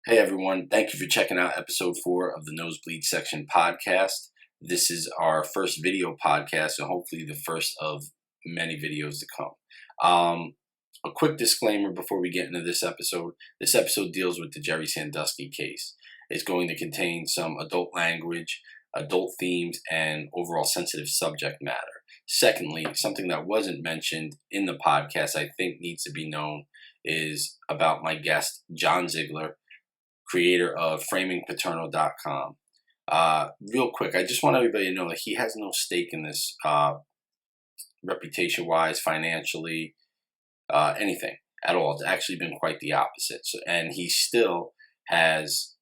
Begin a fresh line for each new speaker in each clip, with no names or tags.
Hey everyone, thank you for checking out episode 4 of the Nosebleed Section podcast. This is our first video podcast and hopefully the first of many videos to come. A quick disclaimer before we get into this episode. This episode deals with the Jerry Sandusky case. It's going to contain some adult language, adult themes, and overall sensitive subject matter. Secondly, something that wasn't mentioned in the podcast I think needs to be known is about my guest, John Ziegler, creator of framingpaterno.com. Real quick, I just want everybody to know that he has no stake in this reputation-wise, financially, anything at all. It's actually been quite the opposite. And he still has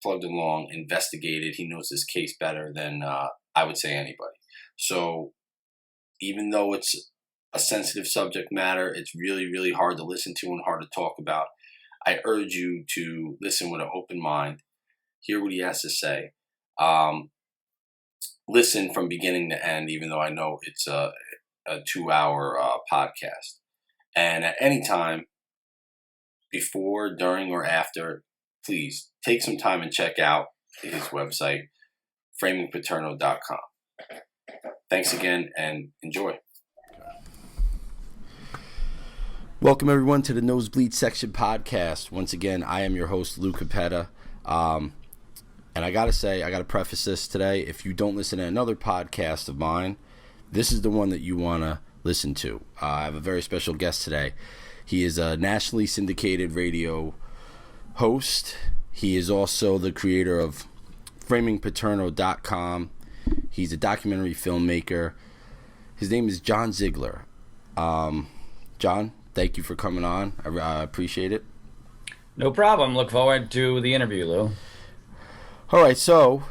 plugged along, investigated. He knows this case better than I would say anybody. So even though it's a sensitive subject matter, it's really, really hard to listen to and hard to talk about. I urge you to listen with an open mind, hear what he has to say, listen from beginning to end, even though I know it's a 2-hour podcast. And at any time, before, during, or after, please take some time and check out his website, framingpaterno.com. Thanks again and enjoy. Welcome, everyone, to the Nosebleed Section podcast. Once again, I am your host, Lou Cappetta. And I got to say, I got to preface this today. If you don't listen to another podcast of mine, this is the one that you want to listen to. I have a very special guest today. He is a nationally syndicated radio host. He is also the creator of framingpaterno.com. He's a documentary filmmaker. His name is John Ziegler. John, thank you for coming on. I appreciate it.
No problem. Look forward to the interview, Lou.
All right, so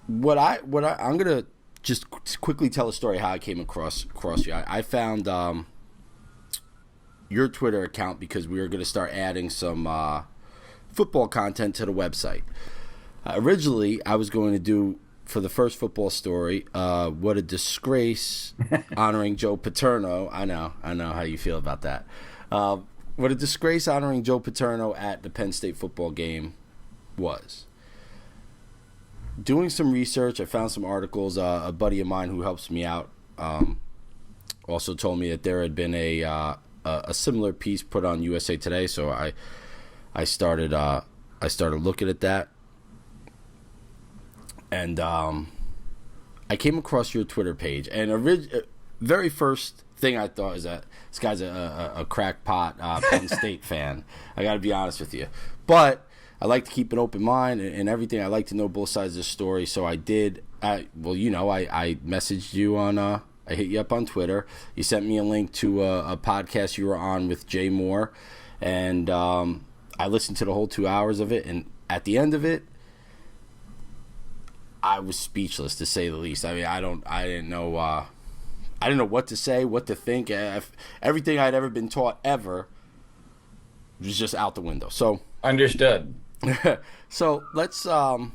I'm gonna just quickly tell a story how I came across you. I found your Twitter account because we were gonna start adding some football content to the website. Originally, I was going to do, for the first football story, what a disgrace honoring Joe Paterno. I know how you feel about that. What a disgrace honoring Joe Paterno at the Penn State football game was. Doing some research, I found some articles. A buddy of mine who helps me out also told me that there had been a similar piece put on USA Today, so I started looking at that. And I came across your Twitter page, and very first thing I thought is that this guy's a crackpot Penn State fan. I got to be honest with you, but I like to keep an open mind and everything. I like to know both sides of the story, so I did. I messaged you on. I hit you up on Twitter. You sent me a link to a podcast you were on with Jay Moore, and I listened to the whole 2 hours of it. And at the end of it, I was speechless, to say the least. I mean, I didn't know what to say, what to think. Everything I'd ever been taught ever was just out the window. So
understood.
So let's start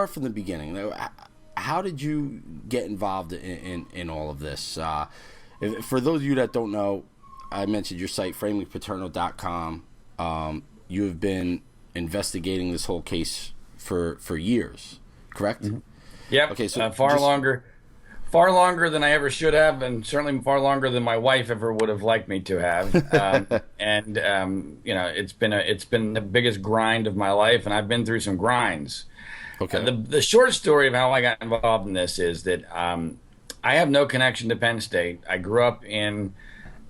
from the beginning. How did you get involved in all of this? For those of you that don't know, I mentioned your site, framingpaterno.com. You have been investigating this whole case for years, correct?
Mm-hmm. Yep.
Okay, so
far longer than I ever should have, and certainly far longer than my wife ever would have liked me to have. It's been the biggest grind of my life, and I've been through some grinds.
Okay.
The short story of how I got involved in this is that I have no connection to Penn State. I grew up in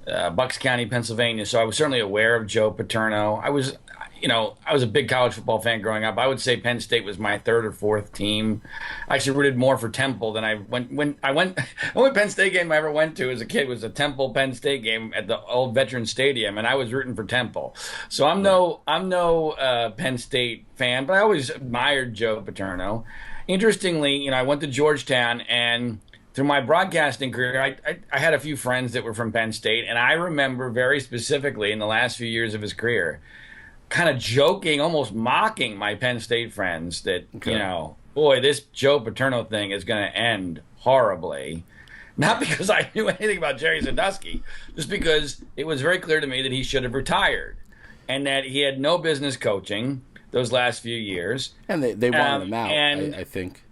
Bucks County, Pennsylvania, so I was certainly aware of Joe Paterno. I was a big college football fan growing up. I would say Penn State was my third or fourth team. I actually rooted more for Temple than I went. The only Penn State game I ever went to as a kid was a Temple Penn State game at the old Veterans Stadium, and I was rooting for Temple. So I'm no Penn State fan, but I always admired Joe Paterno. Interestingly, I went to Georgetown, and through my broadcasting career, I had a few friends that were from Penn State, and I remember very specifically in the last few years of his career, kind of joking, almost mocking my Penn State friends that,
Okay.
boy, this Joe Paterno thing is going to end horribly. Not because I knew anything about Jerry Sandusky, just because it was very clear to me that he should have retired and that he had no business coaching those last few years.
And they wanted him out, I think.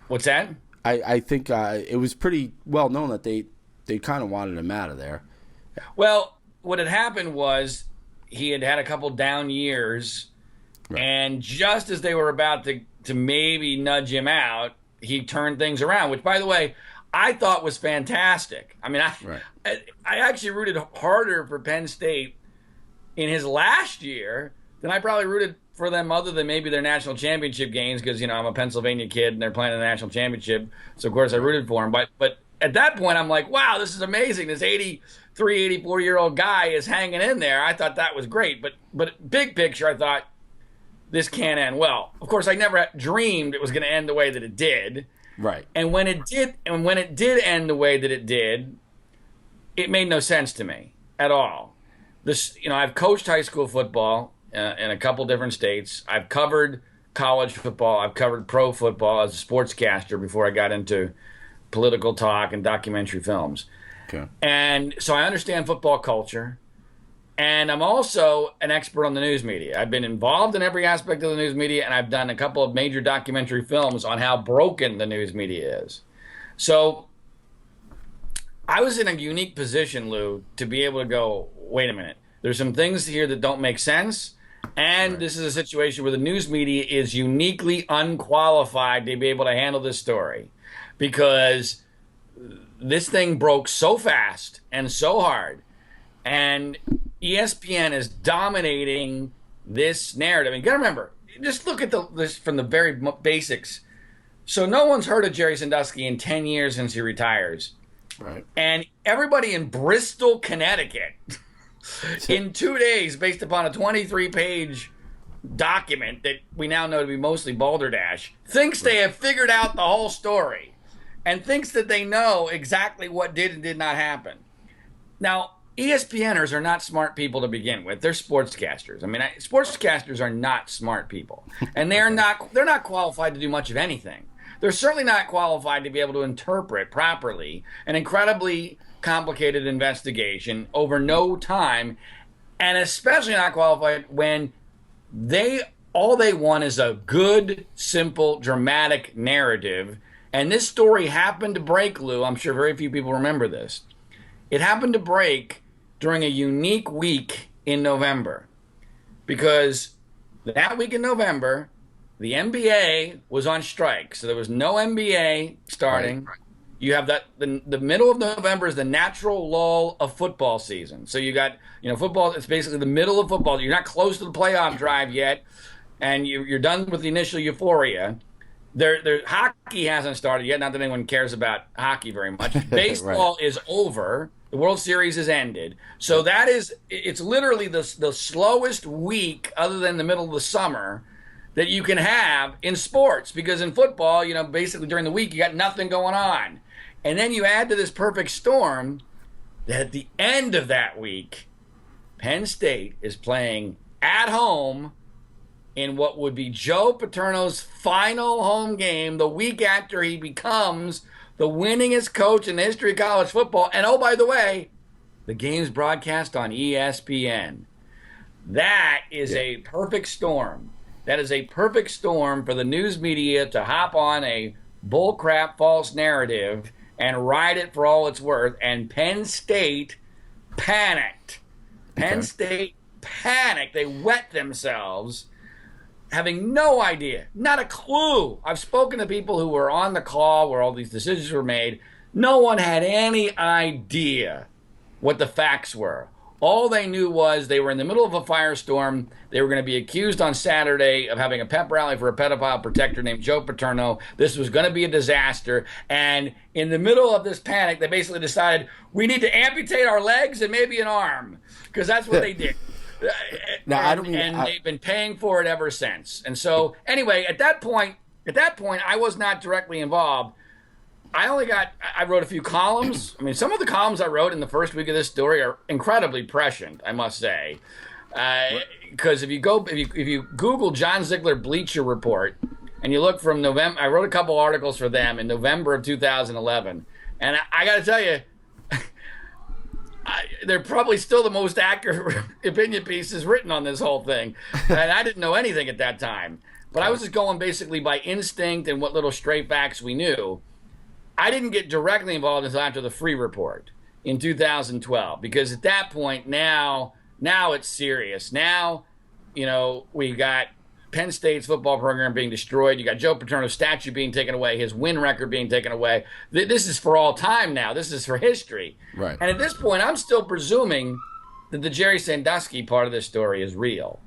What's that?
I think it was pretty well known that they kind of wanted him out of there.
Well, what had happened was he had had a couple down years, right. And just as they were about to maybe nudge him out, he turned things around, which, by the way, I thought was fantastic. I mean, I actually rooted harder for Penn State in his last year than I probably rooted for them other than maybe their national championship games because, I'm a Pennsylvania kid and they're playing in the national championship. So, of course, I rooted for him. But at that point, I'm like, wow, this is amazing. This 83, 84-year-old guy is hanging in there. I thought that was great. But big picture, I thought this can't end well. Of course, I never dreamed it was going to end the way that it did.
Right.
And when it did end the way that it did, it made no sense to me at all. I've coached high school football in a couple different states. I've covered college football. I've covered pro football as a sportscaster before I got into political talk and documentary films.
Okay.
And so I understand football culture. And I'm also an expert on the news media. I've been involved in every aspect of the news media, and I've done a couple of major documentary films on how broken the news media is. So I was in a unique position, Lou, to be able to go, wait a minute, there's some things here that don't make sense, and right. This is a situation where the news media is uniquely unqualified to be able to handle this story because this thing broke so fast and so hard, and ESPN is dominating this narrative. And you got to remember, just look at this from the very basics. So no one's heard of Jerry Sandusky in 10 years since he retires.
Right.
And everybody in Bristol, Connecticut, in 2 days, based upon a 23-page document that we now know to be mostly balderdash, thinks they have figured out the whole story and thinks that they know exactly what did and did not happen. Now, ESPNers are not smart people to begin with. They're sportscasters. I mean, sportscasters are not smart people, and they're not qualified to do much of anything. They're certainly not qualified to be able to interpret properly an incredibly complicated investigation over no time, and especially not qualified when all they want is a good, simple, dramatic narrative. And this story happened to break, Lou. I'm sure very few people remember this. It happened to break during a unique week in November, because that week in November, the NBA was on strike, so there was no NBA starting. Right. You have the middle of November is the natural lull of football season. So you got football. It's basically the middle of football. You're not close to the playoff drive yet, and you're done with the initial euphoria. Hockey hasn't started yet. Not that anyone cares about hockey very much. Baseball right. is over. The World Series has ended. So it's literally the slowest week other than the middle of the summer that you can have in sports. Because in football, basically during the week, you got nothing going on. And then you add to this perfect storm that at the end of that week, Penn State is playing at home in what would be Joe Paterno's final home game the week after he becomes the winningest coach in the history of college football. And oh, by the way, the game's broadcast on ESPN. That is a perfect storm. That is a perfect storm for the news media to hop on a bullcrap false narrative and ride it for all it's worth. And Penn State panicked. Penn State panicked. They wet themselves, having no idea, not a clue. I've spoken to people who were on the call where all these decisions were made. No one had any idea what the facts were. All they knew was they were in the middle of a firestorm. They were going to be accused on Saturday of having a pep rally for a pedophile protector named Joe Paterno. This was going to be a disaster. And in the middle of this panic, they basically decided, we need to amputate our legs and maybe an arm, because that's what they did.
Now,
they've been paying for it ever since. And so, anyway, at that point, I was not directly involved. I wrote a few columns. I mean, some of the columns I wrote in the first week of this story are incredibly prescient, I must say. Because if you Google John Ziegler Bleacher Report and you look from November, I wrote a couple articles for them in November of 2011. And I got to tell you, they're probably still the most accurate opinion pieces written on this whole thing. And I didn't know anything at that time. But I was just going basically by instinct and what little stray facts we knew. I didn't get directly involved until after the Free Report in 2012, because at that point, now it's serious. Now, we got Penn State's football program being destroyed. You got Joe Paterno's statue being taken away, his win record being taken away. This is for all time now. This is for history.
Right.
And at this point, I'm still presuming that the Jerry Sandusky part of this story is real.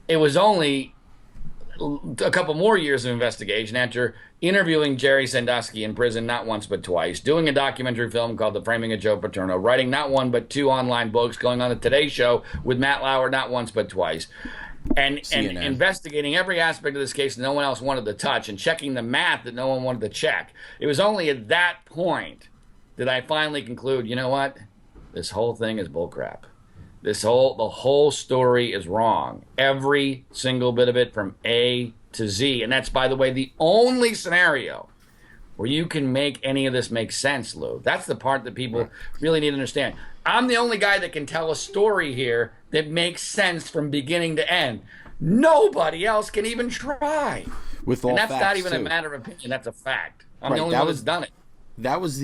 It was only a couple more years of investigation after interviewing Jerry Sandusky in prison not once but twice, doing a documentary film called The Framing of Joe Paterno, writing not one but two online books, going on the Today Show with Matt Lauer not once but twice, and investigating every aspect of this case that no one else wanted to touch, and checking the math that no one wanted to check. It was only at that point that I finally conclude, you know what? This whole thing is bullcrap. The whole story is wrong. Every single bit of it from A to Z. And that's, by the way, the only scenario where you can make any of this make sense, Lou. That's the part that people really need to understand. I'm the only guy that can tell a story here that makes sense from beginning to end. Nobody else can even try.
With all
and that's
facts,
not even
too.
a matter of opinion. That's a fact. I'm the only one that's done it.
That was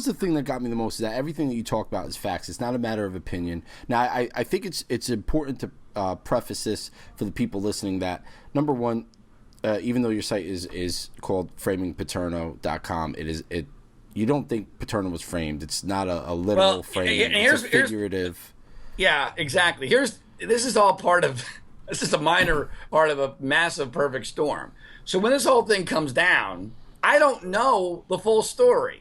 the thing that got me the most, is that everything that you talk about is facts. It's not a matter of opinion. Now, I think it's important to preface this for the people listening that, number one, even though your site is called framingpaterno.com, you don't think Paterno was framed. It's not a literal frame. It's a figurative.
Yeah, exactly. This is all part of, this is a minor part of a massive perfect storm. So when this whole thing comes down, I don't know the full story.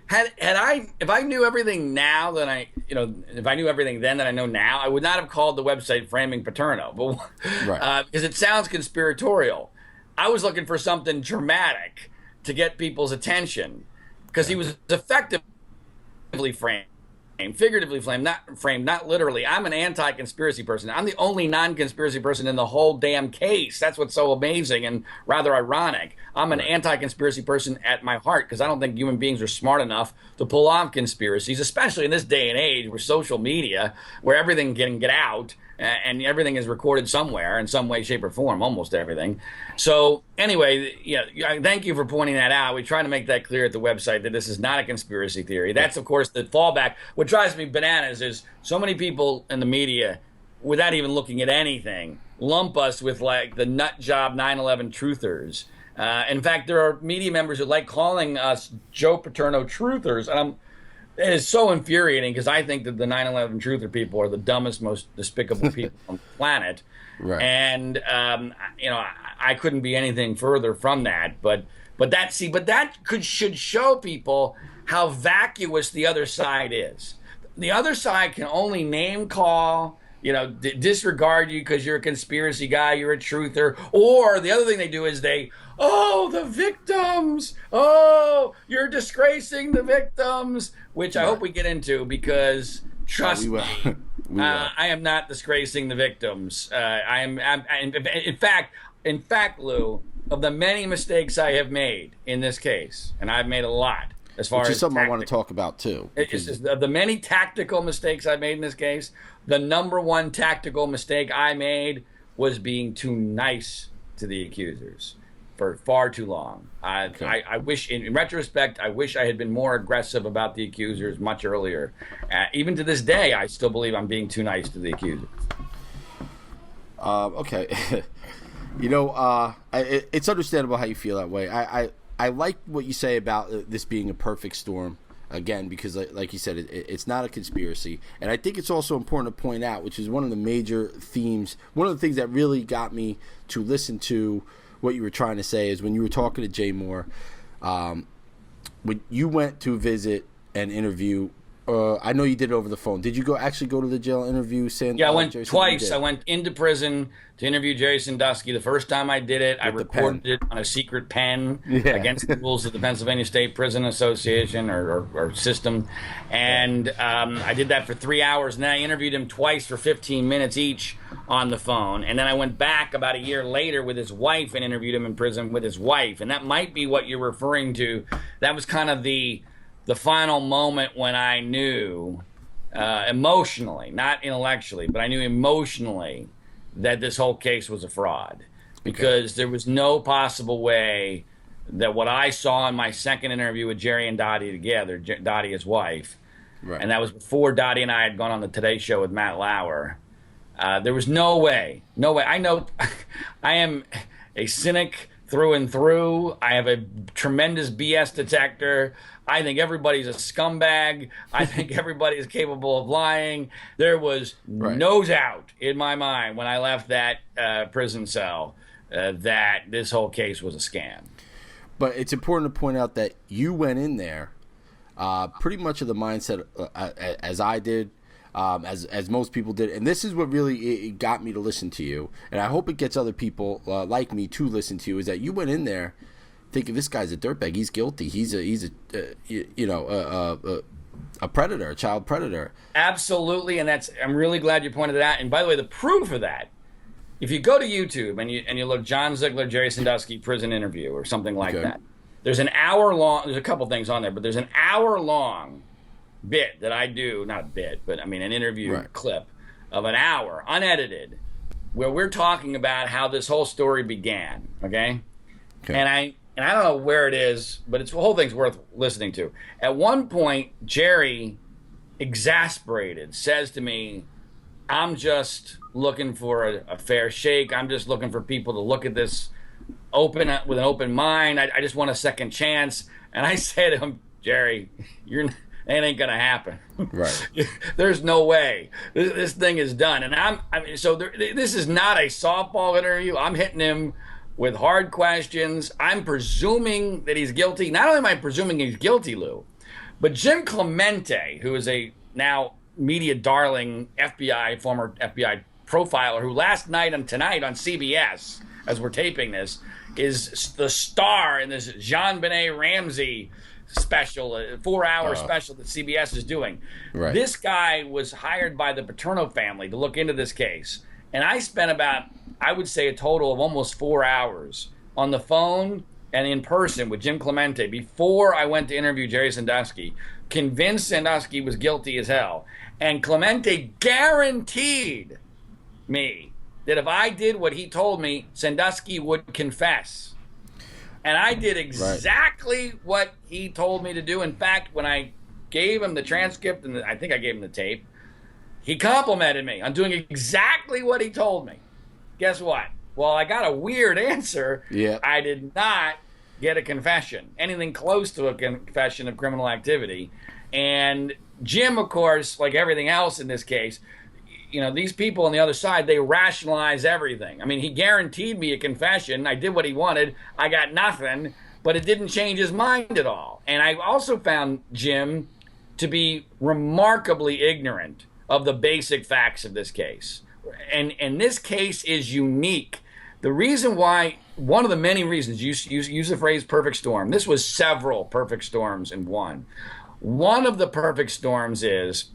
If I knew everything now that if I knew everything then that I know now, I would not have called the website Framing Paterno, but because it sounds conspiratorial. I was looking for something dramatic to get people's attention, because he was effectively framed, figuratively framed, not literally. I'm an anti-conspiracy person. I'm the only non-conspiracy person in the whole damn case. That's what's so amazing and rather ironic. I'm an anti-conspiracy person at my heart, because I don't think human beings are smart enough to pull off conspiracies, especially in this day and age with social media, where everything can get out and everything is recorded somewhere in some way, shape, or form, almost everything. So anyway, thank you for pointing that out. We try to make that clear at the website that this is not a conspiracy theory. That's, of course, the fallback. What drives me bananas is so many people in the media, without even looking at anything, lump us with like the nut job 9/11 truthers. In fact, there are media members who like calling us Joe Paterno truthers, and it is so infuriating, because I think that the 9/11 truther people are the dumbest, most despicable people on the planet.
Right.
And I couldn't be anything further from that. But that should show people how vacuous the other side is. The other side can only name call, disregard you because you're a conspiracy guy, you're a truther. Or the other thing they do is the victims. Oh, you're disgracing the victims, which I hope we get into, because trust me, I am not disgracing the victims. I am in fact, Lou, of the many mistakes I have made in this case, and I've made a lot, as far
which
as
is something I want to talk about too.
Of the many tactical mistakes I made in this case, the number one tactical mistake I made was being too nice to the accusers for far too long. I wish, in retrospect, I wish I had been more aggressive about the accusers much earlier. Even to this day, I still believe I'm being too nice to the accusers.
Okay. It's understandable how you feel that way. I like what you say about this being a perfect storm, again, because like you said, it's not a conspiracy. And I think it's also important to point out, which is one of the major themes, one of the things that really got me to listen to what you were trying to say, is when you were talking to Jay Moore, when you went to visit and interview I know you did it over the phone. Did you actually go to the jail interview?
Yeah, I went twice. I went into prison to interview Jerry Sandusky. The first time I did it, I recorded it on a secret pen against the rules of the Pennsylvania State Prison Association or system. And I did that for 3 hours. And then I interviewed him twice for 15 minutes each on the phone. And then I went back about a year later with his wife and interviewed him in prison with his wife. And that might be what you're referring to. That was kind of the final moment when I knew emotionally, not intellectually, but I knew emotionally that this whole case was a fraud, because there was no possible way that what I saw in my second interview with Jerry and Dottie together, Dottie, his wife, and that was before Dottie and I had gone on the Today Show with Matt Lauer. There was no way. I know I am a cynic through and through. I have a tremendous BS detector. I think everybody's a scumbag. I think everybody is capable of lying. There was no doubt in my mind when I left that prison cell that this whole case was a scam.
But it's important to point out that you went in there pretty much of the mindset as I did, as most people did. And this is what really it got me to listen to you. And I hope it gets other people like me to listen to you, is that you went in there thinking this guy's a dirtbag. He's guilty. He's a predator, a child predator.
Absolutely, and I'm really glad you pointed that out. And by the way, the proof of that, if you go to YouTube and you look John Ziegler, Jerry Sandusky prison interview or something like that, there's an hour long. There's a couple things on there, but there's an hour long bit that I do, not a bit, but I mean an interview clip of an hour, unedited, where we're talking about how this whole story began. Okay. And I don't know where it is, but the whole thing's worth listening to. At one point, Jerry, exasperated, says to me, I'm just looking for a fair shake. I'm just looking for people to look at this with an open mind. I just want a second chance. And I say to him, Jerry, it ain't gonna happen.
Right.
There's no way. This thing is done. And this is not a softball interview. I'm hitting him with hard questions. I'm presuming that he's guilty. Not only am I presuming he's guilty, Lou, but Jim Clemente, who is a now media darling former FBI profiler, who last night and tonight on CBS, as we're taping this, is the star in this JonBenet Ramsey special, 4-hour special that CBS is doing. Right. This guy was hired by the Paterno family to look into this case. And I spent about, I would say, a total of almost 4 hours on the phone and in person with Jim Clemente before I went to interview Jerry Sandusky, convinced Sandusky was guilty as hell. And Clemente guaranteed me that if I did what he told me, Sandusky would confess. And I did exactly what he told me to do. In fact, when I gave him the transcript, and I think I gave him the tape, he complimented me on doing exactly what he told me. Guess what? Well, I got a weird answer. Yeah. I did not get a confession, anything close to a confession of criminal activity. And Jim, of course, like everything else in this case, these people on the other side, they rationalize everything. I mean, he guaranteed me a confession. I did what he wanted. I got nothing, but it didn't change his mind at all. And I also found Jim to be remarkably ignorant of the basic facts of this case. And this case is unique. The reason why, one of the many reasons, use the phrase perfect storm. This was several perfect storms in one. One of the perfect storms is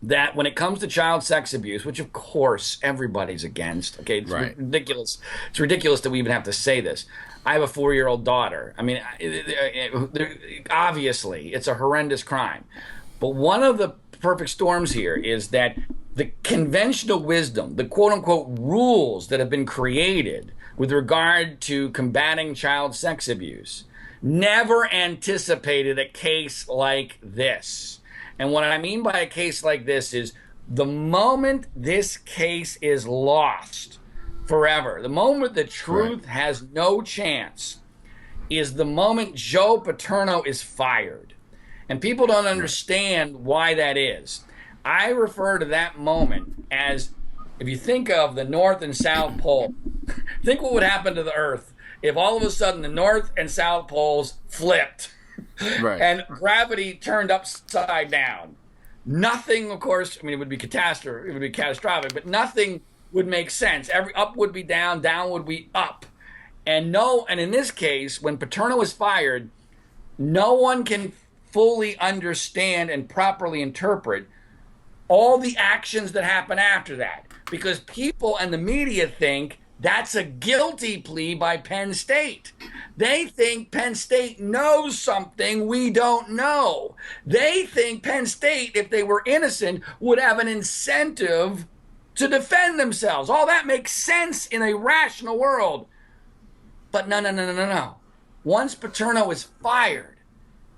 that when it comes to child sex abuse, which of course everybody's against, okay, it's ridiculous. It's ridiculous that we even have to say this. I have a 4-year-old daughter. I mean, obviously, it's a horrendous crime. But one of the perfect storms here is that the conventional wisdom, the quote-unquote rules that have been created with regard to combating child sex abuse, never anticipated a case like this. And what I mean by a case like this is the moment this case is lost forever, the moment the truth has no chance, is the moment Joe Paterno is fired. And people don't understand why that is. I refer to that moment as, if you think of the North and South Pole, think what would happen to the Earth if all of a sudden the North and South Poles flipped and gravity turned upside down. Nothing, of course, I mean, it would be catastrophe, it would be catastrophic, but nothing would make sense. Every up would be down, down would be up. And in this case, when Paterno was fired, no one can fully understand and properly interpret all the actions that happen after that, because people and the media think that's a guilty plea by Penn State. They think Penn State knows something we don't know. They think Penn State, if they were innocent, would have an incentive to defend themselves. All that makes sense in a rational world. But no. Once Paterno is fired,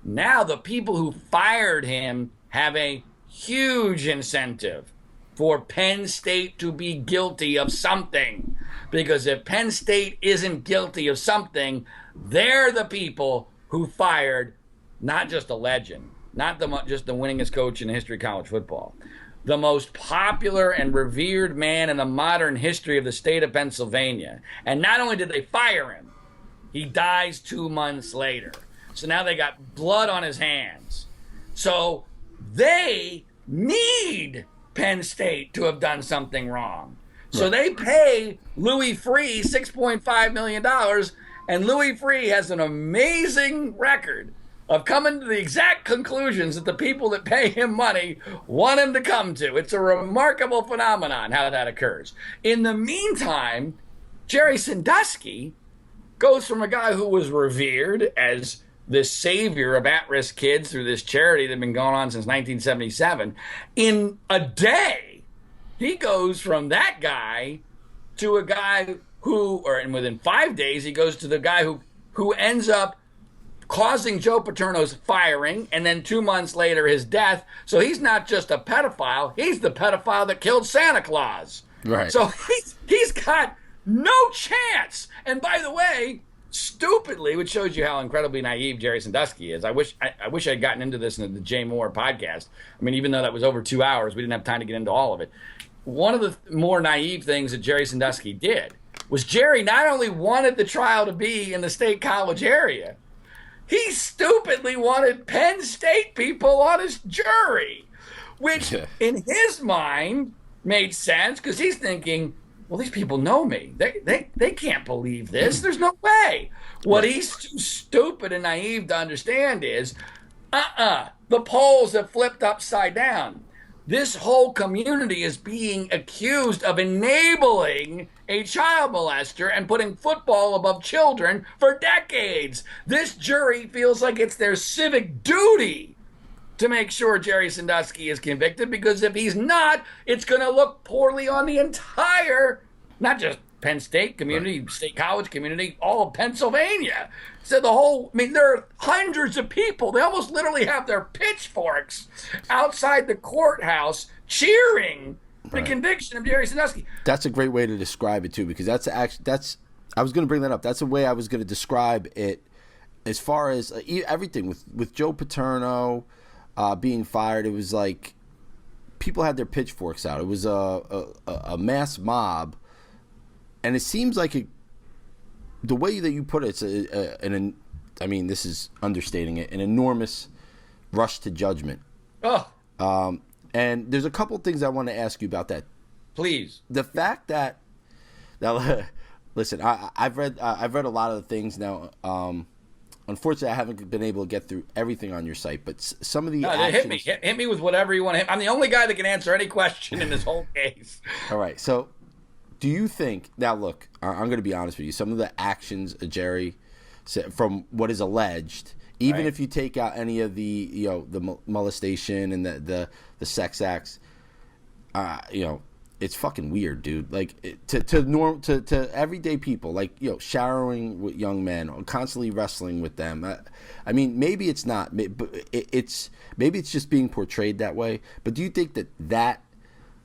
now the people who fired him have a huge incentive for Penn State to be guilty of something. Because if Penn State isn't guilty of something, they're the people who fired not just a legend, not just the winningest coach in the history of college football, the most popular and revered man in the modern history of the state of Pennsylvania. And not only did they fire him, he dies 2 months later. So now they got blood on his hands. So they need Penn State to have done something wrong. So they pay Louis Freeh $6.5 million, and Louis Freeh has an amazing record of coming to the exact conclusions that the people that pay him money want him to come to. It's a remarkable phenomenon how that occurs. In the meantime, Jerry Sandusky goes from a guy who was revered as the savior of at-risk kids through this charity that had been going on since 1977. In a day, he goes from that guy to a guy and within 5 days, he goes to the guy who ends up causing Joe Paterno's firing, and then 2 months later, his death. So he's not just a pedophile, he's the pedophile that killed Santa Claus.
Right.
So he's got no chance. And by the way, stupidly, which shows you how incredibly naive Jerry Sandusky is. I wish I'd gotten into this in the Jay Moore podcast. I mean, even though that was over 2 hours, we didn't have time to get into all of it. One of the more naive things that Jerry Sandusky did was Jerry not only wanted the trial to be in the State College area, he stupidly wanted Penn State people on his jury, which in his mind made sense because he's thinking, well, these people know me. They can't believe this. There's no way. What he's too stupid and naive to understand is, the polls have flipped upside down. This whole community is being accused of enabling a child molester and putting football above children for decades. This jury feels like it's their civic duty to make sure Jerry Sandusky is convicted, because if he's not, it's going to look poorly on the entire, not just Penn State community, State College community, all of Pennsylvania. So there are hundreds of people. They almost literally have their pitchforks outside the courthouse cheering the conviction of Jerry Sandusky.
That's a great way to describe it too, because I was going to bring that up. That's the way I was going to describe it, as far as everything with Joe Paterno being fired. It was like people had their pitchforks out. It was a mass mob, and it seems like the way that you put it, it's I mean, this is understating it, an enormous rush to judgment. And there's a couple things I want to ask you about that.
Please.
The fact that listen, I've read a lot of the things now. Unfortunately, I haven't been able to get through everything on your site, but some of the actions...
Hit me with whatever you want to hit. I'm the only guy that can answer any question in this whole case.
All right, so do you think... Now, look, I'm going to be honest with you. Some of the actions of Jerry, from what is alleged, even if you take out any of the the molestation and the sex acts, it's fucking weird, dude. Like to everyday people, like showering with young men, or constantly wrestling with them. I mean, maybe it's not, but maybe it's just being portrayed that way. But do you think that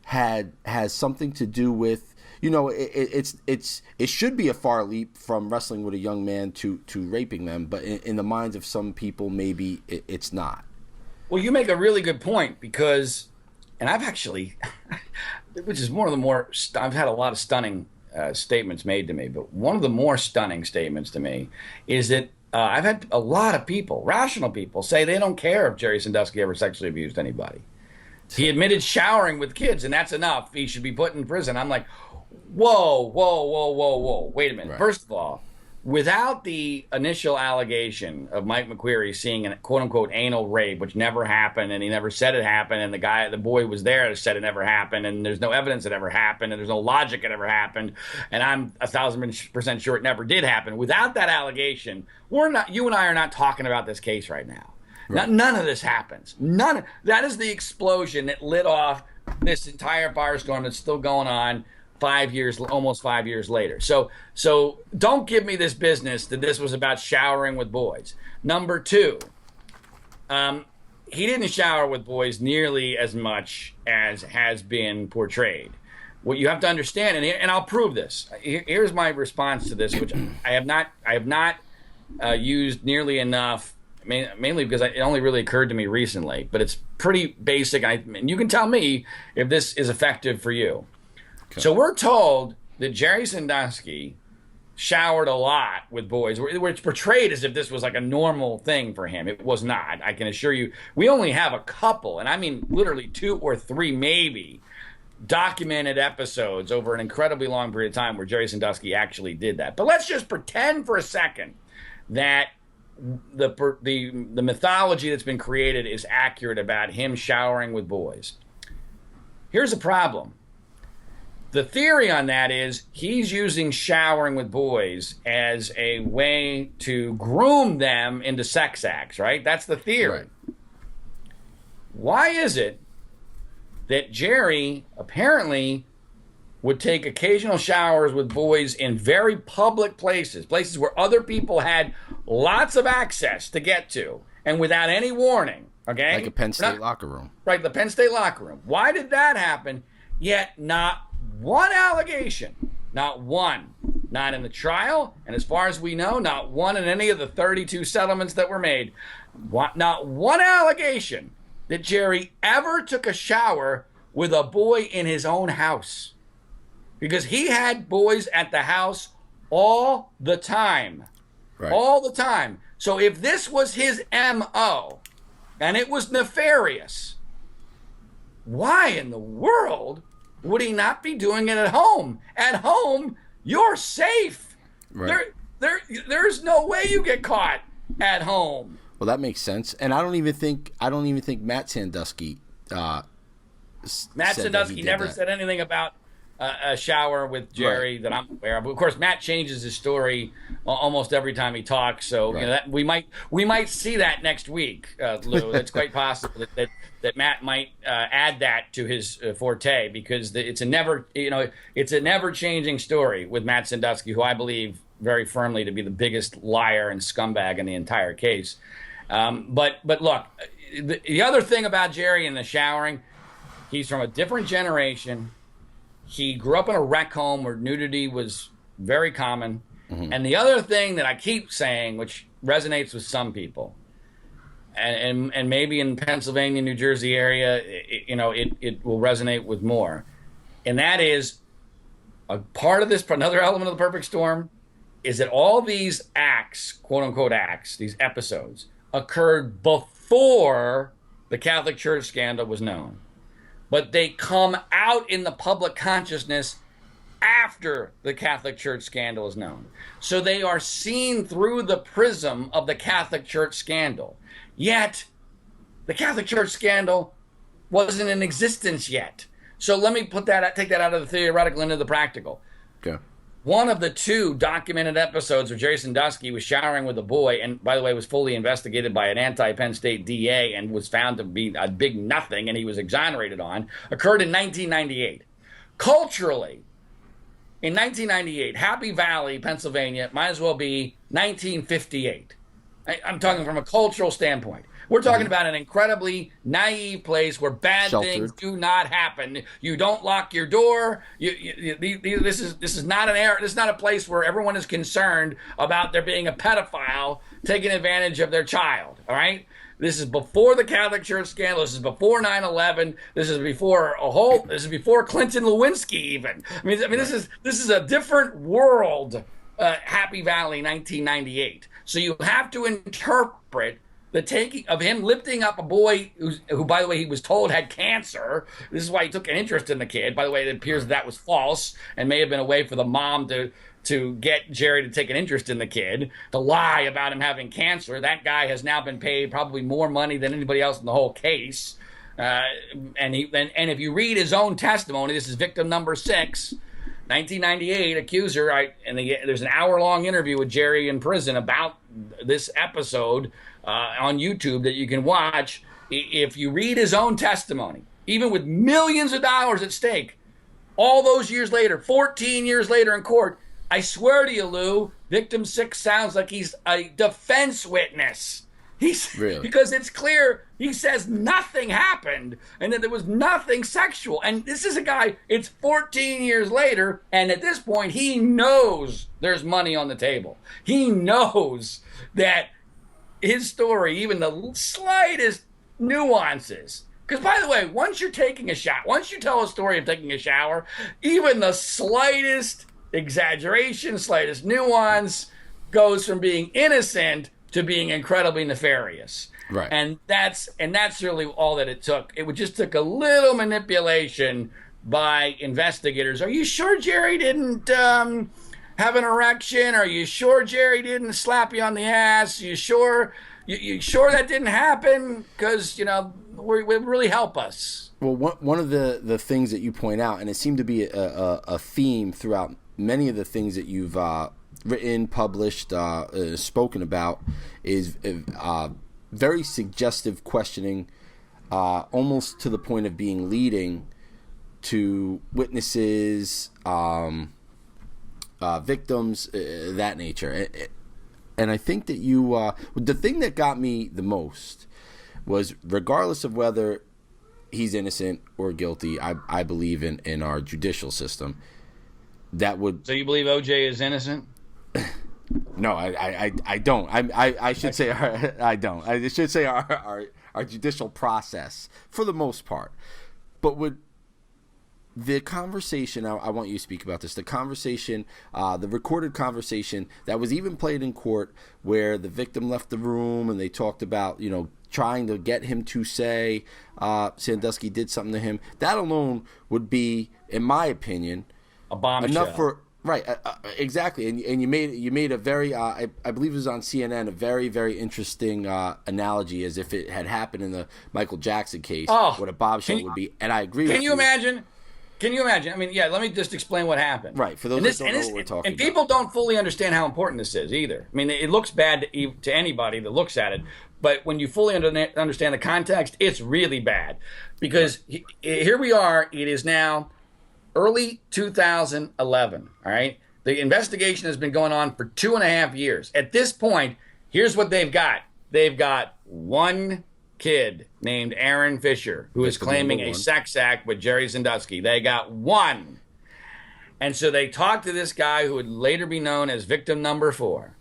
has something to do with it should be a far leap from wrestling with a young man to raping them, but in the minds of some people, maybe it's not.
Well, you make a really good point, because, and I've actually, which is one of the more, I've had a lot of stunning statements made to me, but one of the more stunning statements to me is that I've had a lot of people, rational people, say they don't care if Jerry Sandusky ever sexually abused anybody. He admitted showering with kids, and that's enough. He should be put in prison. I'm like, whoa, whoa, whoa, whoa, whoa. Wait a minute.
Right.
First of all, without the initial allegation of Mike McQuarrie seeing an quote unquote anal rape, which never happened, and he never said it happened, and the boy was there that said it never happened, and there's no evidence it ever happened, and there's no logic it ever happened, and I'm 1,000% sure it never did happen. Without that allegation, you and I are not talking about this case right now. Right. None of this happens. That is the explosion that lit off this entire firestorm that's still going on almost 5 years later. So don't give me this business that this was about showering with boys. Number two, he didn't shower with boys nearly as much as has been portrayed. What you have to understand, and I'll prove this. Here's my response to this, which I have not used nearly enough. Mainly because it only really occurred to me recently, but it's pretty basic. And you can tell me if this is effective for you. Okay. So we're told that Jerry Sandusky showered a lot with boys, where it's portrayed as if this was like a normal thing for him. It was not. I can assure you, we only have a couple, and I mean literally 2 or 3 maybe, documented episodes over an incredibly long period of time where Jerry Sandusky actually did that. But let's just pretend for a second that the mythology that's been created is accurate about him showering with boys. Here's the problem. The theory on that is he's using showering with boys as a way to groom them into sex acts, right? That's the theory. Right. Why is it that Jerry apparently would take occasional showers with boys in very public places where other people had lots of access to get to, and without any warning, okay?
Like a Penn State locker room.
Right, the Penn State locker room. Why did that happen? Yet not one allegation, not one, not in the trial, and as far as we know, not one in any of the 32 settlements that were made, not one allegation that Jerry ever took a shower with a boy in his own house. Because he had boys at the house all the time. Right. All the time. So if this was his M.O., and it was nefarious, why in the world would he not be doing it at home? At home, you're safe. Right. There's no way you get caught at home.
Well, that makes sense. And I don't even think Matt Sandusky
never said anything about a shower with Jerry that I'm aware of. Of course, Matt changes his story almost every time he talks, so you know, that we might see that next week, Lou. It's quite possible that Matt might add that to his forte, because it's a never changing story with Matt Sandusky, who I believe very firmly to be the biggest liar and scumbag in the entire case. But look, the other thing about Jerry and the showering, he's from a different generation. He grew up in a rec home where nudity was very common. Mm-hmm. And the other thing that I keep saying, which resonates with some people, and maybe in Pennsylvania, New Jersey area, it will resonate with more. And that is a part of this, another element of the perfect storm, is that all these acts, quote unquote acts, these episodes, occurred before the Catholic Church scandal was known. But they come out in the public consciousness after the Catholic Church scandal is known. So they are seen through the prism of the Catholic Church scandal. Yet, the Catholic Church scandal wasn't in existence yet. So let me take that out of the theoretical into the practical.
Okay.
One of the 2 documented episodes where Jerry Sandusky was showering with a boy, and by the way, was fully investigated by an anti-Penn State DA and was found to be a big nothing, and he was exonerated on, occurred in 1998. Culturally, in 1998, Happy Valley, Pennsylvania, might as well be 1958. I'm talking from a cultural standpoint. We're talking about an incredibly naive place where bad things do not happen. You don't lock your door. This is not This is not a place where everyone is concerned about there being a pedophile taking advantage of their child. All right. This is before the Catholic Church scandal. This is before 9/11. This is before Clinton Lewinsky even. I mean, this is a different world. Happy Valley, 1998. So you have to interpret the taking of him lifting up a boy who, by the way, he was told had cancer. This is why he took an interest in the kid. By the way, it appears that was false and may have been a way for the mom to get Jerry to take an interest in the kid, to lie about him having cancer. That guy has now been paid probably more money than anybody else in the whole case. And if you read his own testimony, this is victim number 6. 1998 accuser, there's an hour-long interview with Jerry in prison about this episode on YouTube that you can watch. If you read his own testimony, even with millions of dollars at stake, all those years later, 14 years later in court, I swear to you, Lou, victim 6 sounds like he's a defense witness.
Really?
Because it's clear he says nothing happened and that there was nothing sexual. And this is a guy, it's 14 years later, and at this point, he knows there's money on the table. He knows that his story, even the slightest nuances, because by the way, once you're taking a shower, once you tell a story of taking a shower, even the slightest exaggeration, slightest nuance goes from being innocent to being incredibly nefarious.
Right.
And that's really all that it took. It just took a little manipulation by investigators. Are you sure Jerry didn't have an erection? Are you sure Jerry didn't slap you on the ass? You sure that didn't happen? Because, it would really help us.
Well, one of the things that you point out, and it seemed to be a theme throughout many of the things that you've written, published, spoken about, is very suggestive questioning, almost to the point of being leading to witnesses, victims, that nature. And I think that the thing that got me the most was, regardless of whether he's innocent or guilty, I believe in our judicial system. So you believe OJ is innocent? No, I don't. I should say I don't. I should say our judicial process, for the most part. But with the conversation, I want you to speak about this. The conversation, the recorded conversation that was even played in court, where the victim left the room and they talked about, trying to get him to say Sandusky did something to him. That alone would be, in my opinion,
a bombshell.
Enough for right, exactly. And you made a very I believe it was on CNN, a very, very interesting analogy, as if it had happened in the Michael Jackson case, what a bombshell would be. And I agree with you.
Can you imagine? I mean, yeah, let me just explain what happened.
Right, for those that don't know what we're talking about.
And people don't fully understand how important this is either. I mean, it looks bad to anybody that looks at it, but when you fully understand the context, it's really bad. Because here we are, it is now early 2011, all right? The investigation has been going on for 2.5 years. At this point, here's what they've got. They've got one kid named Aaron Fisher who is claiming a sex act with Jerry Sandusky. They got one. And so they talked to this guy who would later be known as victim number 4.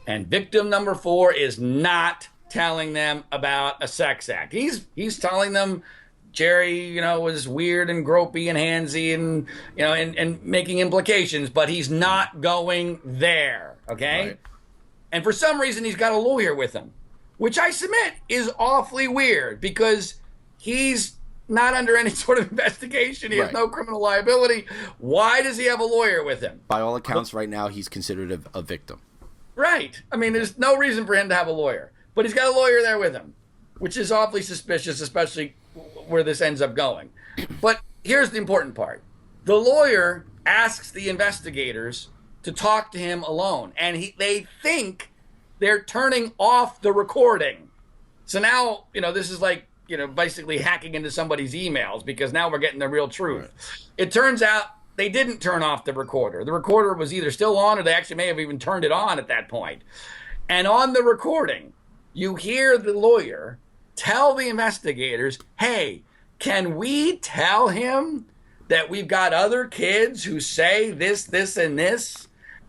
And victim number 4 is not telling them about a sex act. He's telling them Jerry, was weird and gropey and handsy and, and making implications, but he's not going there, okay? Right. And for some reason, he's got a lawyer with him, which I submit is awfully weird, because he's not under any sort of investigation. He has no criminal liability. Why does he have a lawyer with him?
By all accounts, right now, he's considered a victim.
Right. I mean, there's no reason for him to have a lawyer, but he's got a lawyer there with him, which is awfully suspicious, especially where this ends up going. But here's the important part. The lawyer asks the investigators to talk to him alone, and they think they're turning off the recording. So now, this is like, basically hacking into somebody's emails, because now we're getting the real truth. Right. It turns out they didn't turn off the recorder. The recorder was either still on, or they actually may have even turned it on at that point. And on the recording, you hear the lawyer tell the investigators, hey, can we tell him that we've got other kids who say this, and this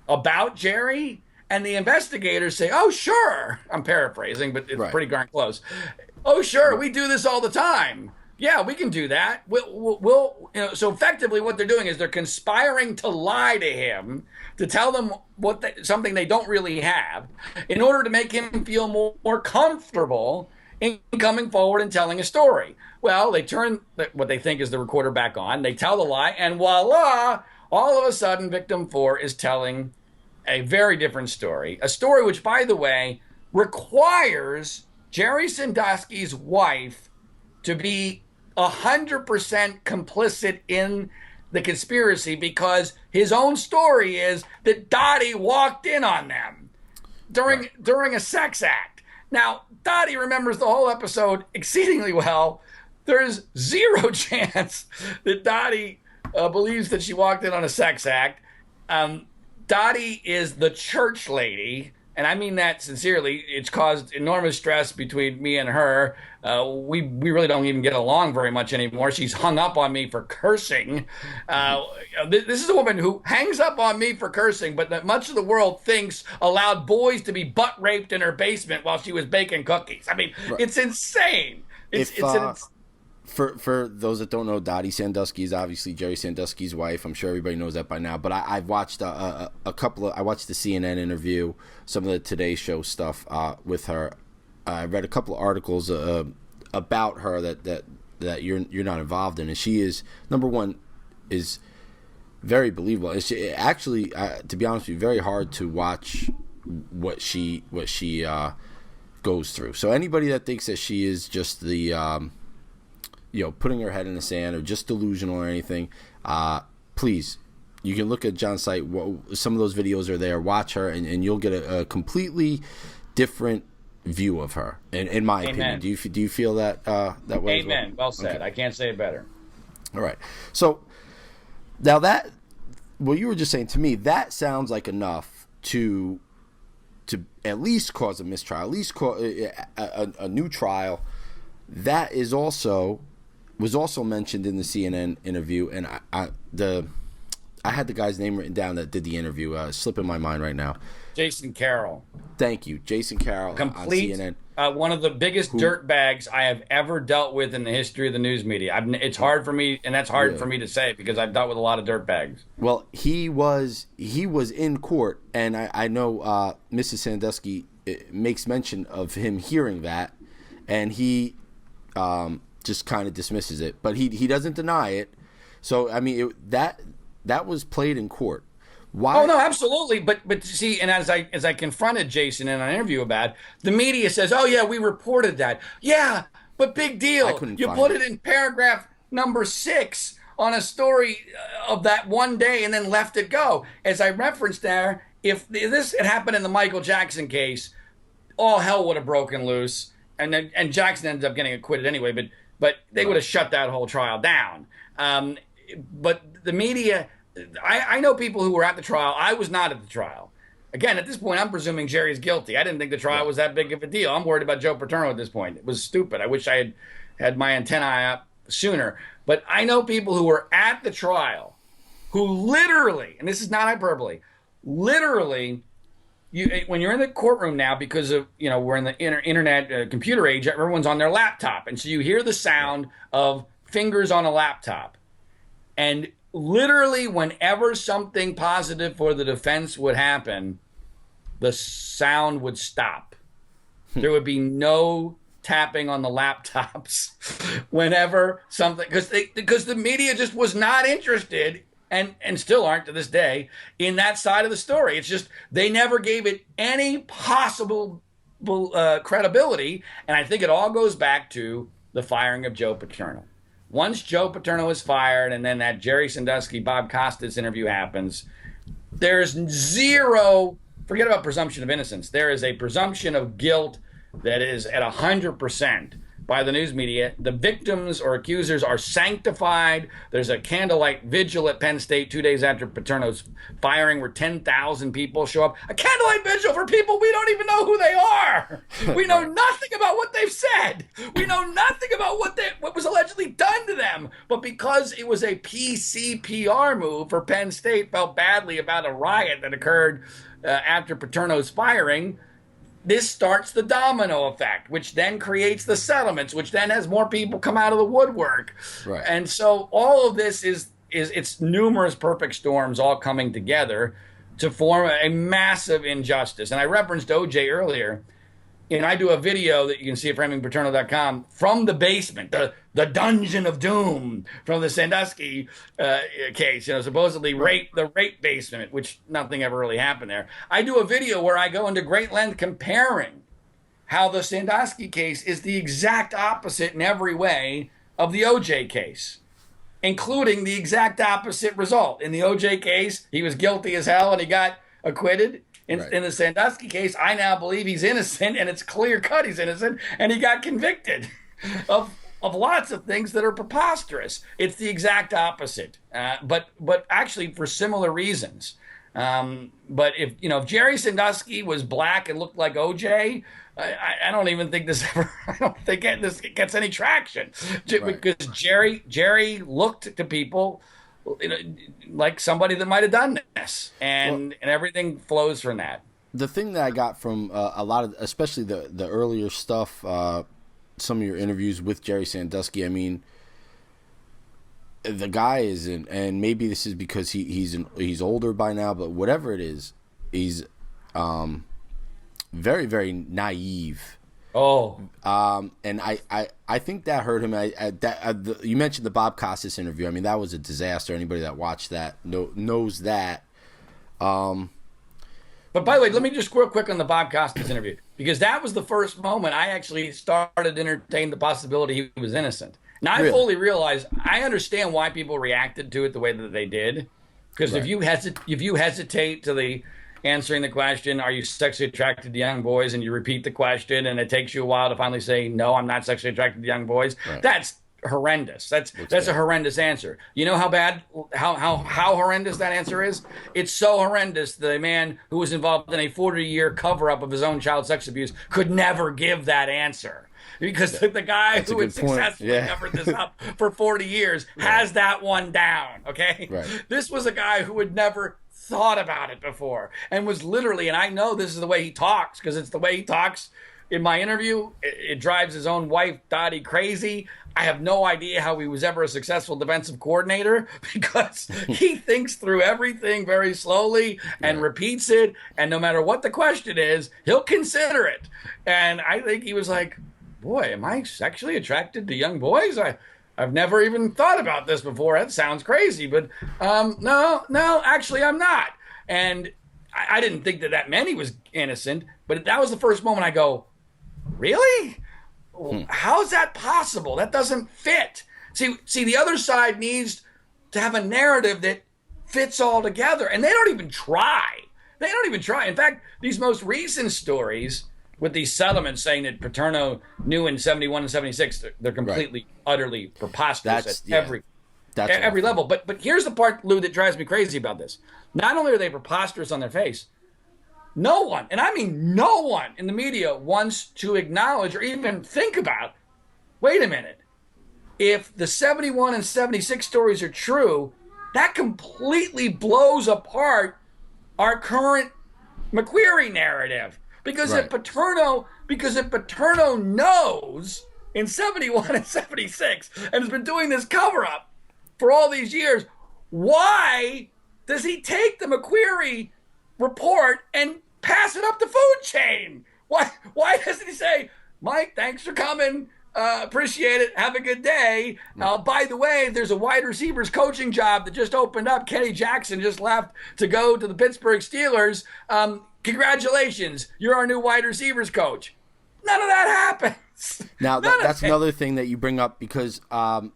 about Jerry? And the investigators say, oh, sure. I'm paraphrasing, but it's pretty darn close. Oh, sure, we do this all the time. Yeah, we can do that. We'll so effectively what they're doing is they're conspiring to lie to him, to tell them something they don't really have, in order to make him feel more comfortable in coming forward and telling a story. Well, they turn what they think is the recorder back on, they tell the lie, and voila, all of a sudden, victim 4 is telling a very different story. A story which, by the way, requires Jerry Sandusky's wife to be 100% complicit in the conspiracy, because his own story is that Dottie walked in on them during a sex act. Now, Dottie remembers the whole episode exceedingly well. There's zero chance that Dottie believes that she walked in on a sex act. Dottie is the church lady, and I mean that sincerely. It's caused enormous stress between me and her. We really don't even get along very much anymore. She's hung up on me for cursing. This is a woman who hangs up on me for cursing, but that much of the world thinks allowed boys to be butt raped in her basement while she was baking cookies. I mean, right. It's insane.
For those that don't know, Dottie Sandusky is obviously Jerry Sandusky's wife. I'm sure everybody knows that by now. But I've watched a couple of. I watched the CNN interview, some of the Today Show stuff with her. I read a couple of articles about her that you're not involved in, and she is, number one, is very believable. It's actually, to be honest with you, very hard to watch what she goes through. So anybody that thinks that she is just the putting her head in the sand or just delusional or anything, please, you can look at John's site. Some of those videos are there. Watch her, and you'll get a completely different view of her. In my opinion, do you feel that that way?
Amen. Well said. Okay. I can't say it better.
All right. So now that what you were just saying to me, that sounds like enough to at least cause a mistrial, at least cause a new trial. That was also mentioned in the CNN interview, and I had the guy's name written down that did the interview. Slipping my mind right now.
Jason Carroll.
Thank you, Jason Carroll.
Complete,
on CNN.
One of the biggest dirtbags I have ever dealt with in the history of the news media. It's hard for me, and that's hard for me to say because I've dealt with a lot of dirtbags.
Well, he was in court, and I know Mrs. Sandusky makes mention of him hearing that, and he just kind of dismisses it, but he doesn't deny it. So I mean that was played in court. Why?
Oh no, absolutely. But see, and as I confronted Jason in an interview about it, the media says, "Oh yeah, we reported that." Yeah, but big deal. You put it in paragraph number 6 on a story of that one day, and then left it go. As I referenced there, if this had happened in the Michael Jackson case, all hell would have broken loose, and Jackson ended up getting acquitted anyway. But they would have shut that whole trial down. But the media. I know people who were at the trial. I was not at the trial. Again, at this point, I'm presuming Jerry's guilty. I didn't think the trial was that big of a deal. I'm worried about Joe Paterno at this point. It was stupid. I wish I had my antennae up sooner. But I know people who were at the trial who literally, and this is not hyperbole, literally, when you're in the courtroom now, because of, we're in the internet computer age, everyone's on their laptop. And so you hear the sound of fingers on a laptop. And literally, whenever something positive for the defense would happen, the sound would stop. There would be no tapping on the laptops whenever something, because the media just was not interested, and still aren't to this day, in that side of the story. It's just they never gave it any possible credibility, and I think it all goes back to the firing of Joe Paterno. Once Joe Paterno is fired, and then that Jerry Sandusky, Bob Costas interview happens, there's zero, forget about presumption of innocence. There is a presumption of guilt that is at 100% by the news media. The victims or accusers are sanctified. There's a candlelight vigil at Penn State 2 days after Paterno's firing where 10,000 people show up. A candlelight vigil for people we don't even know who they are. We know nothing about what they've said. We know nothing about what was allegedly done to them. But because it was a PCPR move for Penn State, felt badly about a riot that occurred after Paterno's firing, this starts the domino effect, which then creates the settlements, which then has more people come out of the woodwork.
Right.
And so all of this is it's numerous perfect storms all coming together to form a massive injustice. And I referenced OJ earlier, and I do a video that you can see at framingpaterno.com from the basement, the dungeon of doom from the Sandusky case, supposedly the rape basement, which nothing ever really happened there. I do a video where I go into great length comparing how the Sandusky case is the exact opposite in every way of the OJ case, including the exact opposite result. In the OJ case, he was guilty as hell and he got acquitted. In the Sandusky case, I now believe he's innocent, and it's clear cut he's innocent, and he got convicted of lots of things that are preposterous. It's the exact opposite, but actually for similar reasons. But if Jerry Sandusky was black and looked like OJ, I don't even think this gets any traction, because Jerry looked to people like somebody that might have done this, and everything flows from that.
The thing that I got from a lot of, especially the earlier stuff, some of your interviews with Jerry Sandusky, I mean, the guy isn't, and maybe this is because he's older by now, but whatever it is, he's very, very naive.
Oh,
and I think that hurt him. You mentioned the Bob Costas interview. I mean, that was a disaster. Anybody that watched that knows that.
But by the way, let me just real quick on the Bob Costas interview, because that was the first moment I actually started to entertain the possibility he was innocent. Now, I fully realize, I understand why people reacted to it the way that they did, because if you hesitate to the answering the question, are you sexually attracted to young boys, and you repeat the question, and it takes you a while to finally say, no, I'm not sexually attracted to young boys, that's horrendous. That's a horrendous answer. You know how horrendous that answer is? It's so horrendous that a man who was involved in a 40-year cover-up of his own child sex abuse could never give that answer. Because the guy who had successfully covered this up for 40 years has that one down, okay?
Right.
This was a guy who had never thought about it before, and was literally, and I know this is the way he talks, because it's the way he talks in my interview. It drives his own wife, Dottie, crazy. I have no idea how he was ever a successful defensive coordinator, because he thinks through everything very slowly and repeats it, and no matter what the question is, he'll consider it. And I think he was like, boy, am I sexually attracted to young boys? I've never even thought about this before. That sounds crazy, but no, actually I'm not. And I didn't think that meant he was innocent, but that was the first moment I go, really? How is that possible? That doesn't fit. See, the other side needs to have a narrative that fits all together, and they don't even try. In fact, these most recent stories with these settlements saying that Paterno knew in 71 and 76, they're completely, utterly preposterous at every level. But here's the part, Lou, that drives me crazy about this. Not only are they preposterous on their face, no one, and I mean no one in the media wants to acknowledge or even think about, wait a minute, if the 71 and 76 stories are true, that completely blows apart our current McQueary narrative. Because if Paterno knows in 71 and 76 and has been doing this cover-up for all these years, why does he take the McQueary report and pass it up the food chain? Why doesn't he say, Mike, thanks for coming, appreciate it, have a good day. By the way, there's a wide receivers coaching job that just opened up. Kenny Jackson just left to go to the Pittsburgh Steelers. Congratulations, you're our new wide receivers coach. None of that happens.
Now, that's another thing that you bring up, because none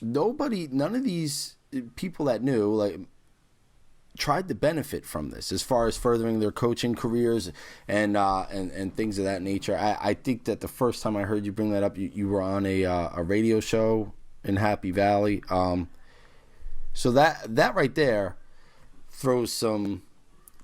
of these people that knew, tried to benefit from this as far as furthering their coaching careers and things of that nature. I think that the first time I heard you bring that up, you were on a radio show in Happy Valley. So that right there throws some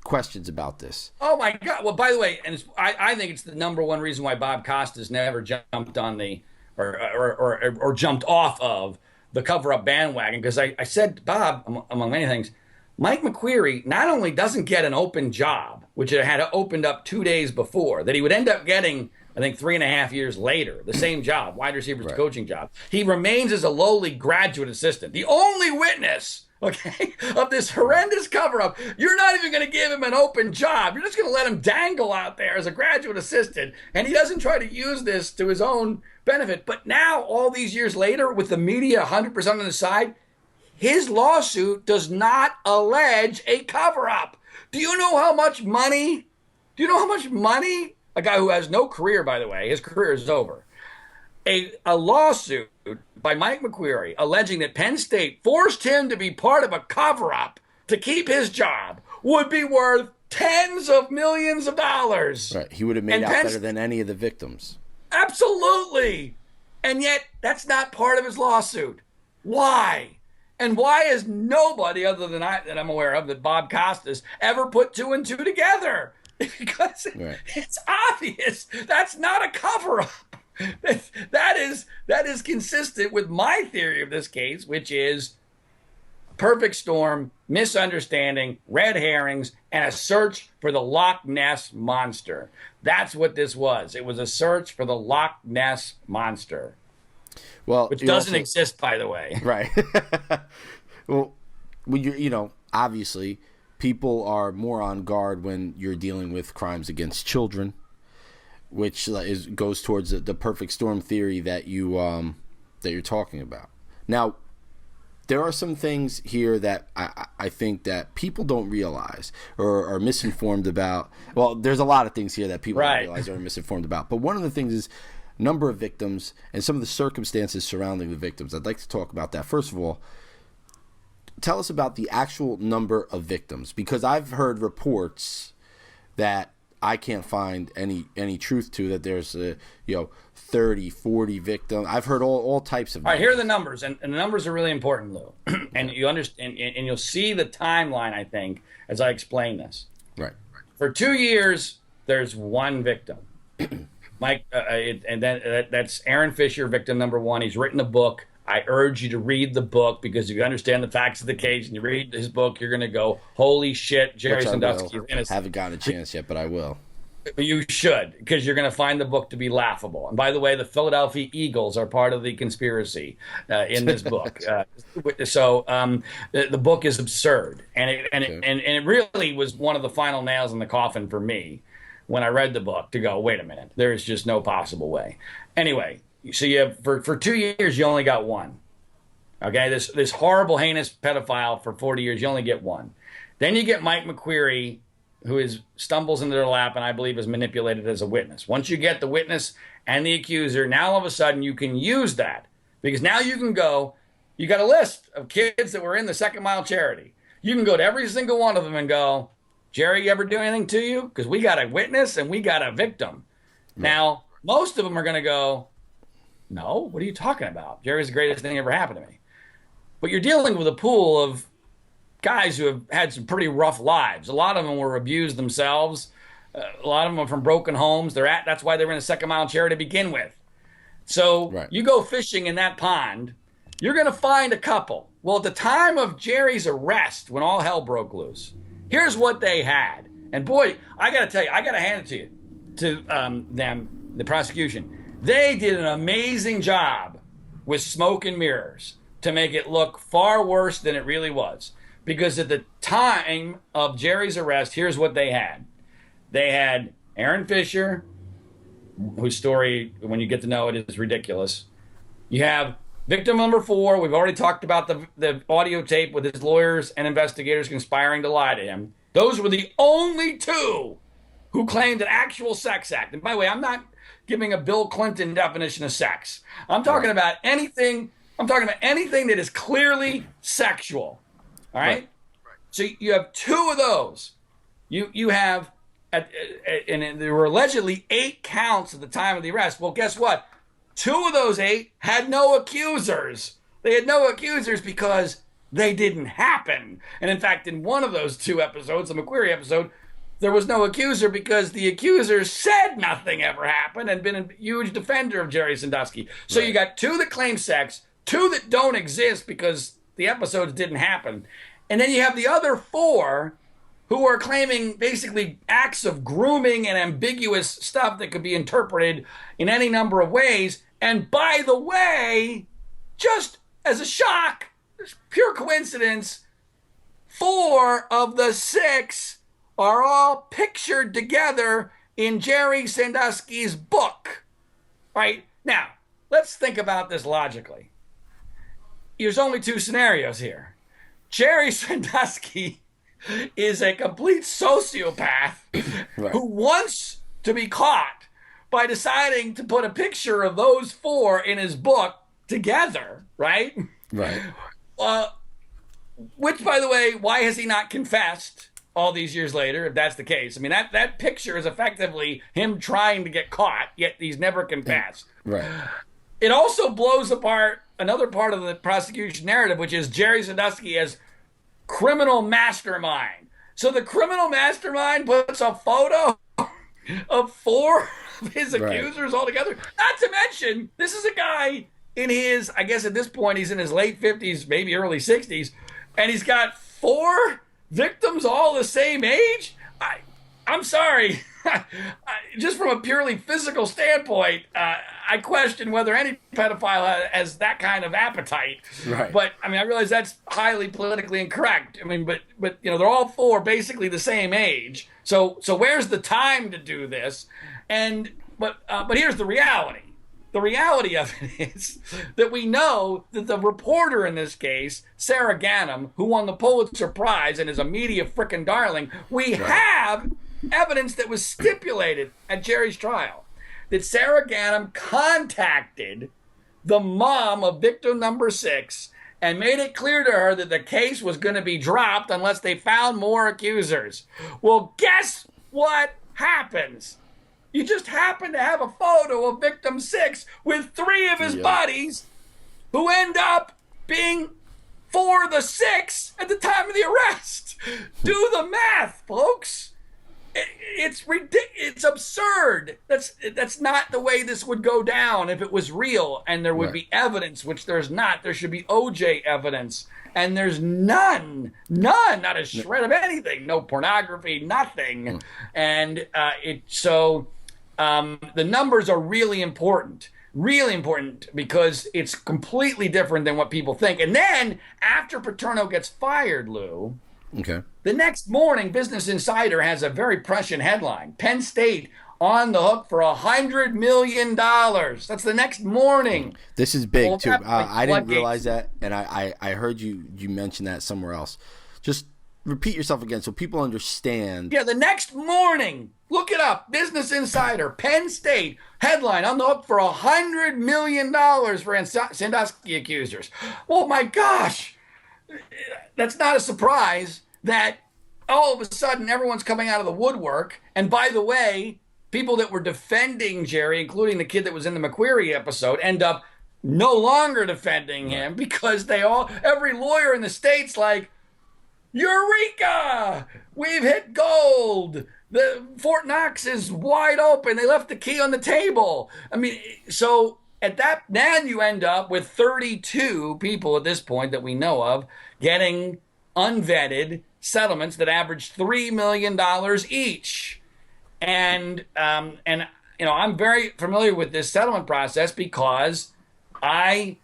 questions about this.
Oh my God! Well, by the way, and I think it's the number one reason why Bob Costas never jumped on the or jumped off of the cover-up bandwagon, because I said to Bob, among many things, Mike McQueary not only doesn't get an open job, which it had opened up 2 days before, that he would end up getting, I think, 3.5 years later, the same job, wide receivers coaching job. He remains as a lowly graduate assistant, the only witness, okay, of this horrendous cover-up. You're not even going to give him an open job. You're just going to let him dangle out there as a graduate assistant, and he doesn't try to use this to his own benefit. But now, all these years later, with the media 100% on his side, his lawsuit does not allege a cover-up. Do you know how much money? A guy who has no career, by the way, his career is over. A lawsuit by Mike McQueary alleging that Penn State forced him to be part of a cover-up to keep his job would be worth tens of millions of dollars.
Right. He would have made out better than any of the victims.
Absolutely. And yet, that's not part of his lawsuit. Why? And why is nobody other than that I'm aware of, that Bob Costas, ever put 2 and 2 together? Because it's obvious that's not a cover-up. That is consistent with my theory of this case, which is perfect storm, misunderstanding, red herrings, and a search for the Loch Ness Monster. That's what this was. It was a search for the Loch Ness Monster.
Well,
which doesn't exist, by the way.
Right. Well, when you're, obviously, people are more on guard when you're dealing with crimes against children, which goes towards the perfect storm theory that you're talking about. Now, there are some things here that I think that people don't realize or are misinformed about. Well, there's a lot of things here that people don't realize or are misinformed about. But one of the things is number of victims and some of the circumstances surrounding the victims. I'd like to talk about that. First of all, tell us about the actual number of victims, because I've heard reports that I can't find any truth to, that there's 30, 40 victims. I've heard all types of numbers.
All right, here are the numbers, and the numbers are really important, Lou. And you understand, and you'll see the timeline, I think, as I explain this.
Right.
For 2 years, there's one victim. Mike, and then that's Aaron Fisher, victim number 1. He's written a book. I urge you to read the book, because if you understand the facts of the case and you read his book, you're going to go, holy shit, Jerry Sandusky is innocent.
I haven't gotten a chance yet, but I will.
You should, because you're going to find the book to be laughable. And by the way, the Philadelphia Eagles are part of the conspiracy in this book. The book is absurd, and it really was one of the final nails in the coffin for me when I read the book, to go, wait a minute, there is just no possible way. Anyway, so you have for 2 years you only got one. Okay, this horrible, heinous pedophile for 40 years, you only get one. Then you get Mike McQueary, who stumbles into their lap and I believe is manipulated as a witness. Once you get the witness and the accuser, now all of a sudden you can use that, because now you can go, you got a list of kids that were in the Second Mile Charity. You can go to every single one of them and go, Jerry, you ever do anything to you? Because we got a witness and we got a victim. Right. Now, most of them are going to go, no, what are you talking about? Jerry's the greatest thing that ever happened to me. But you're dealing with a pool of guys who have had some pretty rough lives. A lot of them were abused themselves. A lot of them are from broken homes. That's why they're in a Second Mile Charity to begin with. So You go fishing in that pond, you're going to find a couple. Well, at the time of Jerry's arrest, when all hell broke loose, here's what they had. And boy, I got to tell you, I got to hand it to you, to them, the prosecution. They did an amazing job with smoke and mirrors to make it look far worse than it really was. Because at the time of Jerry's arrest, here's what they had. They had Aaron Fisher, whose story, when you get to know it, is ridiculous. You have victim number 4. We've already talked about the audio tape with his lawyers and investigators conspiring to lie to him. Those were the only 2 who claimed an actual sex act. And by the way, I'm not giving a Bill Clinton definition of sex. I'm talking about anything. I'm talking about anything that is clearly sexual. All right? So you have 2 of those. You have, and there were allegedly 8 counts at the time of the arrest. Well, guess what? 2 of those 8 had no accusers. They had no accusers because they didn't happen. And in fact, in one of those 2 episodes, the McQueary episode, there was no accuser because the accuser said nothing ever happened and been a huge defender of Jerry Sandusky. So you got 2 that claim sex, 2 that don't exist because the episodes didn't happen. And then you have the other 4 who are claiming basically acts of grooming and ambiguous stuff that could be interpreted in any number of ways. And by the way, just as a shock, pure coincidence, 4 of the 6 are all pictured together in Jerry Sandusky's book. Right? Now, let's think about this logically. There's only 2 scenarios here. Jerry Sandusky is a complete sociopath who wants to be caught by deciding to put a picture of those 4 in his book together, right?
Right.
Which, by the way, why has he not confessed all these years later, if that's the case? I mean, that picture is effectively him trying to get caught, yet he's never confessed.
Right.
It also blows apart another part of the prosecution narrative, which is Jerry Sandusky as criminal mastermind. So the criminal mastermind puts a photo of 4 of his accusers all together. Not to mention, this is a guy in his, I guess at this point, he's in his late 50s, maybe early 60s, and he's got 4 victims all the same age. I'm sorry. Just from a purely physical standpoint, I question whether any pedophile has that kind of appetite.
Right.
But I mean, I realize that's highly politically incorrect. I mean, but you know, they're all 4 basically the same age. So where's the time to do this? And but here's the reality. The reality of it is that we know that the reporter in this case, Sarah Ganim, who won the Pulitzer Prize and is a media frickin' darling, we have evidence that was stipulated at Jerry's trial that Sarah Ganim contacted the mom of victim number 6 and made it clear to her that the case was going to be dropped unless they found more accusers. Well, guess what happens? You just happen to have a photo of victim 6 with 3 of his buddies who end up being 4 of the 6 at the time of the arrest. Do the math, folks. It's ridiculous. It's absurd. That's not the way this would go down if it was real and there would be evidence, which there's not. There should be OJ evidence, and there's none, not a shred of anything. No pornography, nothing. And the numbers are really important because it's completely different than what people think. And then after Paterno gets fired, Lou, the next morning, Business Insider has a very prescient headline: Penn State on the hook for $100 million. That's the next morning.
This is big, too. I didn't realize that, and I heard you mention that somewhere else. Just repeat yourself again so people understand.
Yeah, the next morning, look it up. Business Insider, Penn State, headline on the hook for $100 million for Sandusky accusers. Oh, my gosh. That's not a surprise that all of a sudden everyone's coming out of the woodwork. And by the way, people that were defending Jerry, including the kid that was in the McQueary episode, end up no longer defending him because every lawyer in the state's like, Eureka! We've hit gold. The Fort Knox is wide open. They left the key on the table. I mean, so then you end up with 32 people at this point that we know of getting unvetted settlements that average $3 million each. And I'm very familiar with this settlement process because I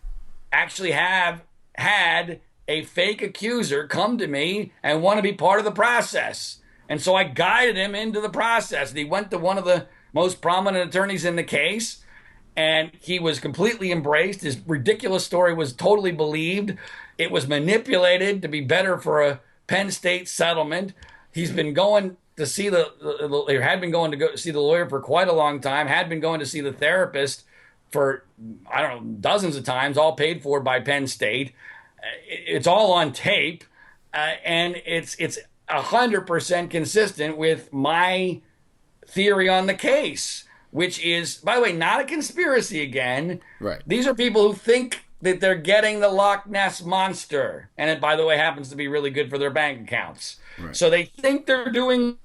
actually have had a fake accuser come to me and want to be part of the process. And so I guided him into the process. And he went to one of the most prominent attorneys in the case, and he was completely embraced. His ridiculous story was totally believed. It was manipulated to be better for a Penn State settlement. He's been going to see had been going to go see the lawyer for quite a long time, had been going to see the therapist for, I don't know, dozens of times, all paid for by Penn State. It's all on tape, and it's 100% consistent with my theory on the case, which is, by the way, not a conspiracy again.
Right.
These are people who think that they're getting the Loch Ness Monster, and it, by the way, happens to be really good for their bank accounts. Right. So they think they're doing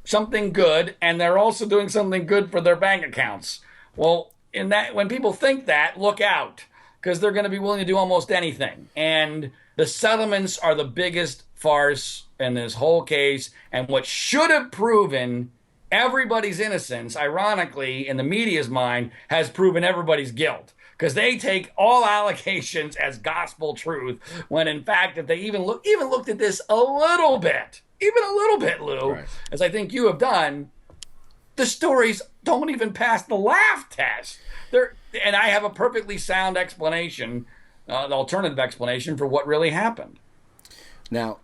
something good, and they're also doing something good for their bank accounts. Well, when people think that, look out, because they're going to be willing to do almost anything. And the settlements are the biggest farce in this whole case. And what should have proven everybody's innocence, ironically, in the media's mind, has proven everybody's guilt. Because they take all allegations as gospel truth, when in fact, if they even looked at this a little bit, Lou, right, as I think you have done, the stories don't even pass the laugh test. And I have a perfectly sound explanation, the alternative explanation for what really happened.
Now,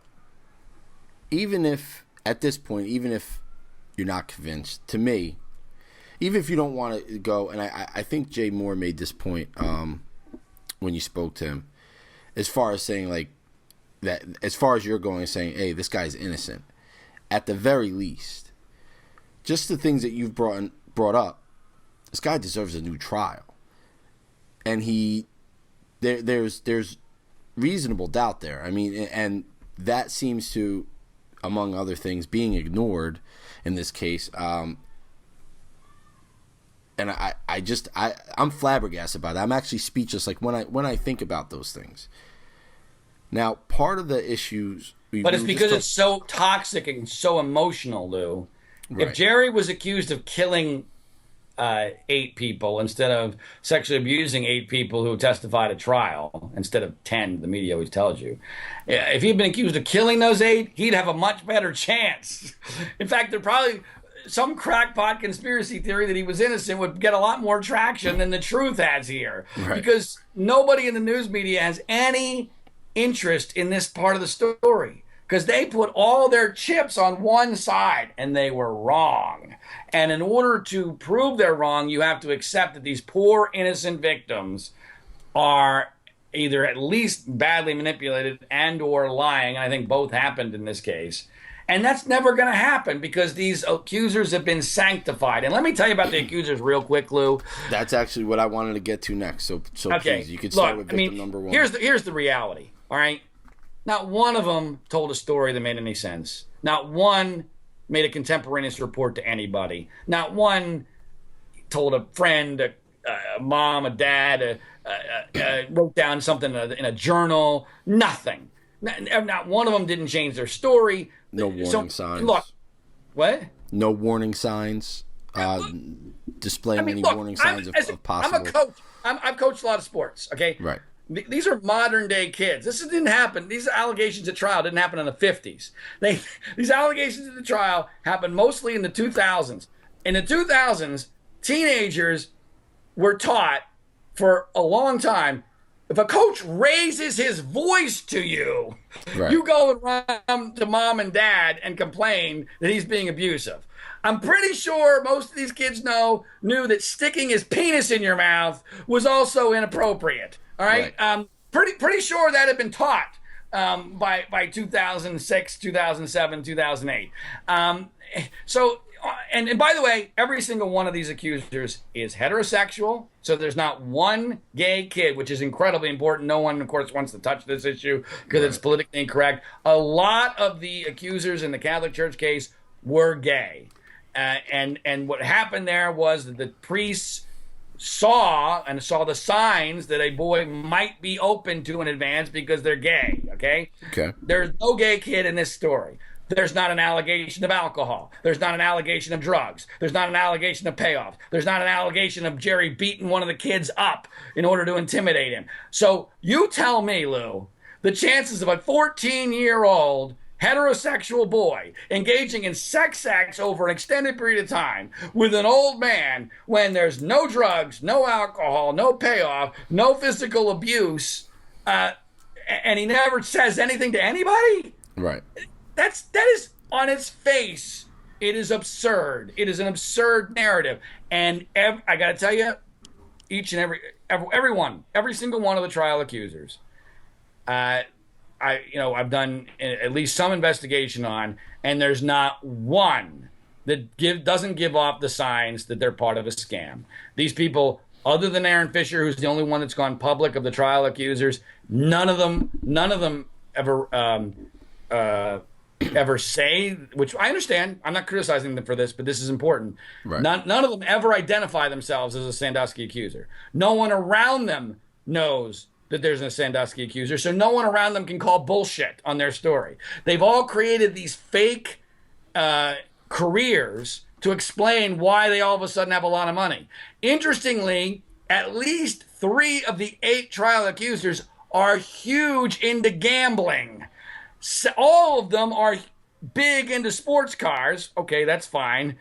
even if, at this point, even if you're not convinced, to me, even if you don't want to go, and I think Jay Moore made this point when you spoke to him, as far as saying, like, that, as far as you're going, saying, hey, this guy's innocent, at the very least, just the things that you've brought up, this guy deserves a new trial. And there's reasonable doubt there. I mean, and that seems to, among other things, being ignored in this case. And I'm flabbergasted about it. I'm actually speechless. Like when I think about those things. Now, part of the issues,
but it's because it's so toxic and so emotional, Lou. Right. If Jerry was accused of killing 8 people instead of sexually abusing 8 people who testified at trial, instead of 10, the media always tells you, if he'd been accused of killing those 8, he'd have a much better chance. In fact, there probably some crackpot conspiracy theory that he was innocent would get a lot more traction than the truth has here. Right. Because nobody in the news media has any interest in this part of the story, because they put all their chips on one side, and they were wrong. And in order to prove they're wrong, you have to accept that these poor innocent victims are either at least badly manipulated and or lying. And I think both happened in this case. And that's never going to happen because these accusers have been sanctified. And let me tell you about the accusers real quick, Lou.
That's actually what I wanted to get to next. So okay. Please, you could start with victim number 1.
Here's the reality, all right? Not one of them told a story that made any sense. Not one made a contemporaneous report to anybody. Not one told a friend, a mom, a dad, wrote down something in a journal. Nothing. Not one of them didn't change their story.
No warning signs.
Look, what?
No warning signs. Displaying any warning signs of possible.
I'm a coach. I've coached a lot of sports. Okay.
Right.
These are modern day kids. This didn't happen. These allegations at trial didn't happen in the 50s. These allegations at the trial happened mostly in the 2000s. In the 2000s, teenagers were taught for a long time, if a coach raises his voice to you, right, you go and run to mom and dad and complain that he's being abusive. I'm pretty sure most of these kids knew that sticking his penis in your mouth was also inappropriate. All right. Pretty sure that had been taught by 2006, 2007, 2008. And by the way, every single one of these accusers is heterosexual. So there's not one gay kid, which is incredibly important. No one, of course, wants to touch this issue because it's politically incorrect. A lot of the accusers in the Catholic Church case were gay. And what happened there was that the priests saw the signs that a boy might be open to in advance because they're gay, okay? There's no gay kid in this story. There's not an allegation of alcohol. There's not an allegation of drugs. There's not an allegation of payoffs. There's not an allegation of Jerry beating one of the kids up in order to intimidate him. So you tell me, Lou, the chances of a 14-year-old heterosexual boy engaging in sex acts over an extended period of time with an old man when there's no drugs, no alcohol, no payoff, no physical abuse, and he never says anything to anybody?
Right.
That is on its face. It is absurd. It is an absurd narrative. And I got to tell you, each and every single one of the trial accusers, I've done at least some investigation on, and there's not one that doesn't give off the signs that they're part of a scam. These people, other than Aaron Fisher, who's the only one that's gone public of the trial accusers, none of them ever say, which I understand. I'm not criticizing them for this, but this is important. Right. None of them ever identify themselves as a Sandusky accuser. No one around them knows that there's a Sandusky accuser, so no one around them can call bullshit on their story. They've all created these fake careers to explain why they all of a sudden have a lot of money. Interestingly, at least 3 of the 8 trial accusers are huge into gambling. So all of them are big into sports cars. Okay, that's fine.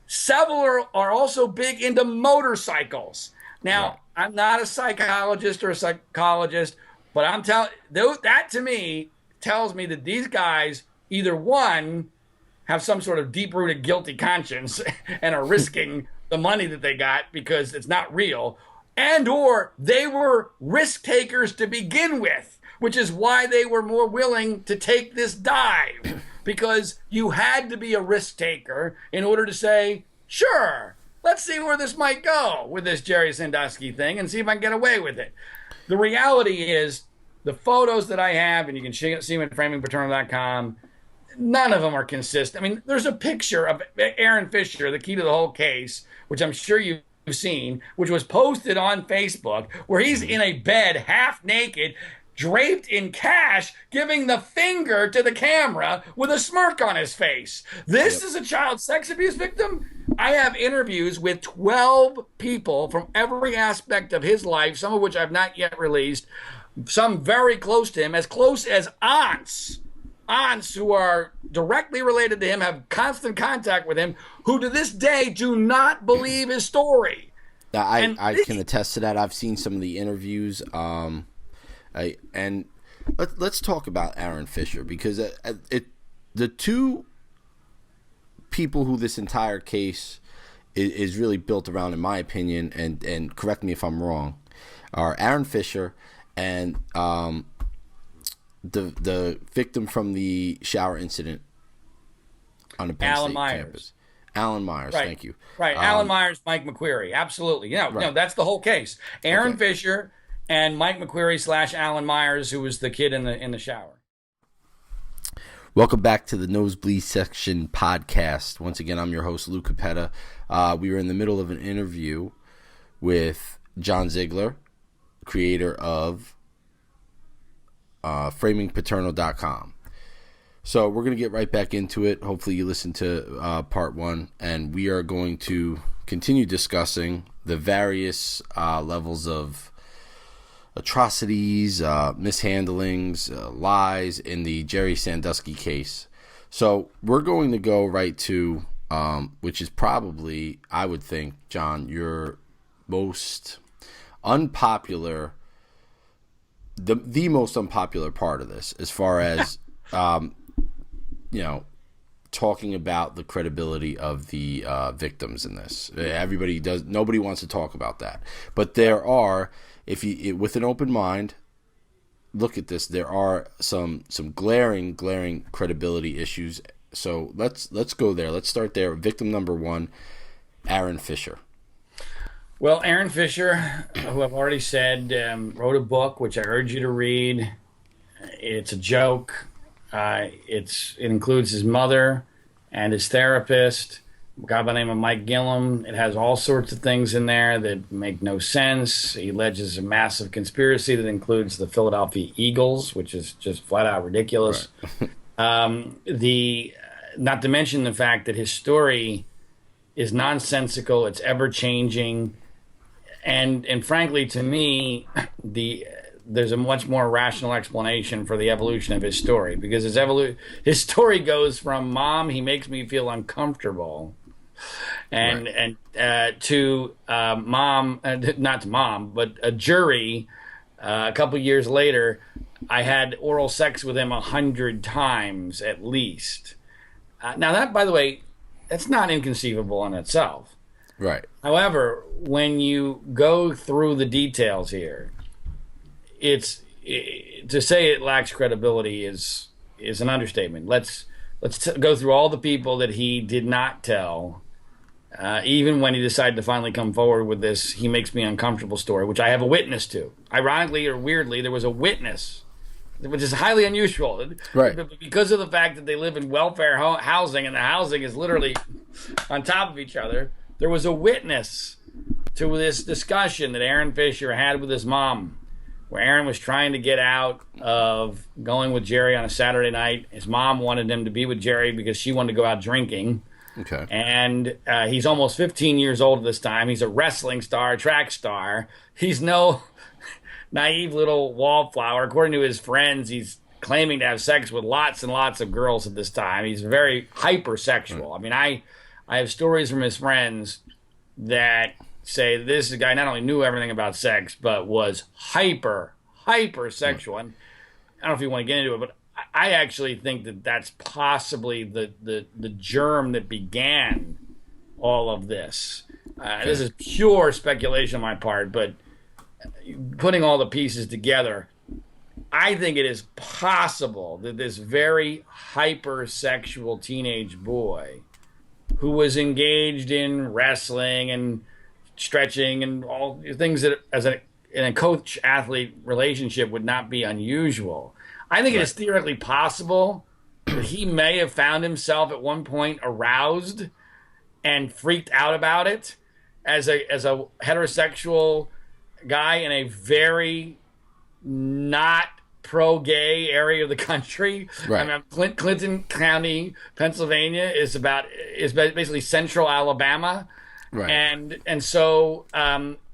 Several are also big into motorcycles. Now, I'm not a psychologist or a psychologist, but I'm telling that to me tells me that these guys either one have some sort of deep-rooted guilty conscience and are risking the money that they got because it's not real, and or they were risk takers to begin with, which is why they were more willing to take this dive, because you had to be a risk taker in order to say, sure, let's see where this might go with this Jerry Sandusky thing and see if I can get away with it. The reality is the photos that I have, and you can see them at framingpaterno.com, none of them are consistent. I mean, there's a picture of Aaron Fisher, the key to the whole case, which I'm sure you've seen, which was posted on Facebook, where he's in a bed, half naked, draped in cash, giving the finger to the camera with a smirk on his face. This is a child sex abuse victim? I have interviews with 12 people from every aspect of his life, some of which I've not yet released, some very close to him, as close as aunts who are directly related to him, have constant contact with him, who to this day do not believe his story.
I can attest to that. I've seen some of the interviews. And let's talk about Aaron Fisher, because the 2 people who this entire case is really built around, in my opinion, and correct me if I'm wrong, are Aaron Fisher and the victim from the shower incident on the Penn State campus. Alan Myers,
right.
Thank you.
Right, Alan Myers, Mike McQueary, absolutely. No, that's the whole case. Aaron Fisher and Mike McQuarrie / Alan Myers, who was the kid in the shower.
Welcome back to the Nosebleed Section podcast. Once again, I'm your host, Lou Cappetta. We were in the middle of an interview with John Ziegler, creator of framingpaterno.com. So we're going to get right back into it. Hopefully you listened to part 1, and we are going to continue discussing the various levels of atrocities, mishandlings, lies in the Jerry Sandusky case. So we're going to go right to, which is probably, I would think, John, your most unpopular, the most unpopular part of this, as far as, talking about the credibility of the victims in this. Nobody wants to talk about that. But there are, if you, with an open mind, look at this, there are some glaring credibility issues. So let's go there. Let's start there. Victim number 1, Aaron Fisher.
Well, Aaron Fisher, who I've already said, wrote a book, which I urge you to read. It's a joke. It includes his mother and his therapist, a guy by the name of Mike Gillum. It has all sorts of things in there that make no sense. He alleges a massive conspiracy that includes the Philadelphia Eagles, which is just flat out ridiculous. Right. Not to mention the fact that his story is nonsensical. It's ever changing. And frankly, to me, there's a much more rational explanation for the evolution of his story, because his story goes from mom, he makes me feel uncomfortable, and to mom, not to mom, but a jury. A couple years later, I had oral sex with him 100 times at least. Now that, by the way, that's not inconceivable in itself.
Right.
However, when you go through the details here, to say it lacks credibility is an understatement. Let's go through all the people that he did not tell, even when he decided to finally come forward with this "he makes me uncomfortable" story, which I have a witness to. Ironically or weirdly, there was a witness, which is highly unusual,
right?
Because of the fact that they live in welfare housing and the housing is literally on top of each other. There was a witness to this discussion that Aaron Fisher had with his mom. where Aaron was trying to get out of going with Jerry on a Saturday night. His mom wanted him to be with Jerry because she wanted to go out drinking.
Okay.
And he's almost 15 years old at this time. He's a wrestling star, track star. He's no naive little wallflower. According to his friends, he's claiming to have sex with lots and lots of girls at this time. He's very hypersexual. I mean, I have stories from his friends that say this guy not only knew everything about sex, but was hypersexual. And I don't know if you want to get into it, but I actually think that that's possibly the germ that began all of this. This is pure speculation on my part, but putting all the pieces together, I think it is possible that this very hypersexual teenage boy who was engaged in wrestling and stretching and all things that in a coach-athlete relationship would not be unusual. I think it is theoretically possible that he may have found himself at one point aroused and freaked out about it as a heterosexual guy in a very not pro-gay area of the country.
Right.
I mean, Clinton County, Pennsylvania is basically central Alabama.
Right.
And so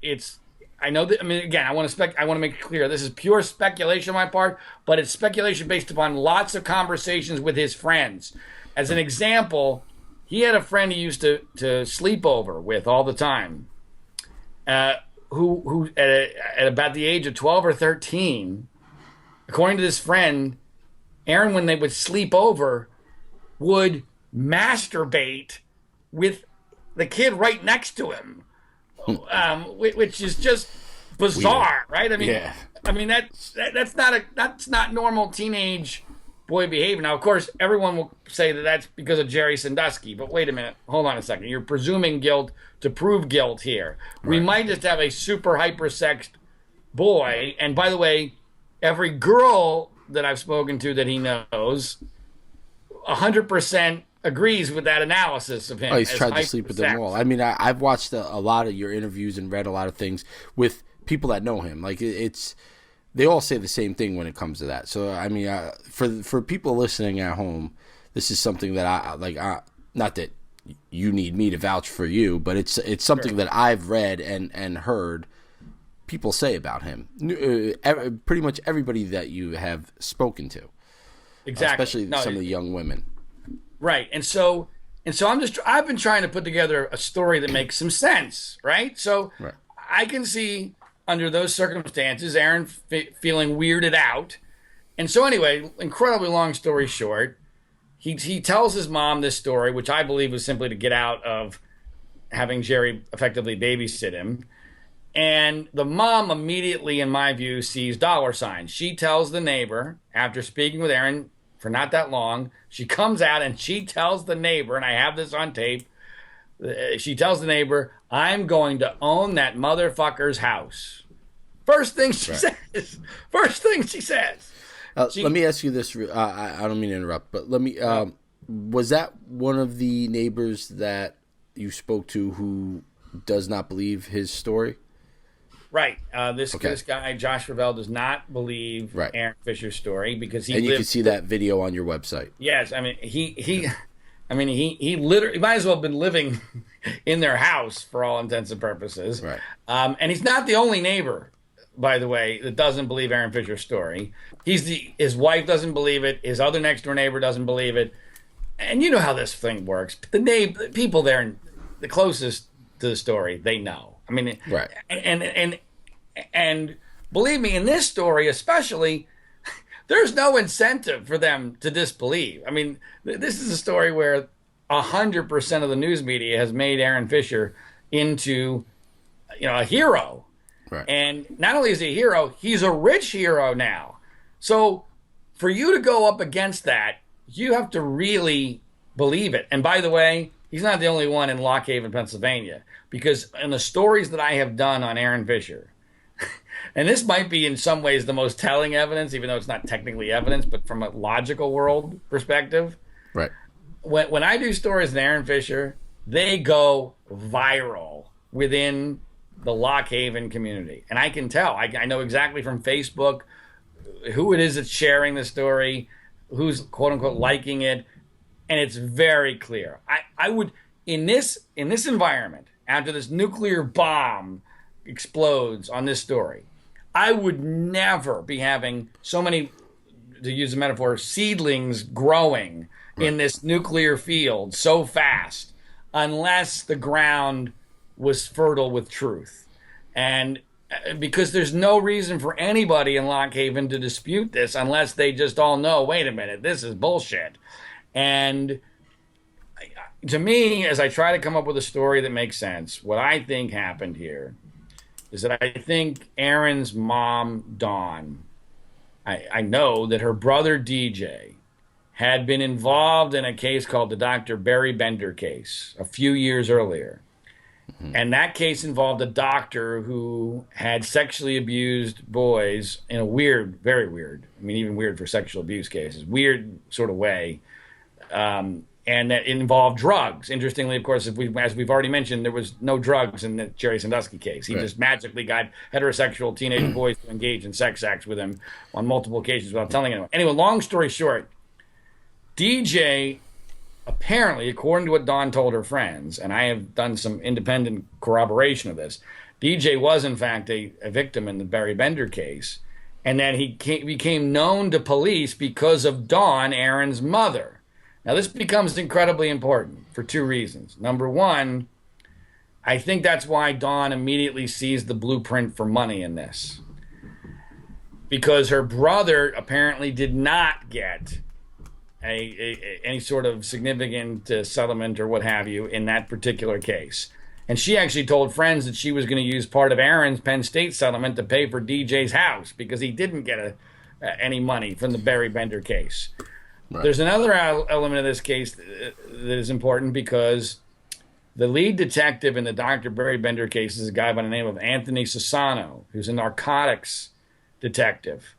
it's, I know that, I mean, again, I want to make it clear, this is pure speculation on my part, but it's speculation based upon lots of conversations with his friends. As an example, he had a friend he used to sleep over with all the time, who at about the age of 12 or 13, according to this friend, Aaron, when they would sleep over, would masturbate with the kid right next to him, which is just bizarre, right? I mean, I mean that's not normal teenage boy behavior. Now, of course, everyone will say that that's because of Jerry Sandusky, but wait a minute, hold on a second. You're presuming guilt to prove guilt here. Right. We might just have a super hypersexed boy, and by the way, every girl that I've spoken to that he knows, 100% agrees with that analysis of him.
Oh, he's tried to sleep with them all. I mean, I've watched a lot of your interviews and read a lot of things with people that know him. Like, they all say the same thing when it comes to that. So, I mean, for people listening at home, this is something that not that you need me to vouch for you, but it's something that I've read and heard people say about him. Pretty much everybody that you have spoken to.
Exactly.
Especially some of the young women.
Right. And so I've been trying to put together a story that makes some sense, right? So I can see under those circumstances, Aaron feeling weirded out. And so anyway, incredibly long story short, he tells his mom this story, which I believe was simply to get out of having Jerry effectively babysit him. And the mom immediately, in my view, sees dollar signs. She tells the neighbor, after speaking with Aaron for not that long, she comes out and she tells the neighbor, and I have this on tape, she tells the neighbor, I'm going to own that motherfucker's house. First thing she says. First thing she says.
Let me ask you this. I don't mean to interrupt, but let me. Was that one of the neighbors that you spoke to who does not believe his story? Right.
This guy, Josh Ravel, does not believe Aaron Fisher's story because he.
And you can see that video on your website.
Yes, I mean he literally might as well have been living in their house for all intents and purposes.
Right.
And he's not the only neighbor, by the way, that doesn't believe Aaron Fisher's story. His wife doesn't believe it. His other next door neighbor doesn't believe it. And you know how this thing works. The people there, the closest to the story, they know. I mean,
right.
And believe me, in this story especially, there's no incentive for them to disbelieve. I mean, this is a story where 100% of the news media has made Aaron Fisher into, a hero.
Right. And
not only is he a hero, he's a rich hero now. So for you to go up against that, you have to really believe it. And by the way, he's not the only one in Lock Haven, Pennsylvania, because in the stories that I have done on Aaron Fisher, and this might be in some ways the most telling evidence, even though it's not technically evidence, but from a logical world perspective.
Right.
When I do stories on Aaron Fisher, they go viral within the Lock Haven community. And I can tell. I know exactly from Facebook who it is that's sharing the story, who's quote unquote liking it, and it's very clear. I would in this environment, after this nuclear bomb explodes on this story, I would never be having so many, to use a metaphor, seedlings growing in this nuclear field so fast unless the ground was fertile with truth. And because there's no reason for anybody in Lock Haven to dispute this unless they just all know, wait a minute, this is bullshit. And to me, as I try to come up with a story that makes sense, what I think happened here is that I think Aaron's mom, Dawn, I know that her brother, DJ, had been involved in a case called the Dr. Barry Bender case a few years earlier. Mm-hmm. And that case involved a doctor who had sexually abused boys in a weird, very weird, I mean, even weird for sexual abuse cases, weird sort of way. And that involved drugs. Interestingly, of course, as we've already mentioned, there was no drugs in the Jerry Sandusky case. He just magically got heterosexual teenage boys to engage in sex acts with him on multiple occasions without telling anyone. Anyway, long story short, DJ, apparently, according to what Dawn told her friends, and I have done some independent corroboration of this, DJ was, in fact, a victim in the Barry Bender case, and that he became known to police because of Dawn, Aaron's mother. Now, this becomes incredibly important for two reasons. Number one, I think that's why Dawn immediately sees the blueprint for money in this. Because her brother apparently did not get any sort of significant settlement or what have you in that particular case. And she actually told friends that she was going to use part of Aaron's Penn State settlement to pay for DJ's house because he didn't get any money from the Barry Bender case. Right. There's another element of this case that is important because the lead detective in the Dr. Barry Bender case is a guy by the name of Anthony Sassano, who's a narcotics detective.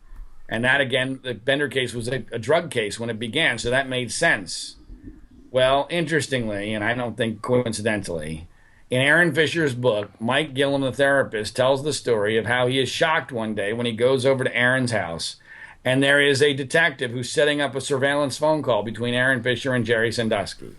And that, again, the Bender case was a drug case when it began, so that made sense. Well, interestingly, and I don't think coincidentally, in Aaron Fisher's book, Mike Gillum, the therapist, tells the story of how he is shocked one day when he goes over to Aaron's house, and there is a detective who's setting up a surveillance phone call between Aaron Fisher and Jerry Sandusky.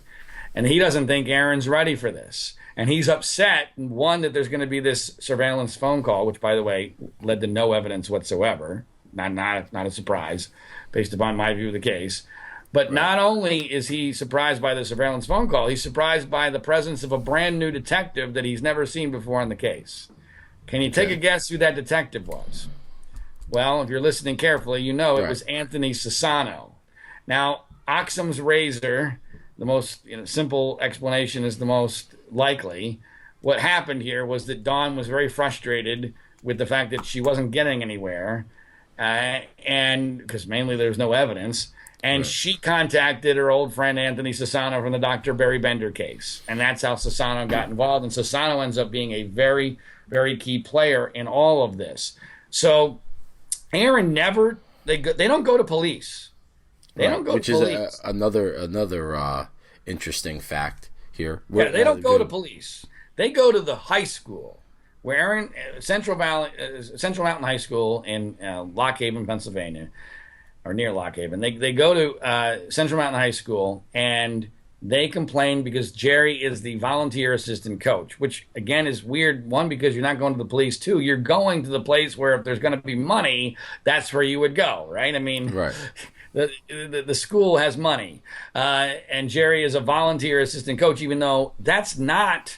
And he doesn't think Aaron's ready for this. And he's upset, one, that there's going to be this surveillance phone call, which, by the way, led to no evidence whatsoever. Not a surprise, based upon my view of the case. But not only is he surprised by the surveillance phone call, he's surprised by the presence of a brand new detective that he's never seen before on the case. Can you take a guess who that detective was? Well, if you're listening carefully, you know it was Anthony Sassano. Now, Occam's razor, the most simple explanation is the most likely. What happened here was that Dawn was very frustrated with the fact that she wasn't getting anywhere, and because mainly there was no evidence, and she contacted her old friend Anthony Sassano from the Dr. Barry Bender case, and that's how Sassano got involved, and Sassano ends up being a very, very key player in all of this. So Aaron never, they don't go to police. They don't go to police.
Which is another interesting fact here.
Yeah, they don't go to police. They go to the high school, where Aaron, Central Mountain High School in Lock Haven, Pennsylvania, or near Lock Haven. They go to Central Mountain High School, and they complain because Jerry is the volunteer assistant coach, which, again, is weird. One, because you're not going to the police. Two, you're going to the place where if there's going to be money, that's where you would go, right? I mean, the school has money. And Jerry is a volunteer assistant coach, even though that's not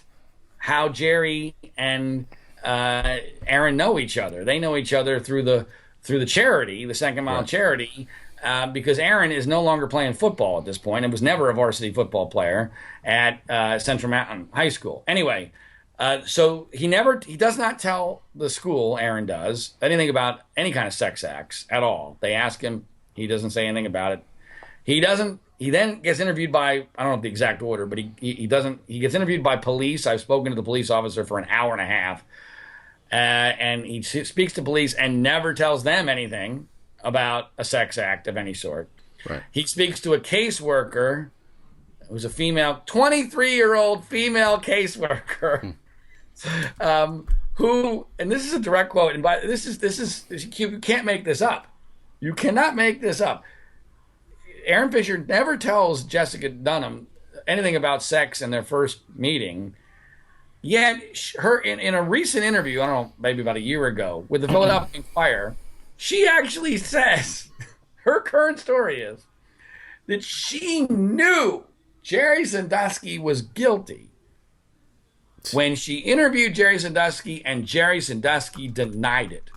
how Jerry and Aaron know each other. They know each other through the charity, the Second Mile charity, because Aaron is no longer playing football at this point and was never a varsity football player at Central Mountain High School. Anyway, so he does not tell the school, Aaron does, anything about any kind of sex acts at all. They ask him, he doesn't say anything about it. He then gets interviewed by, I don't know the exact order, but he gets interviewed by police. I've spoken to the police officer for an hour and a half. And he speaks to police and never tells them anything about a sex act of any sort. Right. He speaks to a caseworker who's a female, 23-year-old female caseworker, who, and this is a direct quote, and you can't make this up. You cannot make this up. Aaron Fisher never tells Jessica Dunham anything about sex in their first meeting. Yet, her in a recent interview, I don't know, maybe about a year ago, with the Philadelphia Inquirer, she actually says her current story is that she knew Jerry Sandusky was guilty when she interviewed Jerry Sandusky, and Jerry Sandusky denied it.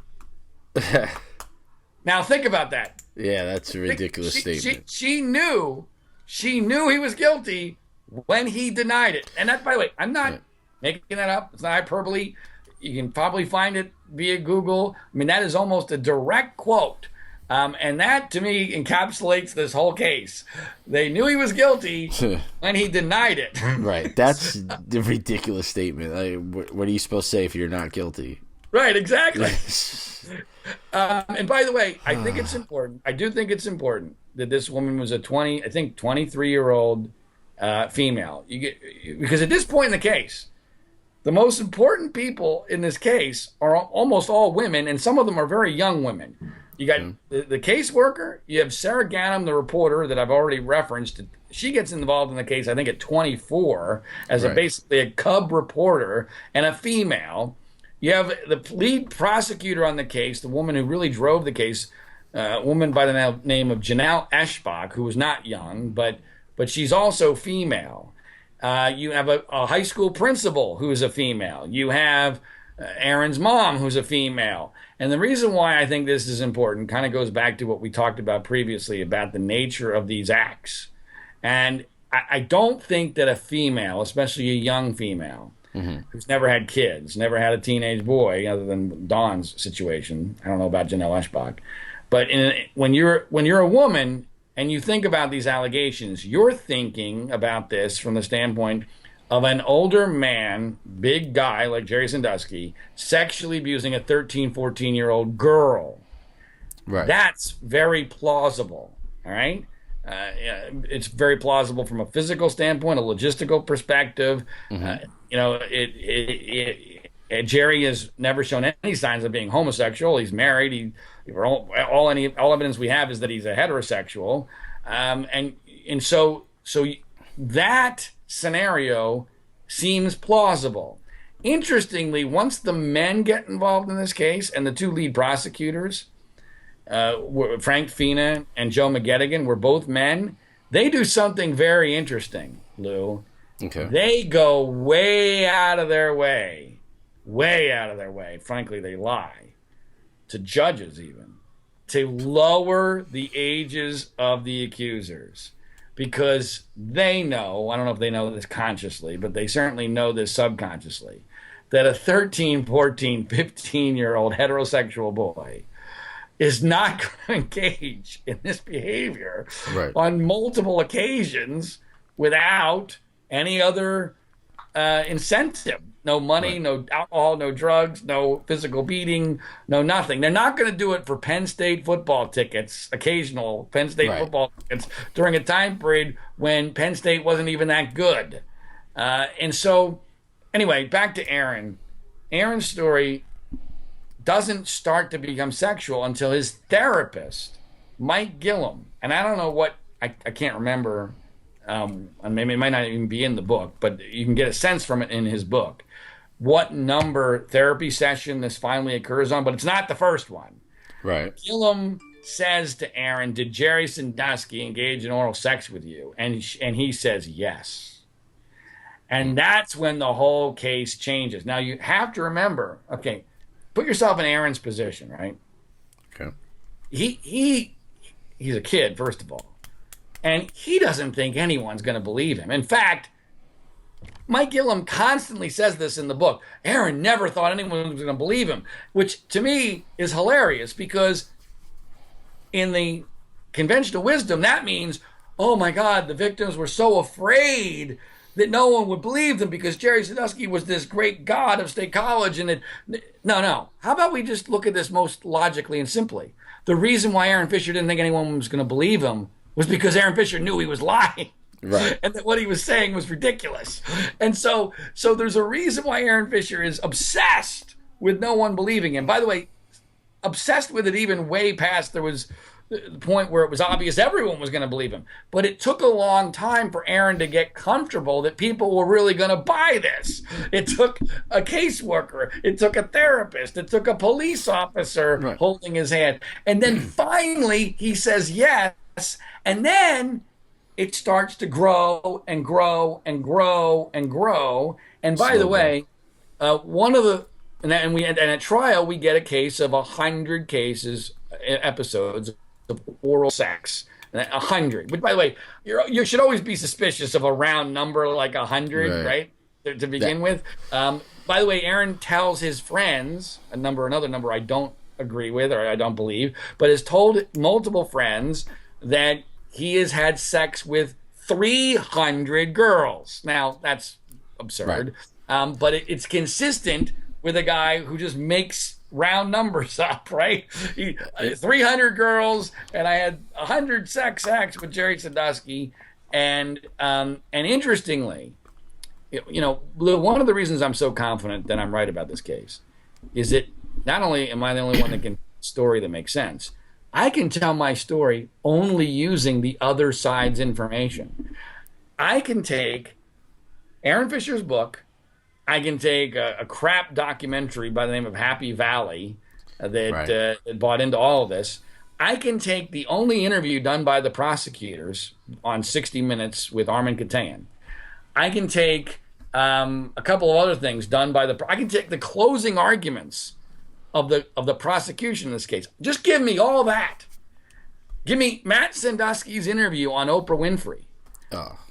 Now think about that.
Yeah, that's a ridiculous statement.
She knew he was guilty when he denied it. And that, by the way, I'm not making that up. It's not hyperbole. You can probably find it via Google. I mean, that is almost a direct quote. And that, to me, encapsulates this whole case. They knew he was guilty when he denied it.
Right. That's the ridiculous statement. Like, what are you supposed to say if you're not guilty?
Right, exactly. And by the way, I think it's important. I do think it's important that this woman was a 23-year-old female. Because at this point in the case, the most important people in this case are almost all women, and some of them are very young women. You got the caseworker. You have Sarah Ganem, the reporter that I've already referenced. She gets involved in the case, I think, at 24 as basically a cub reporter and a female. You have the lead prosecutor on the case, the woman who really drove the case, a woman by the name of Janelle Eschbach, who was not young, but she's also female. You have a high school principal who is a female. You have Aaron's mom, who's a female. And the reason why I think this is important kind of goes back to what we talked about previously about the nature of these acts. And I don't think that a female, especially a young female, who's never had kids, never had a teenage boy, other than Dawn's situation. I don't know about Janelle Eschbach. But when you're a woman and you think about these allegations, you're thinking about this from the standpoint of an older man, big guy like Jerry Sandusky, sexually abusing a 13, 14-year-old girl. Right. That's very plausible, all right? It's very plausible from a physical standpoint, a logistical perspective. Jerry has never shown any signs of being homosexual. He's married. All evidence we have is that he's a heterosexual, and so that scenario seems plausible. Interestingly, once the men get involved in this case, and the two lead prosecutors, Frank Fina and Joe McGettigan, were both men, they do something very interesting, Lou. Okay. They go way out of their way. Frankly, they lie to judges even to lower the ages of the accusers, because they know, I don't know if they know this consciously, but they certainly know this subconsciously, that a 13, 14, 15-year-old heterosexual boy is not going to engage in this behavior on multiple occasions without any other incentive. No money, no alcohol, no drugs, no physical beating, no nothing. They're not going to do it for Penn State football tickets, occasional Penn State football tickets, during a time period when Penn State wasn't even that good. And so, anyway, back to Aaron. Aaron's story doesn't start to become sexual until his therapist, Mike Gillum, and I don't know what, I can't remember, and maybe it might not even be in the book, but you can get a sense from it in his book, what number therapy session this finally occurs on, but it's not the first one. Right. Gillum says to Aaron, "Did Jerry Sandusky engage in oral sex with you?" And he says yes. And that's when the whole case changes. Now, you have to remember, okay, put yourself in Aaron's position, right? Okay. He's a kid, first of all. And he doesn't think anyone's going to believe him. In fact, Mike Gillum constantly says this in the book. Aaron never thought anyone was going to believe him, which to me is hilarious, because in the conventional wisdom, that means, oh my God, the victims were so afraid that no one would believe them because Jerry Sandusky was this great god of State College. And no. How about we just look at this most logically and simply? The reason why Aaron Fisher didn't think anyone was going to believe him was because Aaron Fisher knew he was lying. Right. And that what he was saying was ridiculous. And so there's a reason why Aaron Fisher is obsessed with no one believing him. By the way, obsessed with it even way past there was the point where it was obvious everyone was going to believe him. But it took a long time for Aaron to get comfortable that people were really going to buy this. It took a caseworker. It took a therapist. It took a police officer holding his hand. And then finally he says yes. And then it starts to grow and grow and grow and grow. And by the way, one of the and at trial we get a case of 100 episodes of oral sex. 100. Which, by the way, you should always be suspicious of a round number like 100, right? To begin with. By the way, Aaron tells his friends another number I don't agree with or I don't believe, but has told multiple friends that he has had sex with 300 girls. Now, that's absurd, but it's consistent with a guy who just makes round numbers up, right? 300 girls, and I had 100 sex acts with Jerry Sandusky, and interestingly, Lou, one of the reasons I'm so confident that I'm right about this case is that not only am I the only one that can story that makes sense, I can tell my story only using the other side's information. I can take Aaron Fisher's book. I can take a crap documentary by the name of Happy Valley that bought into all of this. I can take the only interview done by the prosecutors on 60 Minutes with Armin Katayan. I can take a couple of other things done by I can take the closing arguments of the prosecution in this case. Just give me all that. Give me Matt Sandusky's interview on Oprah Winfrey.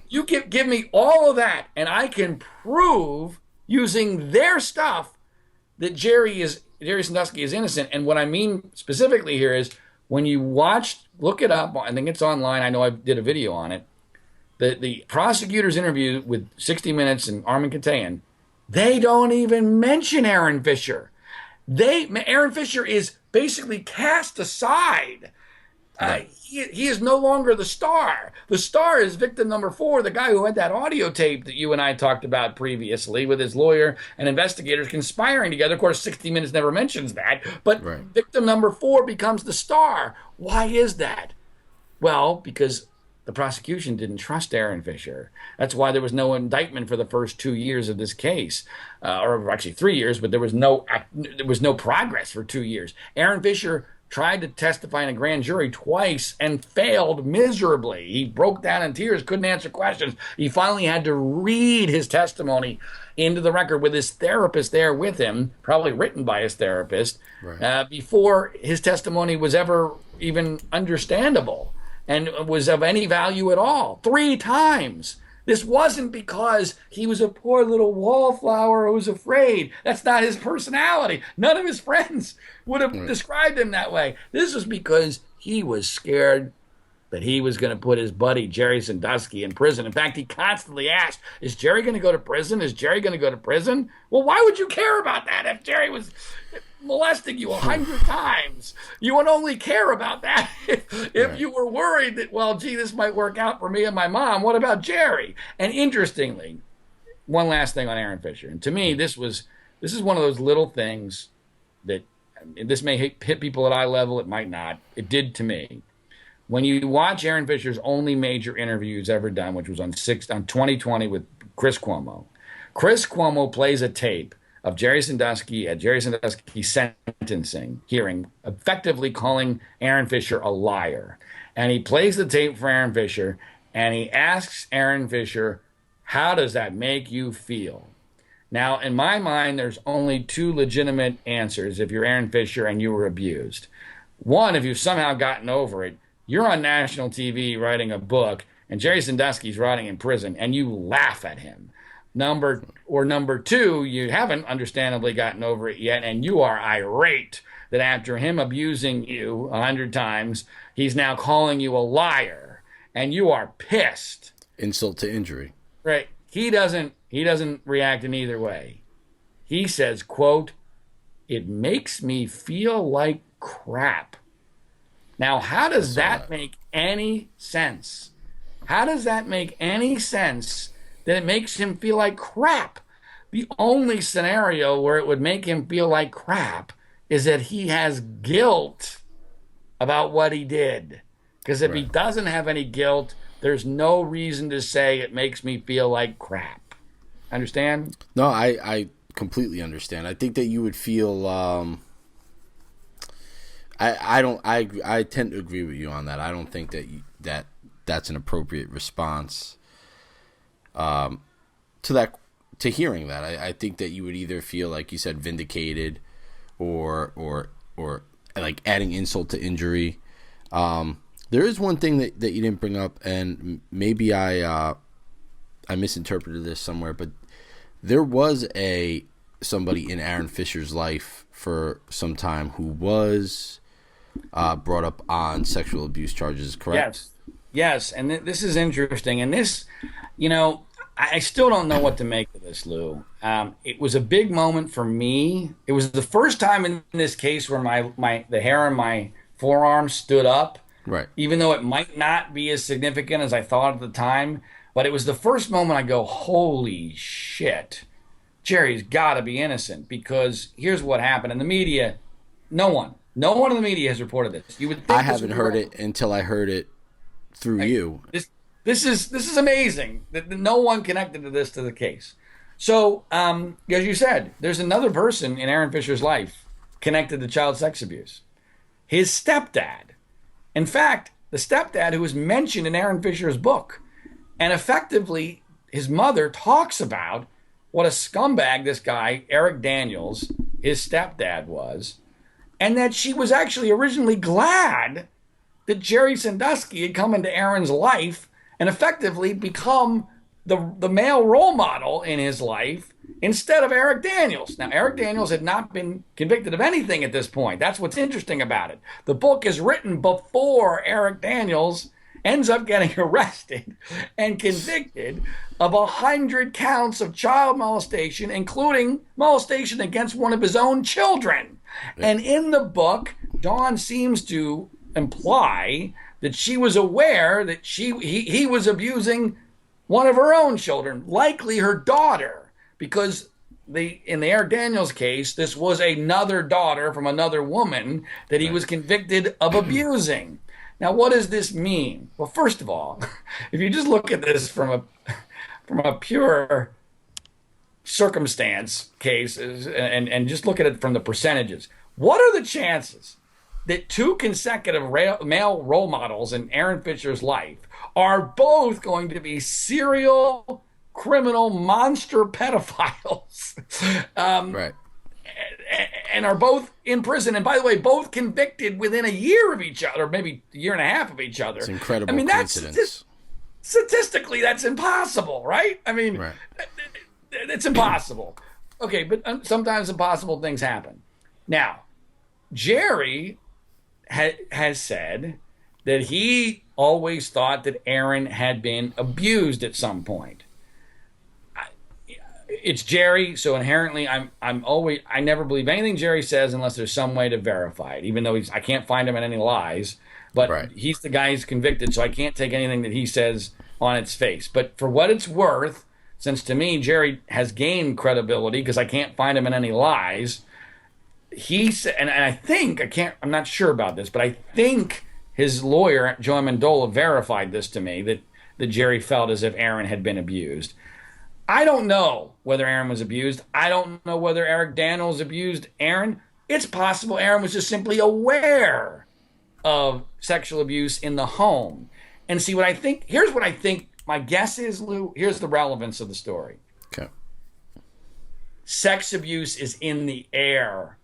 You give me all of that, and I can prove using their stuff that Jerry Sandusky is innocent. And what I mean specifically here is when you look it up, I think it's online. I know I did a video on it. The prosecutor's interview with 60 Minutes and Armin Katayan, they don't even mention Aaron Fisher. Aaron Fisher is basically cast aside. He is no longer the star. The star is victim number 4, the guy who had that audio tape that you and I talked about previously with his lawyer and investigators conspiring together. Of course, 60 Minutes never mentions that, but victim number 4 becomes the star. Why is that? Well, because the prosecution didn't trust Aaron Fisher. That's why there was no indictment for the first 2 years of this case, or actually 3 years, but there was no progress for 2 years. Aaron Fisher tried to testify in a grand jury twice and failed miserably. He broke down in tears, couldn't answer questions. He finally had to read his testimony into the record with his therapist there with him, probably written by his therapist, before his testimony was ever even understandable and was of any value at all. 3 times. This wasn't because he was a poor little wallflower who was afraid. That's not his personality. None of his friends would have described him that way. This was because he was scared that he was going to put his buddy Jerry Sandusky in prison. In fact, he constantly asked, is Jerry going to go to prison? Is Jerry going to go to prison? Well, why would you care about that if Jerry was molesting you 100 times? You would only care about that if you were worried that, well, gee, this might work out for me and my mom. What about Jerry? And interestingly, one last thing on Aaron Fisher. And to me, this is one of those little things that this may hit people at eye level. It might not. It did to me. When you watch Aaron Fisher's only major interviews ever done, which was on 2020 with Chris Cuomo, Chris Cuomo plays a tape of Jerry Sandusky at Jerry Sandusky's sentencing hearing, effectively calling Aaron Fisher a liar. And he plays the tape for Aaron Fisher, and he asks Aaron Fisher, how does that make you feel? Now, in my mind, there's only 2 legitimate answers if you're Aaron Fisher and you were abused. One, if you've somehow gotten over it, you're on national TV writing a book, and Jerry Sandusky's rotting in prison, and you laugh at him. Number 2, you haven't understandably gotten over it yet, and you are irate that after him abusing you 100 times, he's now calling you a liar, and you are pissed.
Insult to injury.
Right. He doesn't react in either way. He says, quote, it makes me feel like crap. Now, how does that make any sense? How does that make any sense that it makes him feel like crap? The only scenario where it would make him feel like crap is that he has guilt about what he did. Because if he
Right.
doesn't have any guilt, there's no reason to say it makes me feel like crap. Understand?
No, I completely understand. I think that you would feel. I don't. I tend to agree with you on that. I don't think that that's an appropriate response. To hearing that, I think that you would either feel, like you said, vindicated, or like adding insult to injury. There is one thing that you didn't bring up, and maybe I misinterpreted this somewhere, but there was somebody in Aaron Fisher's life for some time who was brought up on sexual abuse charges, correct?
Yes, and this is interesting. And this, I still don't know what to make of this, Lou. It was a big moment for me. It was the first time in this case where the hair on my forearm stood up.
Right.
Even though it might not be as significant as I thought at the time. But it was the first moment I go, holy shit, Jerry's got to be innocent. Because here's what happened. In the media, no one in the media has reported this. You would think
I haven't heard it until I heard it through you.
This is amazing that no one connected to the case. So, as you said, there's another person in Aaron Fisher's life connected to child sex abuse. His stepdad. In fact, the stepdad who was mentioned in Aaron Fisher's book. And effectively, his mother talks about what a scumbag this guy, Eric Daniels, his stepdad was, and that she was actually originally glad that Jerry Sandusky had come into Aaron's life and effectively become the male role model in his life instead of Eric Daniels. Now, Eric Daniels had not been convicted of anything at this point. That's what's interesting about it. The book is written before Eric Daniels ends up getting arrested and convicted of 100 counts of child molestation, including molestation against one of his own children. And in the book, Dawn seems to imply that she was aware that he was abusing one of her own children, likely her daughter, because in the Eric Daniels case, this was another daughter from another woman that he was convicted of abusing. Now, what does this mean? Well, first of all, if you just look at this from a pure circumstance case and just look at it from the percentages, what are the chances that two consecutive male role models in Aaron Fisher's life are both going to be serial criminal monster pedophiles?
Right.
And are both in prison, and by the way, both convicted within a year of each other, maybe a year and a half of each other.
It's incredible coincidence.
Statistically, that's impossible, right? I mean,
Right.
It's impossible. Okay, but sometimes impossible things happen. Now, Jerry has said that he always thought that Aaron had been abused at some point. It's Jerry, so inherently I never believe anything Jerry says unless there's some way to verify it, even though I can't find him in any lies. But
Right.
He's the guy who's convicted, so I can't take anything that he says on its face. But for what it's worth, since to me Jerry has gained credibility because I can't find him in any lies, he said, and I think I'm not sure about this, but I think his lawyer Joe Amendola verified this to me that Jerry felt as if Aaron had been abused. I don't know whether Aaron was abused. I don't know whether Eric Daniels abused Aaron. It's possible Aaron was just simply aware of sexual abuse in the home. And see, here's what I think my guess is, Lou. Here's the relevance of the story.
Okay.
Sex abuse is in the air,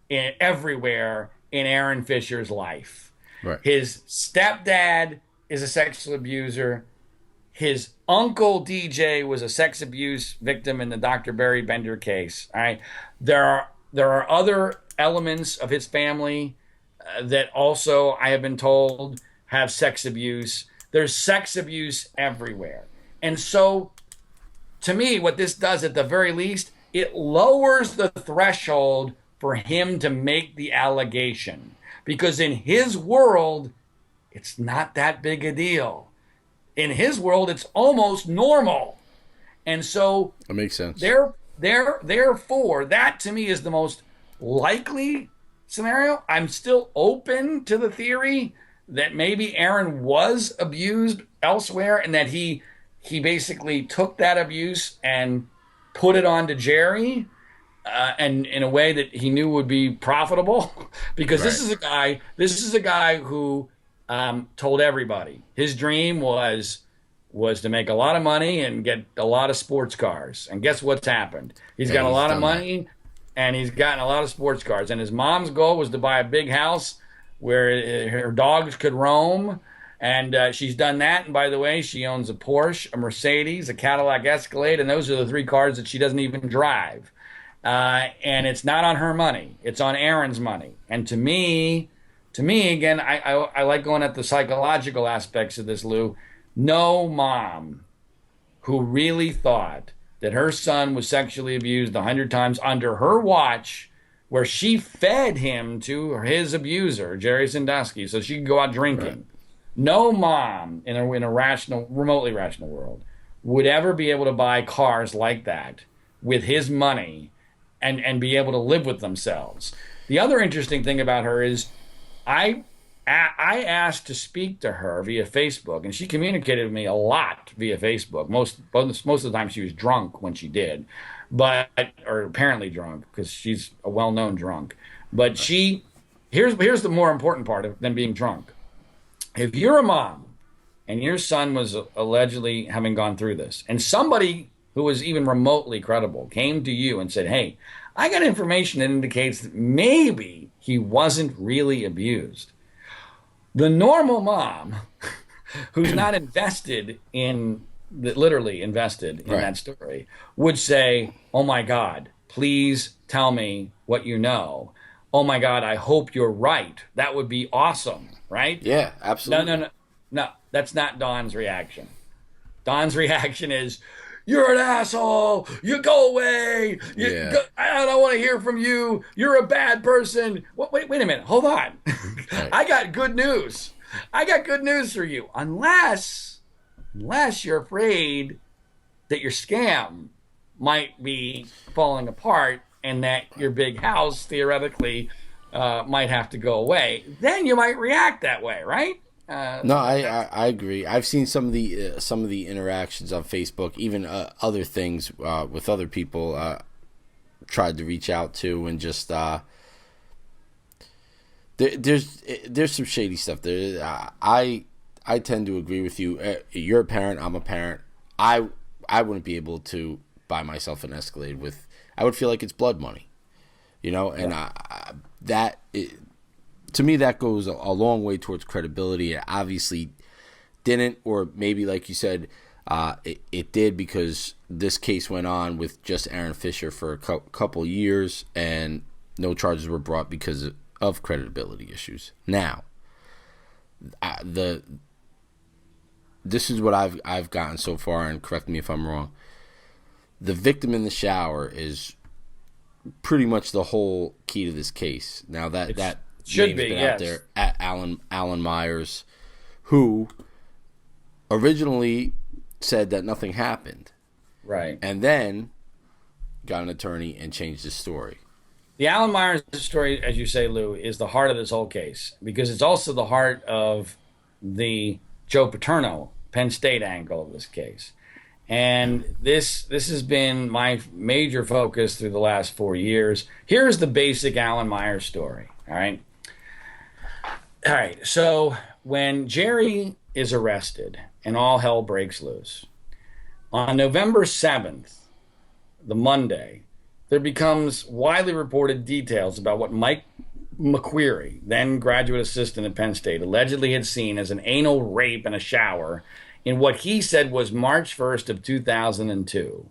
everywhere in Aaron Fisher's life.
Right.
His stepdad is a sexual abuser. His uncle DJ was a sex abuse victim in the Dr. Barry Bender case. All right, there are other elements of his family that also, I have been told, have sex abuse. There's sex abuse everywhere, and so to me, what this does at the very least, it lowers the threshold for him to make the allegation, because in his world, it's not that big a deal. In his world, it's almost normal. And so
That makes sense.
Therefore, that to me is the most likely scenario. I'm still open to the theory that maybe Aaron was abused elsewhere and that he basically took that abuse and put it onto Jerry, and in a way that he knew would be profitable, because this is a guy who told everybody his dream was to make a lot of money and get a lot of sports cars. And guess what's happened? He's got a lot of money and he's gotten a lot of sports cars. And his mom's goal was to buy a big house where her dogs could roam. And she's done that. And by the way, she owns a Porsche, a Mercedes, a Cadillac Escalade, and those are the 3 cars that she doesn't even drive. And it's not on her money. It's on Aaron's money. And to me, again, I like going at the psychological aspects of this, Lou. No mom who really thought that her son was sexually abused 100 times under her watch, where she fed him to his abuser, Jerry Sandusky, so she could go out drinking. Right. No mom in a remotely rational world would ever be able to buy cars like that with his money and be able to live with themselves. The other interesting thing about her is I asked to speak to her via Facebook, and she communicated with me a lot via Facebook. Most of the time she was drunk when she did, or apparently drunk, because she's a well-known drunk. But here's the more important part than being drunk. If you're a mom and your son was allegedly having gone through this, and somebody who was even remotely credible came to you and said, hey, I got information that indicates that maybe he wasn't really abused. The normal mom who's not literally invested in that story would say, oh my God, please tell me what you know. Oh my God, I hope you're right. That would be awesome, right?
Yeah, absolutely.
No, that's not Dawn's reaction. Dawn's reaction is, you're an asshole. You go away. I don't want to hear from you. You're a bad person. Wait a minute. Hold on. Right. I got good news. For you. Unless you're afraid that your scam might be falling apart and that your big house theoretically might have to go away. Then you might react that way, right?
No, I agree. I've seen some of the interactions on Facebook, even other things with other people tried to reach out to, and just there's some shady stuff there. I tend to agree with you. You're a parent. I'm a parent. I wouldn't be able to buy myself an Escalade with. I would feel like it's blood money, and to me, that goes a long way towards credibility. It obviously didn't, or maybe, like you said, it did, because this case went on with just Aaron Fisher for a couple years, and no charges were brought because of credibility issues. Now, this is what I've gotten so far, and correct me if I'm wrong. The victim in the shower is pretty much the whole key to this case. Now that
should be
out there at Alan Myers, who originally said that nothing happened,
right,
and then got an attorney and changed his story.
The Alan Myers story, as you say, Lou, is the heart of this whole case, because it's also the heart of the Joe Paterno Penn State angle of this case. And this has been my major focus through the last 4 years. Here's the basic Alan Myers story, all right? All right, so when Jerry is arrested and all hell breaks loose, on November 7th, the Monday, there becomes widely reported details about what Mike McQueary, then graduate assistant at Penn State, allegedly had seen as an anal rape in a shower in what he said was March 1st of 2002.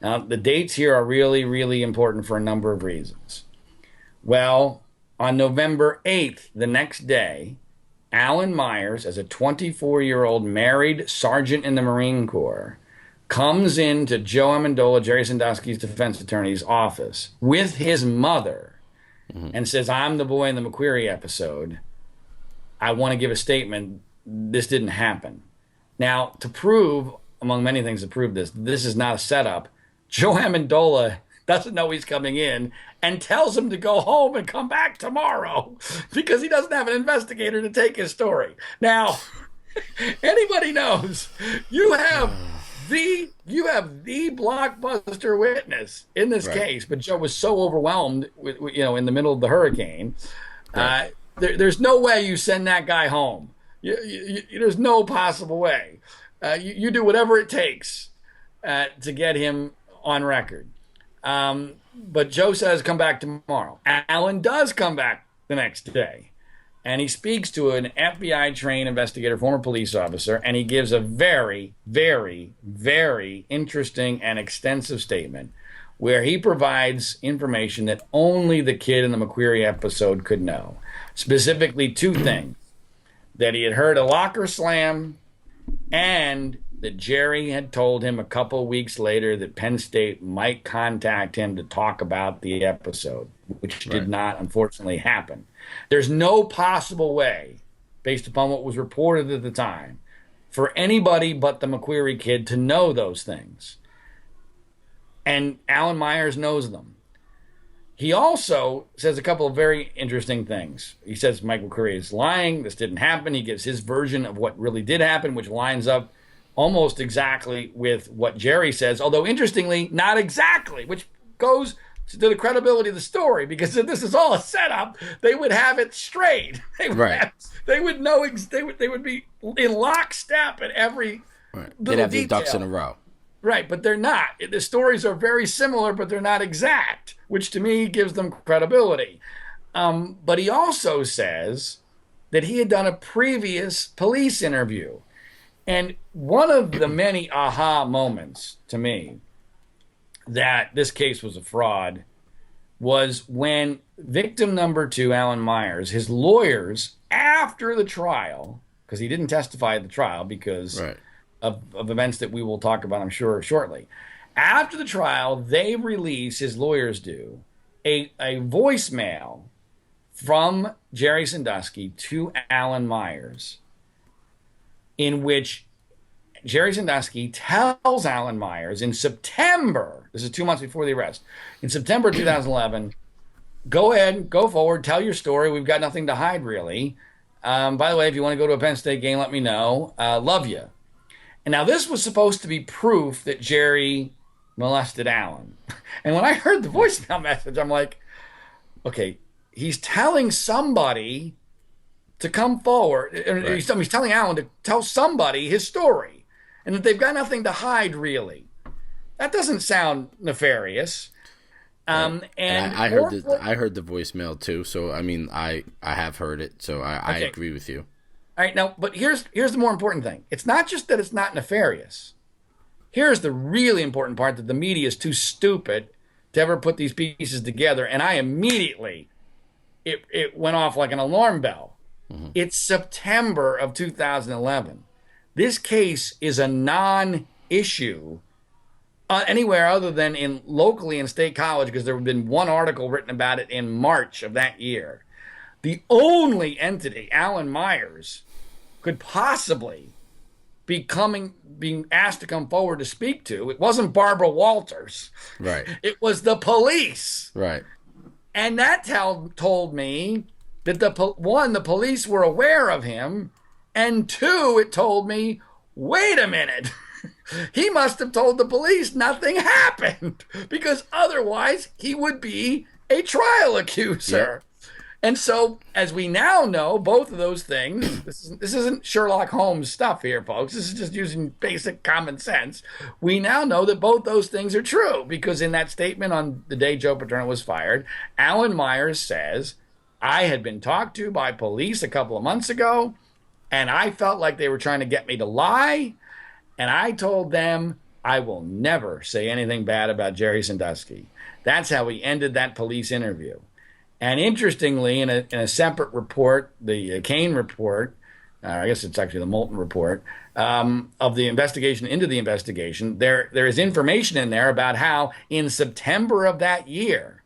Now, the dates here are really, really important for a number of reasons. Well, on November 8th, the next day, Alan Myers, as a 24-year-old married sergeant in the Marine Corps, comes into Joe Amendola, Jerry Sandusky's defense attorney's office with his mother and says, I'm the boy in the McQueary episode. I want to give a statement. This didn't happen. Now, to prove, among many things to prove this is not a setup. Joe Amendola doesn't know he's coming in and tells him to go home and come back tomorrow because he doesn't have an investigator to take his story. Now, anybody knows you have the blockbuster witness in this case, but Joe was so overwhelmed with in the middle of the hurricane. Right. There's no way you send that guy home. There's no possible way. You do whatever it takes to get him on record. But Joe says come back tomorrow. Alan does come back the next day. And he speaks to an FBI-trained investigator, former police officer, and he gives a very, very, very interesting and extensive statement where he provides information that only the kid in the McQuarrie episode could know. Specifically, two things. That he had heard a locker slam and that Jerry had told him a couple weeks later that Penn State might contact him to talk about the episode, which did not, unfortunately, happen. There's no possible way, based upon what was reported at the time, for anybody but the McQuarrie kid to know those things. And Alan Myers knows them. He also says a couple of very interesting things. He says Mike McQuarrie is lying. This didn't happen. He gives his version of what really did happen, which lines up almost exactly with what Jerry says, although interestingly, not exactly, which goes to the credibility of the story, because if this is all a setup, they would have it straight. They would know. They would be in lockstep at every
They'd have the ducks in a row.
Right, but they're not. The stories are very similar, but they're not exact, which to me gives them credibility. But he also says that he had done a previous police interview. And one of the many aha moments to me that this case was a fraud was when victim number 2, Alan Myers, his lawyers, after the trial, because he didn't testify at the trial because of events that we will talk about, I'm sure, shortly. After the trial, they release, his lawyers do, a voicemail from Jerry Sandusky to Alan Myers, in which Jerry Sandusky tells Alan Myers in September, this is 2 months before the arrest, in September 2011, go ahead, go forward, tell your story. We've got nothing to hide, really. By the way, if you want to go to a Penn State game, let me know. Love you. And now this was supposed to be proof that Jerry molested Alan. And when I heard the voicemail message, I'm like, okay, he's telling somebody to come forward. He's telling Alan to tell somebody his story and that they've got nothing to hide, really. That doesn't sound nefarious. And
I heard the voicemail too. So, I mean, I have heard it. So I agree with you.
All right, now, but here's the more important thing. It's not just that it's not nefarious. Here's the really important part, that the media is too stupid to ever put these pieces together. And I immediately, it went off like an alarm bell. Mm-hmm. It's September of 2011. This case is a non-issue anywhere other than locally in State College, because there had been one article written about it in March of that year. The only entity Alan Myers could possibly be being asked to come forward to speak to, it wasn't Barbara Walters.
Right.
It was the police.
Right.
And that told me that the police were aware of him, and 2, it told me, wait a minute. He must have told the police nothing happened, because otherwise he would be a trial accuser. Yep. And so, as we now know, both of those things, this isn't Sherlock Holmes stuff here, folks. This is just using basic common sense. We now know that both those things are true, because in that statement on the day Joe Paterno was fired, Alan Myers says, I had been talked to by police a couple of months ago, and I felt like they were trying to get me to lie, and I told them I will never say anything bad about Jerry Sandusky. That's how he ended that police interview. And interestingly, in a separate report, the Kane report, I guess it's actually the Moulton report, of the investigation into the investigation, there is information in there about how in September of that year,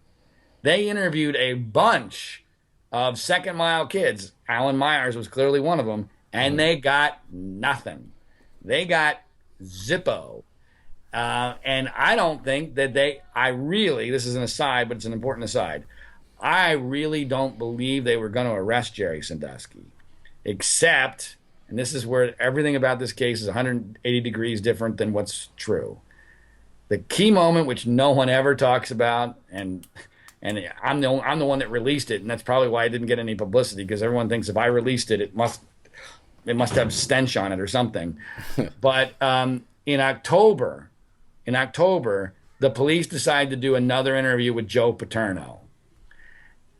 they interviewed a bunch of second mile kids. Alan Myers was clearly one of them, and they got nothing. They got Zippo. And I don't think that this is an aside, but it's an important aside. I really don't believe they were going to arrest Jerry Sandusky, except, and this is where everything about this case is 180 degrees different than what's true. The key moment, which no one ever talks about, and I'm the one that released it, and that's probably why I didn't get any publicity, because everyone thinks if I released it, it must have stench on it or something. But in October, the police decided to do another interview with Joe Paterno.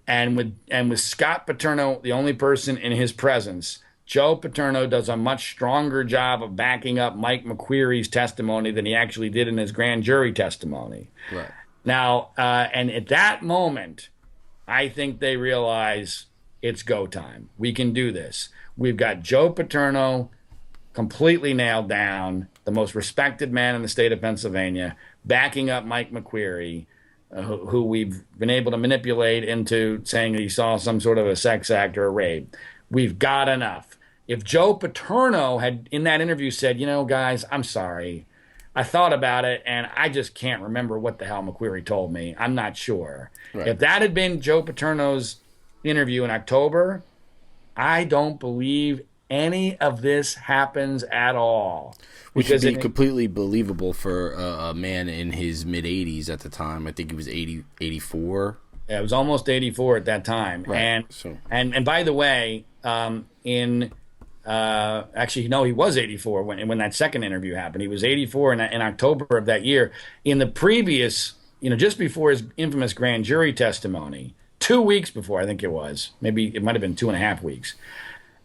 And with Scott Paterno, the only person in his presence, Joe Paterno does a much stronger job of backing up Mike McQueary's testimony than he actually did in his grand jury testimony.
Right.
Now, and at that moment, I think they realize it's go time. We can do this. We've got Joe Paterno completely nailed down, the most respected man in the state of Pennsylvania, backing up Mike McQueary, who we've been able to manipulate into saying he saw some sort of a sex act or a rape. We've got enough. If Joe Paterno had, in that interview, said, guys, I'm sorry. I thought about it, and I just can't remember what the hell McQueary told me. I'm not sure. Right. If that had been Joe Paterno's interview in October, I don't believe any of this happens at all.
Which would be completely believable for a man in his mid-80s at the time. I think he was 84.
Yeah, it was almost 84 at that time.
Right.
And by the way, actually, no, he was 84 when that second interview happened. He was 84 in October of that year. In the previous, just before his infamous grand jury testimony, 2 weeks before, I think it was. Maybe it might have been 2.5 weeks.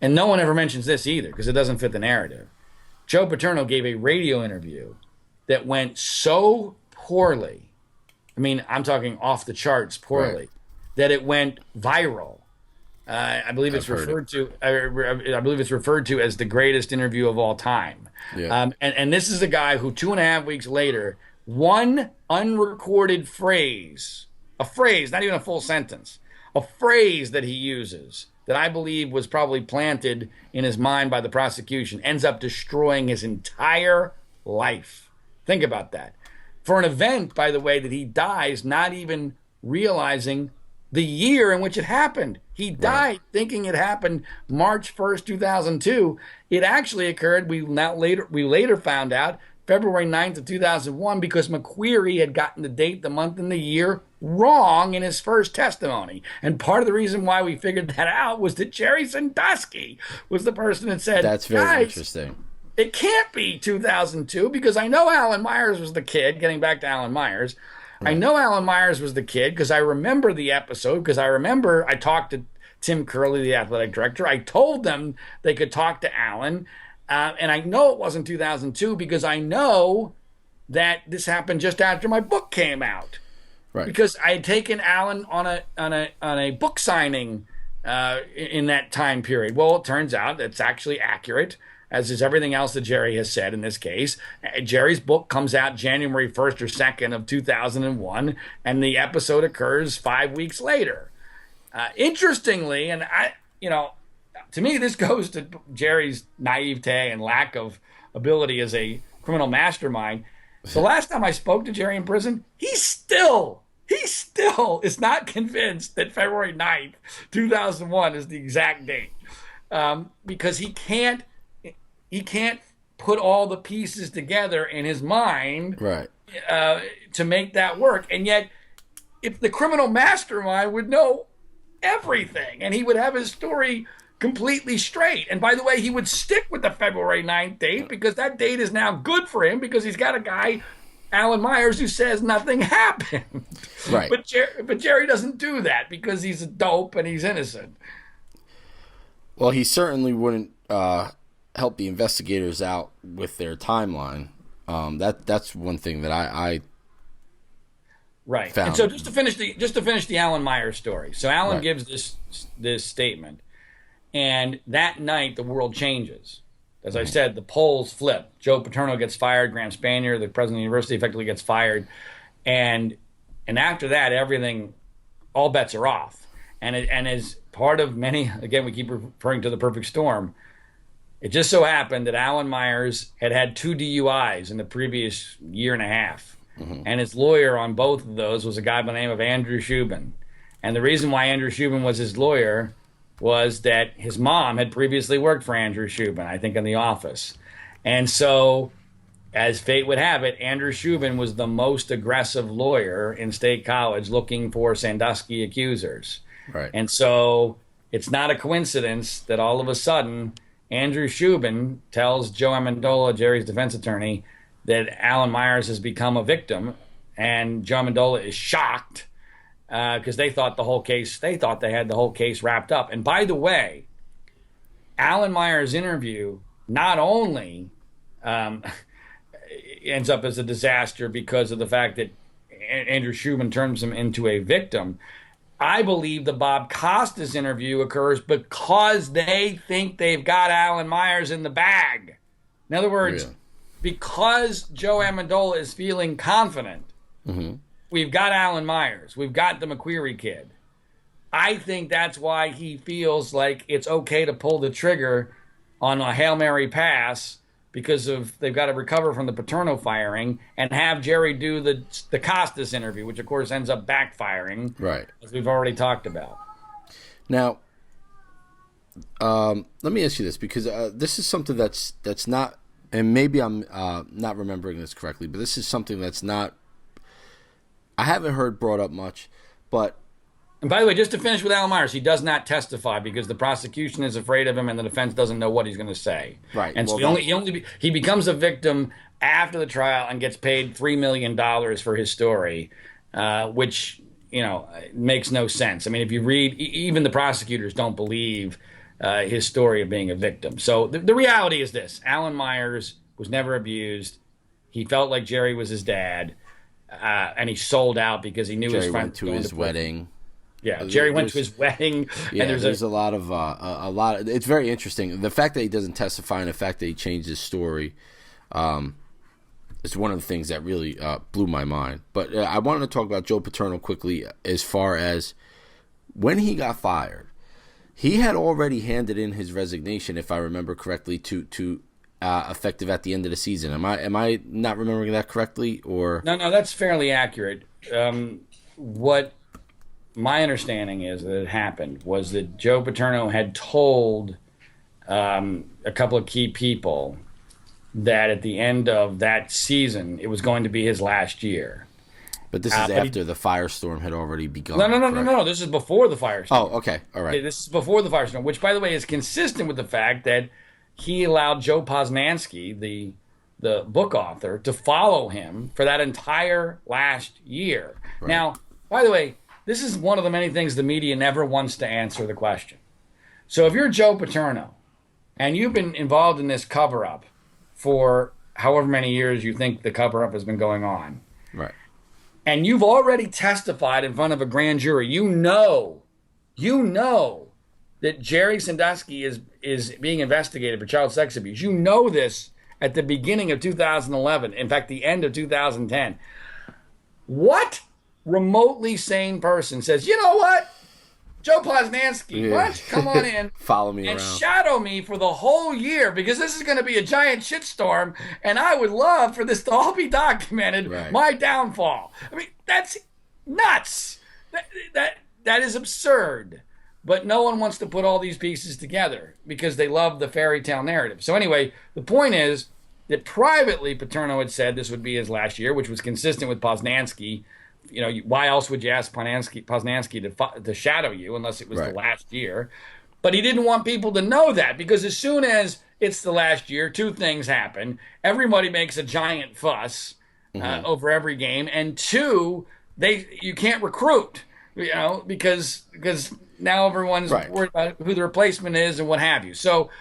And no one ever mentions this either because it doesn't fit the narrative. Joe Paterno gave a radio interview that went so poorly. I mean, I'm talking off the charts poorly, right, that it went viral. I believe it's referred to. I believe it's referred to as the greatest interview of all time. Yeah. And this is a guy who 2.5 weeks later, one unrecorded phrase, not even a full sentence, a phrase that he uses that I believe was probably planted in his mind by the prosecution, ends up destroying his entire life. Think about that. For an event, by the way, that he dies not even realizing the year in which it happened. He died thinking it happened March 1st, 2002. It actually occurred, we later found out, February 9th of 2001, because McQueary had gotten the date, the month, and the year wrong in his first testimony. And part of the reason why we figured that out was that Jerry Sandusky was the person that said,
that's very interesting.
It can't be 2002 because I know Alan Myers was the kid, getting back to Alan Myers. Right. I know Alan Myers was the kid because I remember the episode, because I remember I talked to Tim Curley, the athletic director. I told them they could talk to Alan. And I know it wasn't 2002 because I know that this happened just after my book came out. Right. Because I had taken Alan on a book signing in that time period. Well, it turns out it's actually accurate, as is everything else that Jerry has said in this case. Jerry's book comes out January 1st or 2nd of 2001, and the episode occurs 5 weeks later. Interestingly, and to me, this goes to Jerry's naivete and lack of ability as a criminal mastermind. The last time I spoke to Jerry in prison, he still is not convinced that February 9th, 2001 is the exact date, because he can't put all the pieces together in his mind, right, to make that work. And yet, if the criminal mastermind would know everything, and he would have his story completely straight. And by the way, he would stick with the February 9th date because that date is now good for him because he's got a guy, Alan Myers, who says nothing happened. Right. But Jerry doesn't do that because he's a dope and he's innocent.
Well, he certainly wouldn't help the investigators out with their timeline. That's one thing that I
right.
found.
And so just to finish the Alan Myers story. So Alan gives this statement. And that night, the world changes. As I said, the polls flip. Joe Paterno gets fired. Graham Spanier, the president of the university, effectively gets fired. And after that, everything, all bets are off. And as part of many, again, we keep referring to the perfect storm, It just so happened that Alan Myers had had 2 DUIs in the previous year and a half. And his lawyer on both of those was a guy by the name of Andrew Shubin. And the reason why Andrew Shubin was his lawyer was that his mom had previously worked for Andrew Shubin, I think in the office. And so, as fate would have it, Andrew Shubin was the most aggressive lawyer in State College looking for Sandusky accusers.
Right.
And so it's not a coincidence that all of a sudden Andrew Shubin tells Joe Amendola, Jerry's defense attorney, that Alan Myers has become a victim, and Joe Amendola is shocked because they thought they had the whole case wrapped up. And by the way, Alan Myers' interview not only ends up as a disaster because of the fact that Andrew Shubin turns him into a victim. I believe the Bob Costas interview occurs because they think they've got Alan Myers in the bag. In other words, because Joe Amendola is feeling confident, we've got Alan Myers, we've got the McQueary kid. I think that's why he feels like it's okay to pull the trigger on a Hail Mary pass because they've got to recover from the Paterno firing and have Jerry do the Costas interview, which of course ends up backfiring,
right?
As we've already talked about.
Now, let me ask you this, because this is something that's not, and maybe I'm not remembering this correctly, but this is something that's not, I haven't heard brought up much, but.
And by the way, just to finish with Alan Myers, he does not testify because the prosecution is afraid of him and the defense doesn't know what he's going to say.
Right.
And so he becomes a victim after the trial and gets paid $3 million for his story, which, makes no sense. I mean, if you read, even the prosecutors don't believe his story of being a victim. So the reality is this: Alan Myers was never abused. He felt like Jerry was his dad, and he sold out because he knew
Jerry
his friend
went to his wedding.
Yeah, Jerry went to his wedding.
Yeah,
and
there's a lot of it's very interesting. The fact that he doesn't testify and the fact that he changed his story is one of the things that really blew my mind. But I wanted to talk about Joe Paterno quickly as far as when he got fired. He had already handed in his resignation, if I remember correctly, to effective at the end of the season. Am I not remembering that correctly? Or
no, that's fairly accurate. What my understanding is that it happened was that Joe Paterno had told a couple of key people that at the end of that season it was going to be his last year.
But this is after the firestorm had already begun.
No. This is before the firestorm.
Oh, okay. All right.
This is before the firestorm, which, by the way, is consistent with the fact that he allowed Joe Posnanski, the book author, to follow him for that entire last year. Right. Now, by the way, this is one of the many things the media never wants to answer the question. So if you're Joe Paterno and you've been involved in this cover-up for however many years you think the cover-up has been going on,
right,
and you've already testified in front of a grand jury, you know that Jerry Sandusky is being investigated for child sex abuse. You know this at the beginning of 2011, in fact, the end of 2010. What remotely sane person says, you know what, Joe Posnanski, why don't you come on in
follow me
and
around,
shadow me for the whole year, because this is going to be a giant shitstorm and I would love for this to all be documented, right, my downfall. I mean, that's nuts. That is absurd. But no one wants to put all these pieces together because they love the fairy tale narrative. So anyway, the point is that privately Paterno had said this would be his last year, which was consistent with Posnanski. Why else would you ask Posnanski to shadow you unless it was the last year? But he didn't want people to know that, because as soon as it's the last year, two things happen. Everybody makes a giant fuss over every game, and two, you can't recruit, because now everyone's worried about who the replacement is and what have you. So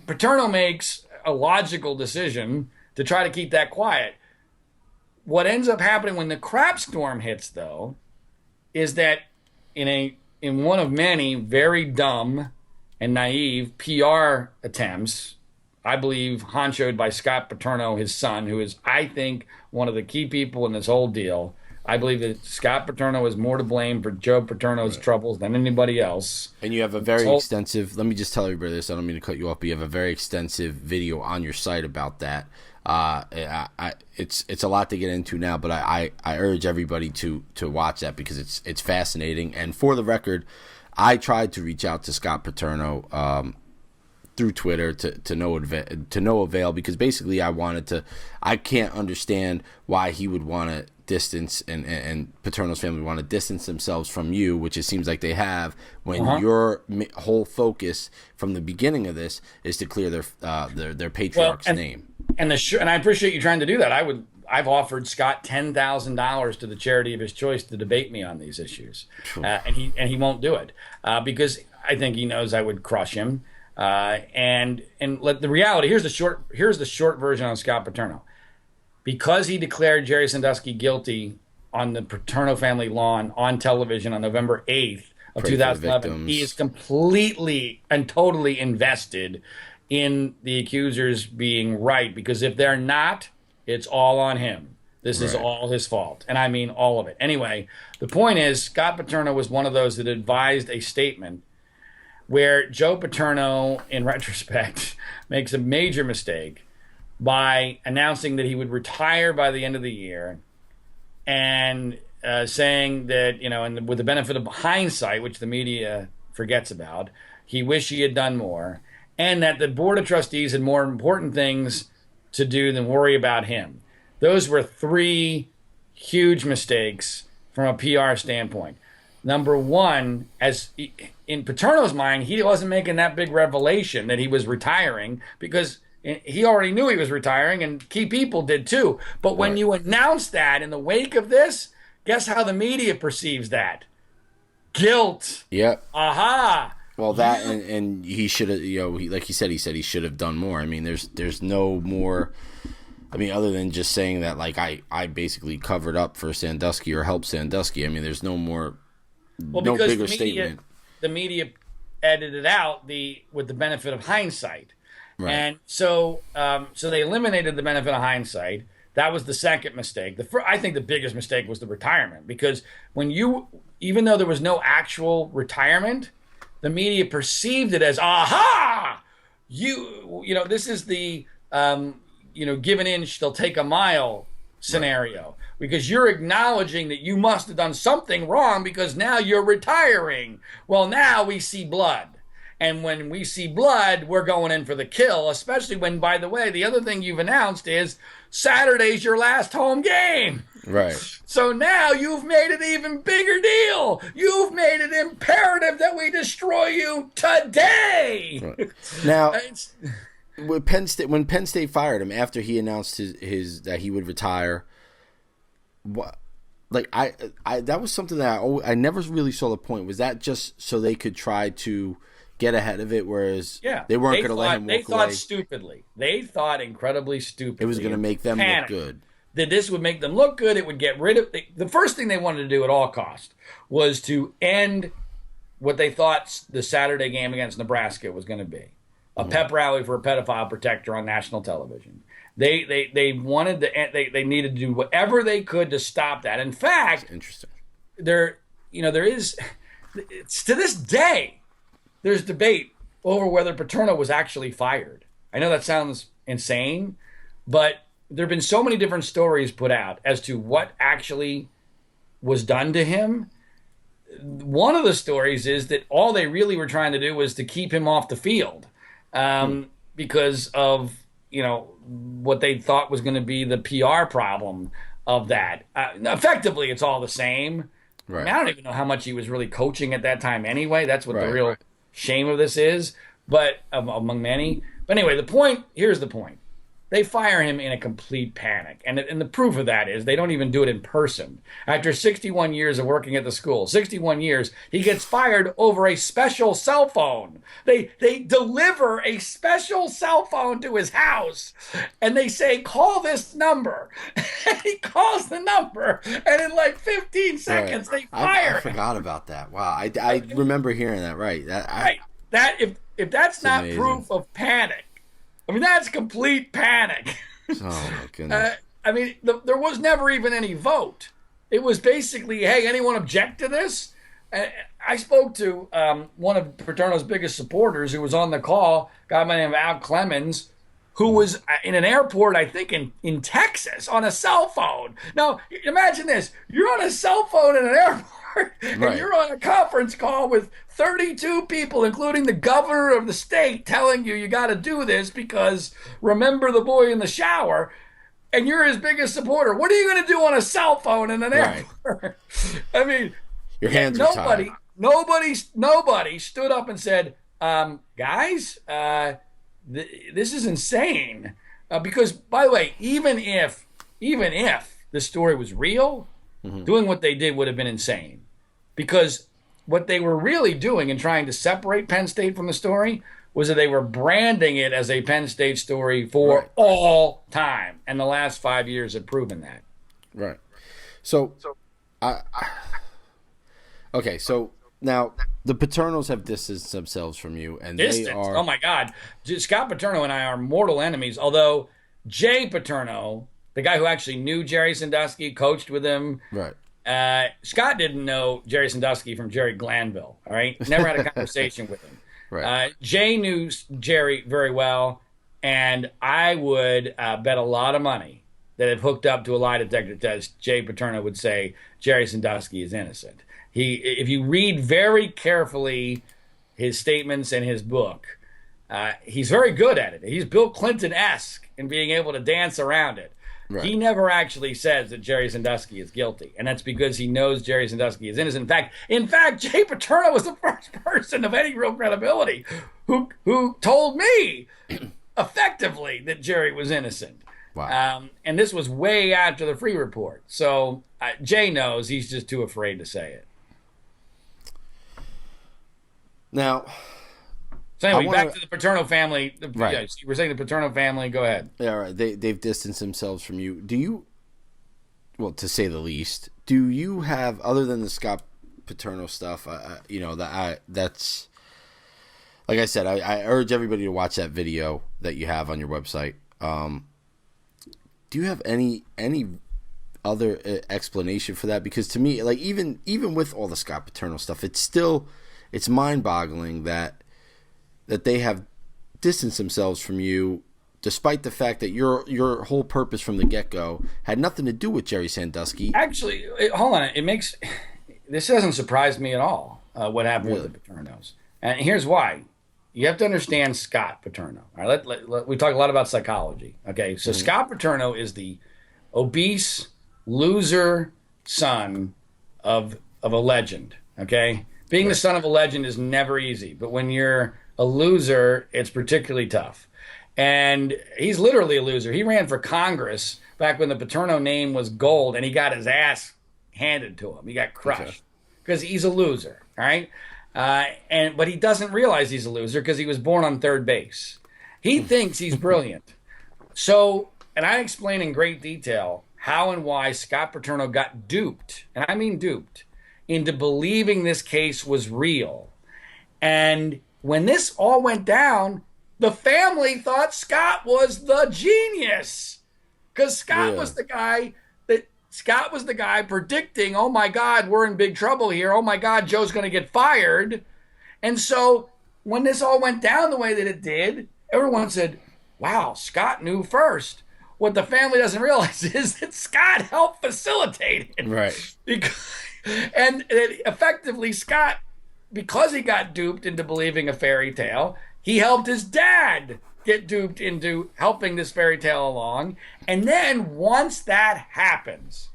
Paterno makes a logical decision to try to keep that quiet. What ends up happening when the crap storm hits, though, is that in one of many very dumb and naive PR attempts, I believe honchoed by Scott Paterno, his son, who is, I think, one of the key people in this whole deal, I believe that Scott Paterno is more to blame for Joe Paterno's troubles than anybody else.
And you have a very extensive, let me just tell everybody this, I don't mean to cut you off, but you have a very extensive video on your site about that. It's a lot to get into now, but I urge everybody to watch that because it's fascinating. And for the record, I tried to reach out to Scott Paterno through Twitter to no avail, because basically I can't understand why he would want to distance and Paterno's family want to distance themselves from you, which it seems like they have, when your whole focus from the beginning of this is to clear their patriarch's name.
And I appreciate you trying to do that. I've offered Scott $10,000 to the charity of his choice to debate me on these issues, and he won't do it because I think he knows I would crush him. And let the reality, here's the short version on Scott Paterno. Because he declared Jerry Sandusky guilty on the Paterno family lawn on television on November 8th of 2011, he is completely and totally invested in the accusers being right, because if they're not, it's all on him. This is all his fault, and I mean all of it. Anyway, the point is, Scott Paterno was one of those that advised a statement where Joe Paterno, in retrospect, makes a major mistake by announcing that he would retire by the end of the year, and saying that, and with the benefit of hindsight, which the media forgets about, he wished he had done more, and that the Board of Trustees had more important things to do than worry about him. Those were three huge mistakes from a PR standpoint. Number one, as in Paterno's mind, he wasn't making that big revelation that he was retiring, because he already knew he was retiring, and key people did too. But when you announce that in the wake of this, guess how the media perceives that? Guilt.
Yep.
Aha.
Well, that and he should have, like he said he should have done more. I mean, there's no more. I mean, other than just saying that, like, I basically covered up for Sandusky or helped Sandusky. I mean, there's no more.
Well,
no
because
bigger statement.
The media edited out with the benefit of hindsight. Right. And so they eliminated the benefit of hindsight. That was the second mistake. I think the biggest mistake was the retirement, because even though there was no actual retirement, the media perceived it as, aha, this is the, give an inch, they'll take a mile scenario, because you're acknowledging that you must have done something wrong because now you're retiring. Well, now we see blood. And when we see blood, we're going in for the kill, especially when, by the way, the other thing you've announced is Saturday's your last home game.
Right.
So now you've made it an even bigger deal. You've made it imperative that we destroy you today.
Right. Now, when Penn State fired him after he announced his that he would retire, that was something that I never really saw the point. Was that just so they could try to get ahead of it, whereas they weren't going to let him walk away?
They thought stupidly. They thought incredibly stupidly.
It was going to make them look good.
That this would make them look good. It would get rid of the first thing they wanted to do at all cost was to end what they thought the Saturday game against Nebraska was going to be, a pep rally for a pedophile protector on national television. They wanted they needed to do whatever they could to stop that. In fact,
that's interesting.
There is, to this day, there's debate over whether Paterno was actually fired. I know that sounds insane, but there have been so many different stories put out as to what actually was done to him. One of the stories is that all they really were trying to do was to keep him off the field because of, what they thought was going to be the PR problem of that. Effectively, it's all the same. Right. I mean, I don't even know how much he was really coaching at that time anyway. That's what the real shame of this is, but among many. But anyway, here's the point. They fire him in a complete panic. And the proof of that is they don't even do it in person. After 61 years of working at the school, 61 years, he gets fired over a special cell phone. They deliver a special cell phone to his house, and they say, call this number. And he calls the number, and in like 15 seconds, they fire him.
I forgot about that. Wow, I remember hearing that, right.
If that's not
amazing.
Proof of panic, I mean, that's complete panic.
Oh, my goodness.
There was never even any vote. It was basically, hey, anyone object to this? I spoke to one of Paterno's biggest supporters who was on the call, a guy by the name of Al Clemens, who was in an airport, I think, in Texas on a cell phone. Now, imagine this. You're on a cell phone in an airport, and you're on a conference call with 32 people, including the governor of the state, telling you got to do this because remember the boy in the shower, and you're his biggest supporter. What are you going to do on a cell phone in an airport? I mean,
your hands are tied.
Nobody stood up and said, guys, this is insane. Because, by the way, even if the story was real, doing what they did would have been insane. Because what they were really doing in trying to separate Penn State from the story was that they were branding it as a Penn State story for all time. And the last 5 years have proven that.
Right. So okay, so now the Paternos have distanced themselves from you, and they are.
Oh my God, Scott Paterno and I are mortal enemies. Although Jay Paterno, the guy who actually knew Jerry Sandusky, coached with him,
right?
Scott didn't know Jerry Sandusky from Jerry Glanville. All right, never had a conversation with him.
Right.
Jay knew Jerry very well, and I would bet a lot of money that if hooked up to a lie detector test, Jay Paterno would say Jerry Sandusky is innocent. If you read very carefully his statements in his book, he's very good at it. He's Bill Clinton-esque in being able to dance around it. Right. He never actually says that Jerry Sandusky is guilty, and that's because he knows Jerry Sandusky is innocent. In fact, Jay Paterno was the first person of any real credibility who told me effectively that Jerry was innocent.
Wow.
And this was way after the Free Report. So Jay knows. He's just too afraid to say it.
Now,
so anyway, back to the Paterno family. Right. Yeah, you were saying the Paterno family. Go ahead.
Yeah, right. They've distanced themselves from you. Do you, well, to say the least, do you have, other than the Scott Paterno stuff, that's, like I said, I urge everybody to watch that video that you have on your website. Do you have any other explanation for that? Because to me, like even with all the Scott Paterno stuff, it's mind-boggling that they have distanced themselves from you, despite the fact that your whole purpose from the get-go had nothing to do with Jerry Sandusky.
Actually, hold on. This doesn't surprise me at all, what happened with the Paternos. And here's why. You have to understand Scott Paterno. All right, we talk a lot about psychology. Okay, so Scott Paterno is the obese loser son of a legend. Okay, being the son of a legend is never easy, but when you're a loser, it's particularly tough. And he's literally a loser. He ran for Congress back when the Paterno name was gold, and he got his ass handed to him. He got crushed because he's a loser. All right. But he doesn't realize he's a loser because he was born on third base. He thinks he's brilliant. So, and I explain in great detail how and why Scott Paterno got duped, and I mean duped, into believing this case was real. And when this all went down, the family thought Scott was the genius because Scott was the guy predicting, oh my God, we're in big trouble here. Oh my God, Joe's going to get fired. And so when this all went down the way that it did, everyone said, wow, Scott knew first. What the family doesn't realize is that Scott helped facilitate it.
Right.
And effectively, Scott, because he got duped into believing a fairy tale, he helped his dad get duped into helping this fairy tale along. And then once that happens,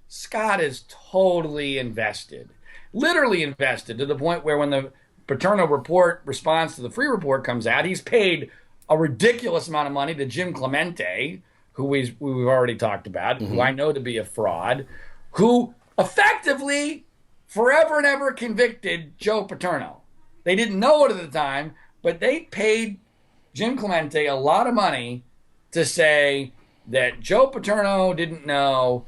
Scott is totally invested, literally invested, to the point where when the Paterno report response to the Free Report comes out, he's paid a ridiculous amount of money to Jim Clemente, who we've already talked about, who I know to be a fraud, who effectively forever and ever convicted Joe Paterno. They didn't know it at the time, but they paid Jim Clemente a lot of money to say that Joe Paterno didn't know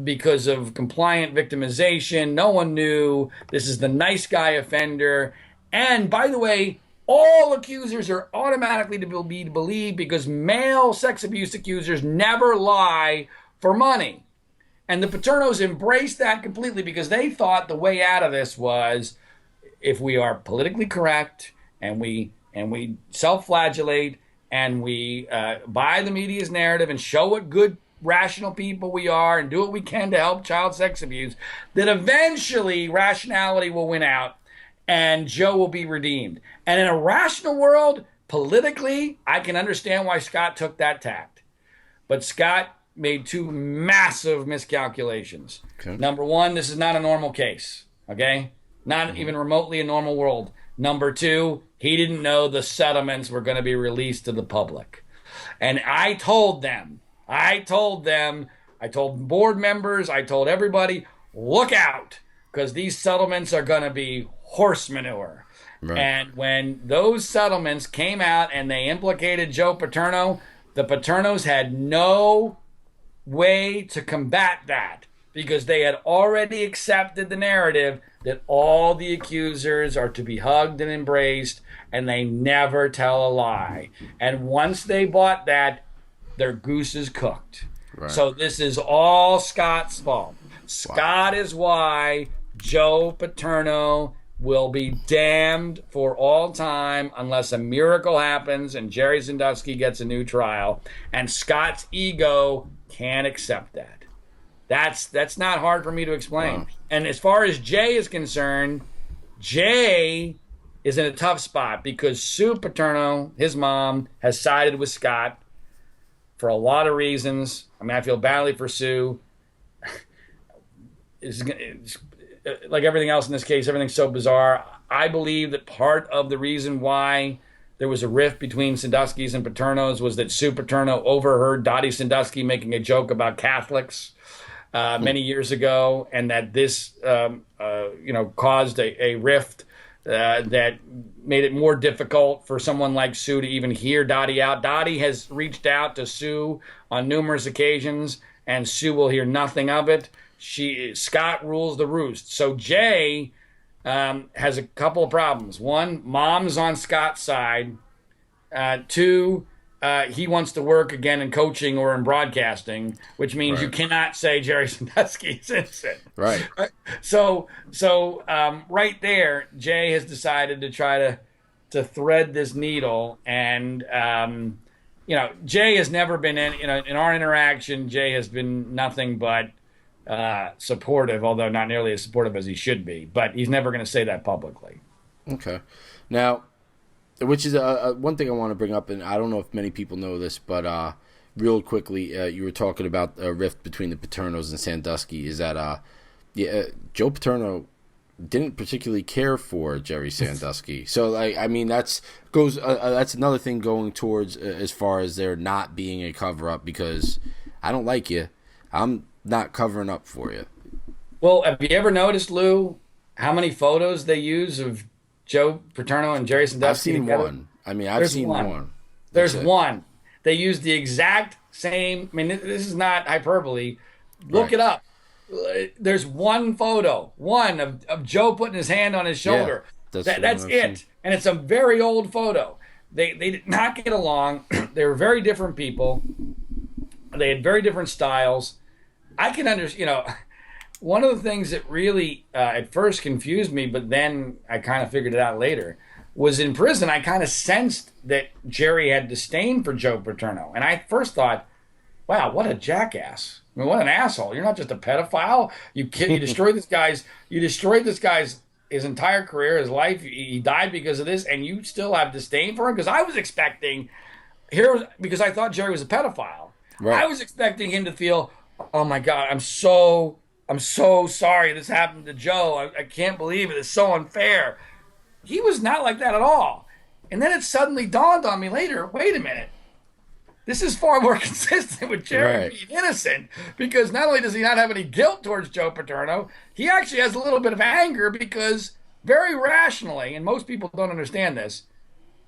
because of compliant victimization. No one knew. This is the nice guy offender. And by the way, all accusers are automatically to be believed because male sex abuse accusers never lie for money. And the Paternos embraced that completely because they thought the way out of this was if we are politically correct and we self-flagellate and we buy the media's narrative and show what good, rational people we are and do what we can to help child sex abuse, that eventually rationality will win out and Joe will be redeemed. And in a rational world, politically, I can understand why Scott took that tact. But Scott made two massive miscalculations. Okay. Number one, this is not a normal case, okay? Not even remotely a normal world. Number two, he didn't know the settlements were going to be released to the public. And I told board members, I told everybody, look out, because these settlements are going to be horse manure. Right. And when those settlements came out and they implicated Joe Paterno, the Paternos had no way to combat that because they had already accepted the narrative that all the accusers are to be hugged and embraced and they never tell a lie. And once they bought that, their goose is cooked. Right. So this is all Scott's fault. Scott is why Joe Paterno will be damned for all time unless a miracle happens and Jerry Sandusky gets a new trial. And Scott's ego can't accept that. That's not hard for me to explain. Wow. And as far as Jay is concerned, Jay is in a tough spot because Sue Paterno, his mom, has sided with Scott for a lot of reasons. I mean, I feel badly for Sue. It's like everything else in this case, everything's so bizarre. I believe that part of the reason why there was a rift between Sanduskys and Paternos was that Sue Paterno overheard Dottie Sandusky making a joke about Catholics many years ago, and that this caused a rift that made it more difficult for someone like Sue to even hear Dottie out. Dottie has reached out to Sue on numerous occasions, and Sue will hear nothing of it. Scott rules the roost. So Jay has a couple of problems. One, mom's on Scott's side. Two, he wants to work again in coaching or in broadcasting, which means you cannot say Jerry Sandusky is innocent. Right. So right there, Jay has decided to try to thread this needle, and Jay has never been in our interaction. Jay has been nothing but supportive, although not nearly as supportive as he should be. But he's never going to say that publicly. Okay. Now, which is one thing I want to bring up, and I don't know if many people know this, but real quickly, you were talking about a rift between the Paternos and Sandusky. Is that Joe Paterno didn't particularly care for Jerry Sandusky. So, that's another thing going towards as far as there not being a cover-up, because I don't like you. I'm not covering up for you. Well, have you ever noticed, Lou, how many photos they use of Joe Paterno and Jerry Sandusky together? I've seen one. There's one. They use the exact same. This is not hyperbole. Look it up. There's one photo, of Joe putting his hand on his shoulder. Yeah, that's it. And it's a very old photo. They did not get along. They were very different people. They had very different styles. I can understand, one of the things that really at first confused me, but then I kind of figured it out later, was in prison, I kind of sensed that Jerry had disdain for Joe Paterno. And I first thought, wow, what a jackass. What an asshole. You're not just a pedophile. You destroyed this guy's his entire career, his life. He died because of this, and you still have disdain for him? Because I was expecting, because I thought Jerry was a pedophile. Right. I was expecting him to feel, oh my God, I'm so sorry this happened to Joe. I can't believe it. It's so unfair. He was not like that at all. And then it suddenly dawned on me later, wait a minute. This is far more consistent with Jerry being innocent, because not only does he not have any guilt towards Joe Paterno, he actually has a little bit of anger because very rationally, and most people don't understand this,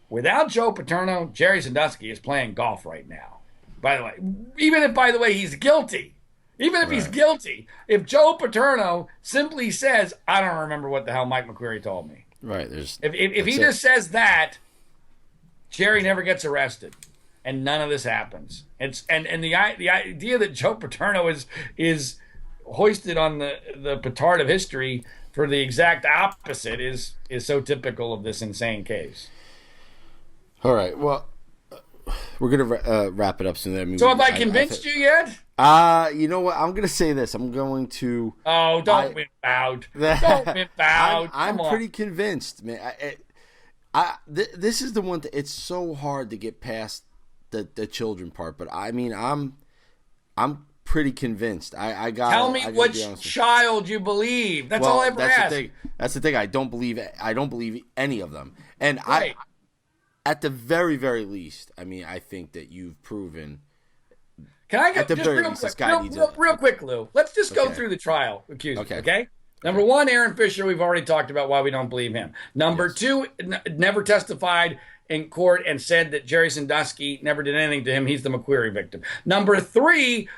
without Joe Paterno, Jerry Sandusky is playing golf right now. By the way, even if, by the way, he's guilty. Even if he's guilty, if Joe Paterno simply says, I don't remember what the hell Mike McQuarrie told me. Right. If he just says that, Jerry never gets arrested, and none of this happens. And the idea that Joe Paterno is hoisted on the petard of history for the exact opposite is so typical of this insane case.
All right. Well, we're gonna wrap it up soon. I mean,
so have I convinced you yet?
You know what? I'm gonna say this. I'm going to.
Oh, don't win proud. Don't win proud.
I'm pretty convinced, man. This is the one. It's so hard to get past the children part, but I mean, I'm pretty convinced. I got.
Tell me which child you believe. That's all I ever ask.
That's the thing. I don't believe any of them, and
right.
At the very, very least, I mean, I think that you've proven.
Can I get just real quick, Lou? Let's just go through the trial accused. Okay. Number one, Aaron Fisher. We've already talked about why we don't believe him. Number two, never testified in court and said that Jerry Sandusky never did anything to him. He's the McQuarrie victim. Number three,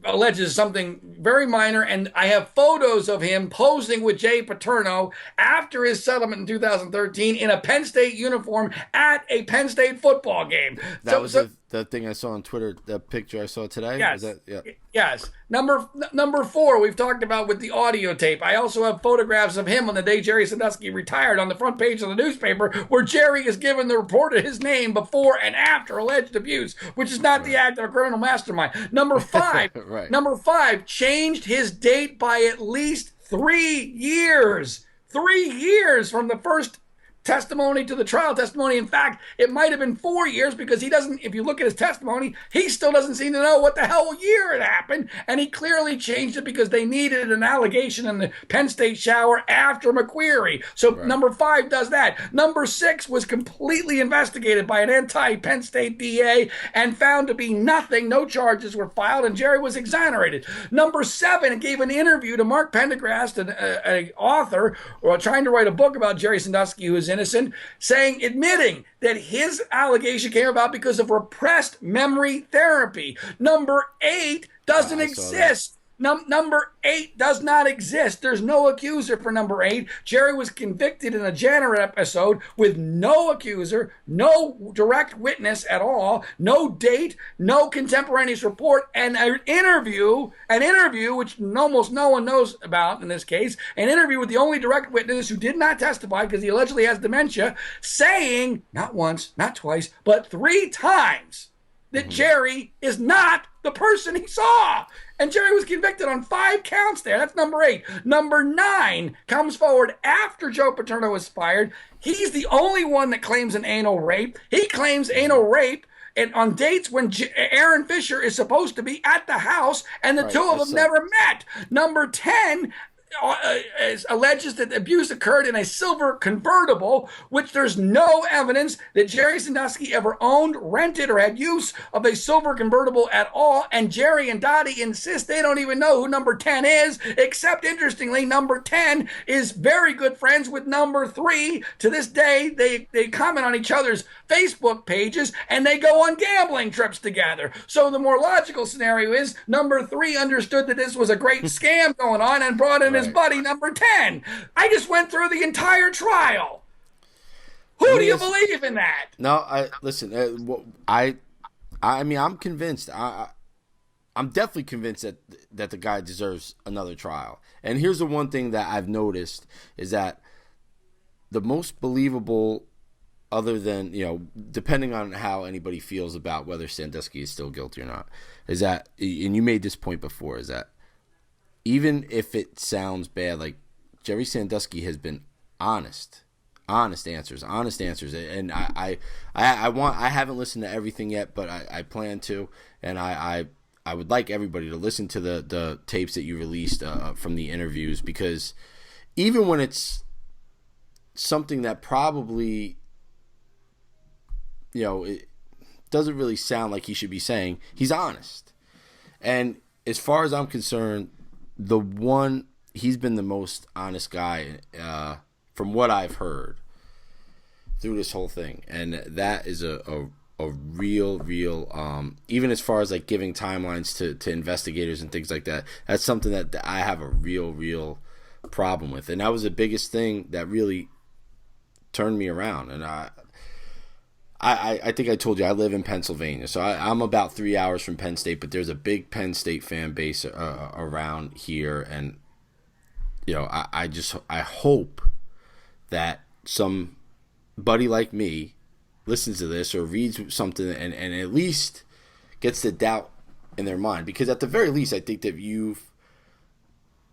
alleges something very minor, and I have photos of him posing with Jay Paterno after his settlement in 2013 in a Penn State uniform at a Penn State football game.
That was the thing I saw on Twitter, the picture I saw today?
Yes.
Yeah.
Yes. Number four, we've talked about with the audio tape. I also have photographs of him on the day Jerry Sandusky retired on the front page of the newspaper where Jerry is given the report of his name before and after alleged abuse, which is not the act of a criminal mastermind. Number five, Number five, changed his date by at least 3 years. 3 years from the first testimony to the trial testimony. In fact, it might have been 4 years because he doesn't, if you look at his testimony, he still doesn't seem to know what the hell year it happened. And he clearly changed it because they needed an allegation in the Penn State shower after McQuarrie. So number five does that. Number six was completely investigated by an anti-Penn State DA and found to be nothing. No charges were filed and Jerry was exonerated. Number seven, it gave an interview to Mark Pendergrast, an author trying to write a book about Jerry Sandusky, who is innocent, admitting that his allegation came about because of repressed memory therapy. Number eight doesn't exist. Number eight does not exist. There's no accuser for number eight. Jerry was convicted in a Janner episode with no accuser, no direct witness at all, no date, no contemporaneous report, and an interview which almost no one knows about in this case, an interview with the only direct witness who did not testify because he allegedly has dementia, saying, not once, not twice, but 3 times that Jerry is not the person he saw. And Jerry was convicted on 5 counts there. That's number 8. Number 9 comes forward after Joe Paterno was fired. He's the only one that claims an anal rape. He claims anal rape and on dates when Aaron Fisher is supposed to be at the house, and the two of them never met. Number 10 alleges that abuse occurred in a silver convertible, which there's no evidence that Jerry Sandusky ever owned, rented, or had use of a silver convertible at all. And Jerry and Dottie insist they don't even know who number 10 is, except interestingly, number 10 is very good friends with number 3. To this day, they comment on each other's Facebook pages and they go on gambling trips together. So the more logical scenario is number 3 understood that this was a great scam going on and brought in his buddy number 10. I just went through the entire trial. Who do you believe in that?
No, listen. I mean, I'm convinced. I'm definitely convinced that the guy deserves another trial. And here's the one thing that I've noticed is that the most believable, other than, depending on how anybody feels about whether Sandusky is still guilty or not, is that, and you made this point before, is that even if it sounds bad, like Jerry Sandusky has been honest answers, and I haven't listened to everything yet, but I plan to, and I would like everybody to listen to the tapes that you released from the interviews, because even when it's something that probably it doesn't really sound like he should be saying, he's honest. And as far as I'm concerned, he's been the most honest guy from what I've heard through this whole thing, and that is a real even as far as like giving timelines to investigators and things like that, that's something that I have a real problem with, and that was the biggest thing that really turned me around. And I think I told you I live in Pennsylvania, so I'm about 3 hours from Penn State. But there's a big Penn State fan base around here, and I hope that somebody like me listens to this or reads something and at least gets the doubt in their mind, because at the very least, I think that you've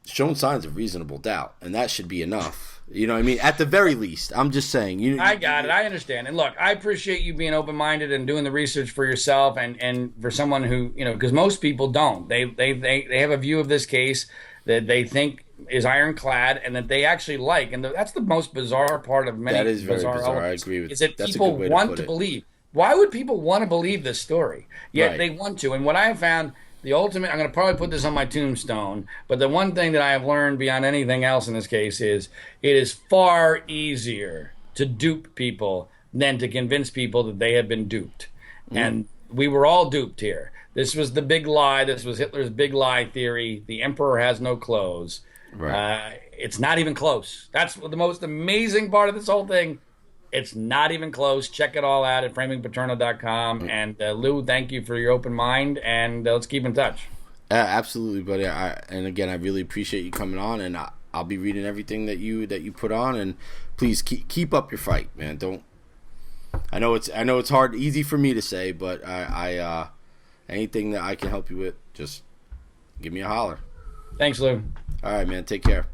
shown signs of reasonable doubt, and that should be enough. You know what I mean? At the very least, I'm just saying.
I got it. I understand. And look, I appreciate you being open-minded and doing the research for yourself, and for someone who, because most people don't. They have a view of this case that they think is ironclad and that they actually like. And that's the most bizarre part of many.
That is very bizarre.
Elements,
I agree with
is that
that's
people
a good way
want
to
believe. Why would people want to believe this story? Yet
Right.
they want to. And what I have found, the ultimate, I'm going to probably put this on my tombstone, but the one thing that I have learned beyond anything else in this case is it is far easier to dupe people than to convince people that they have been duped. And we were all duped here. This was the big lie. This was Hitler's big lie theory. The emperor has no clothes.
Right.
It's not even close. That's the most amazing part of this whole thing. It's not even close. Check it all out at framingpaterno.com. And Lou, thank you for your open mind, and let's keep in touch.
Absolutely, buddy. And again, I really appreciate you coming on, and I'll be reading everything that you put on, and please keep up your fight, man. Don't. I know it's hard, easy for me to say, but I anything that I can help you with, just give me a holler.
Thanks, Lou.
All right, man. Take care.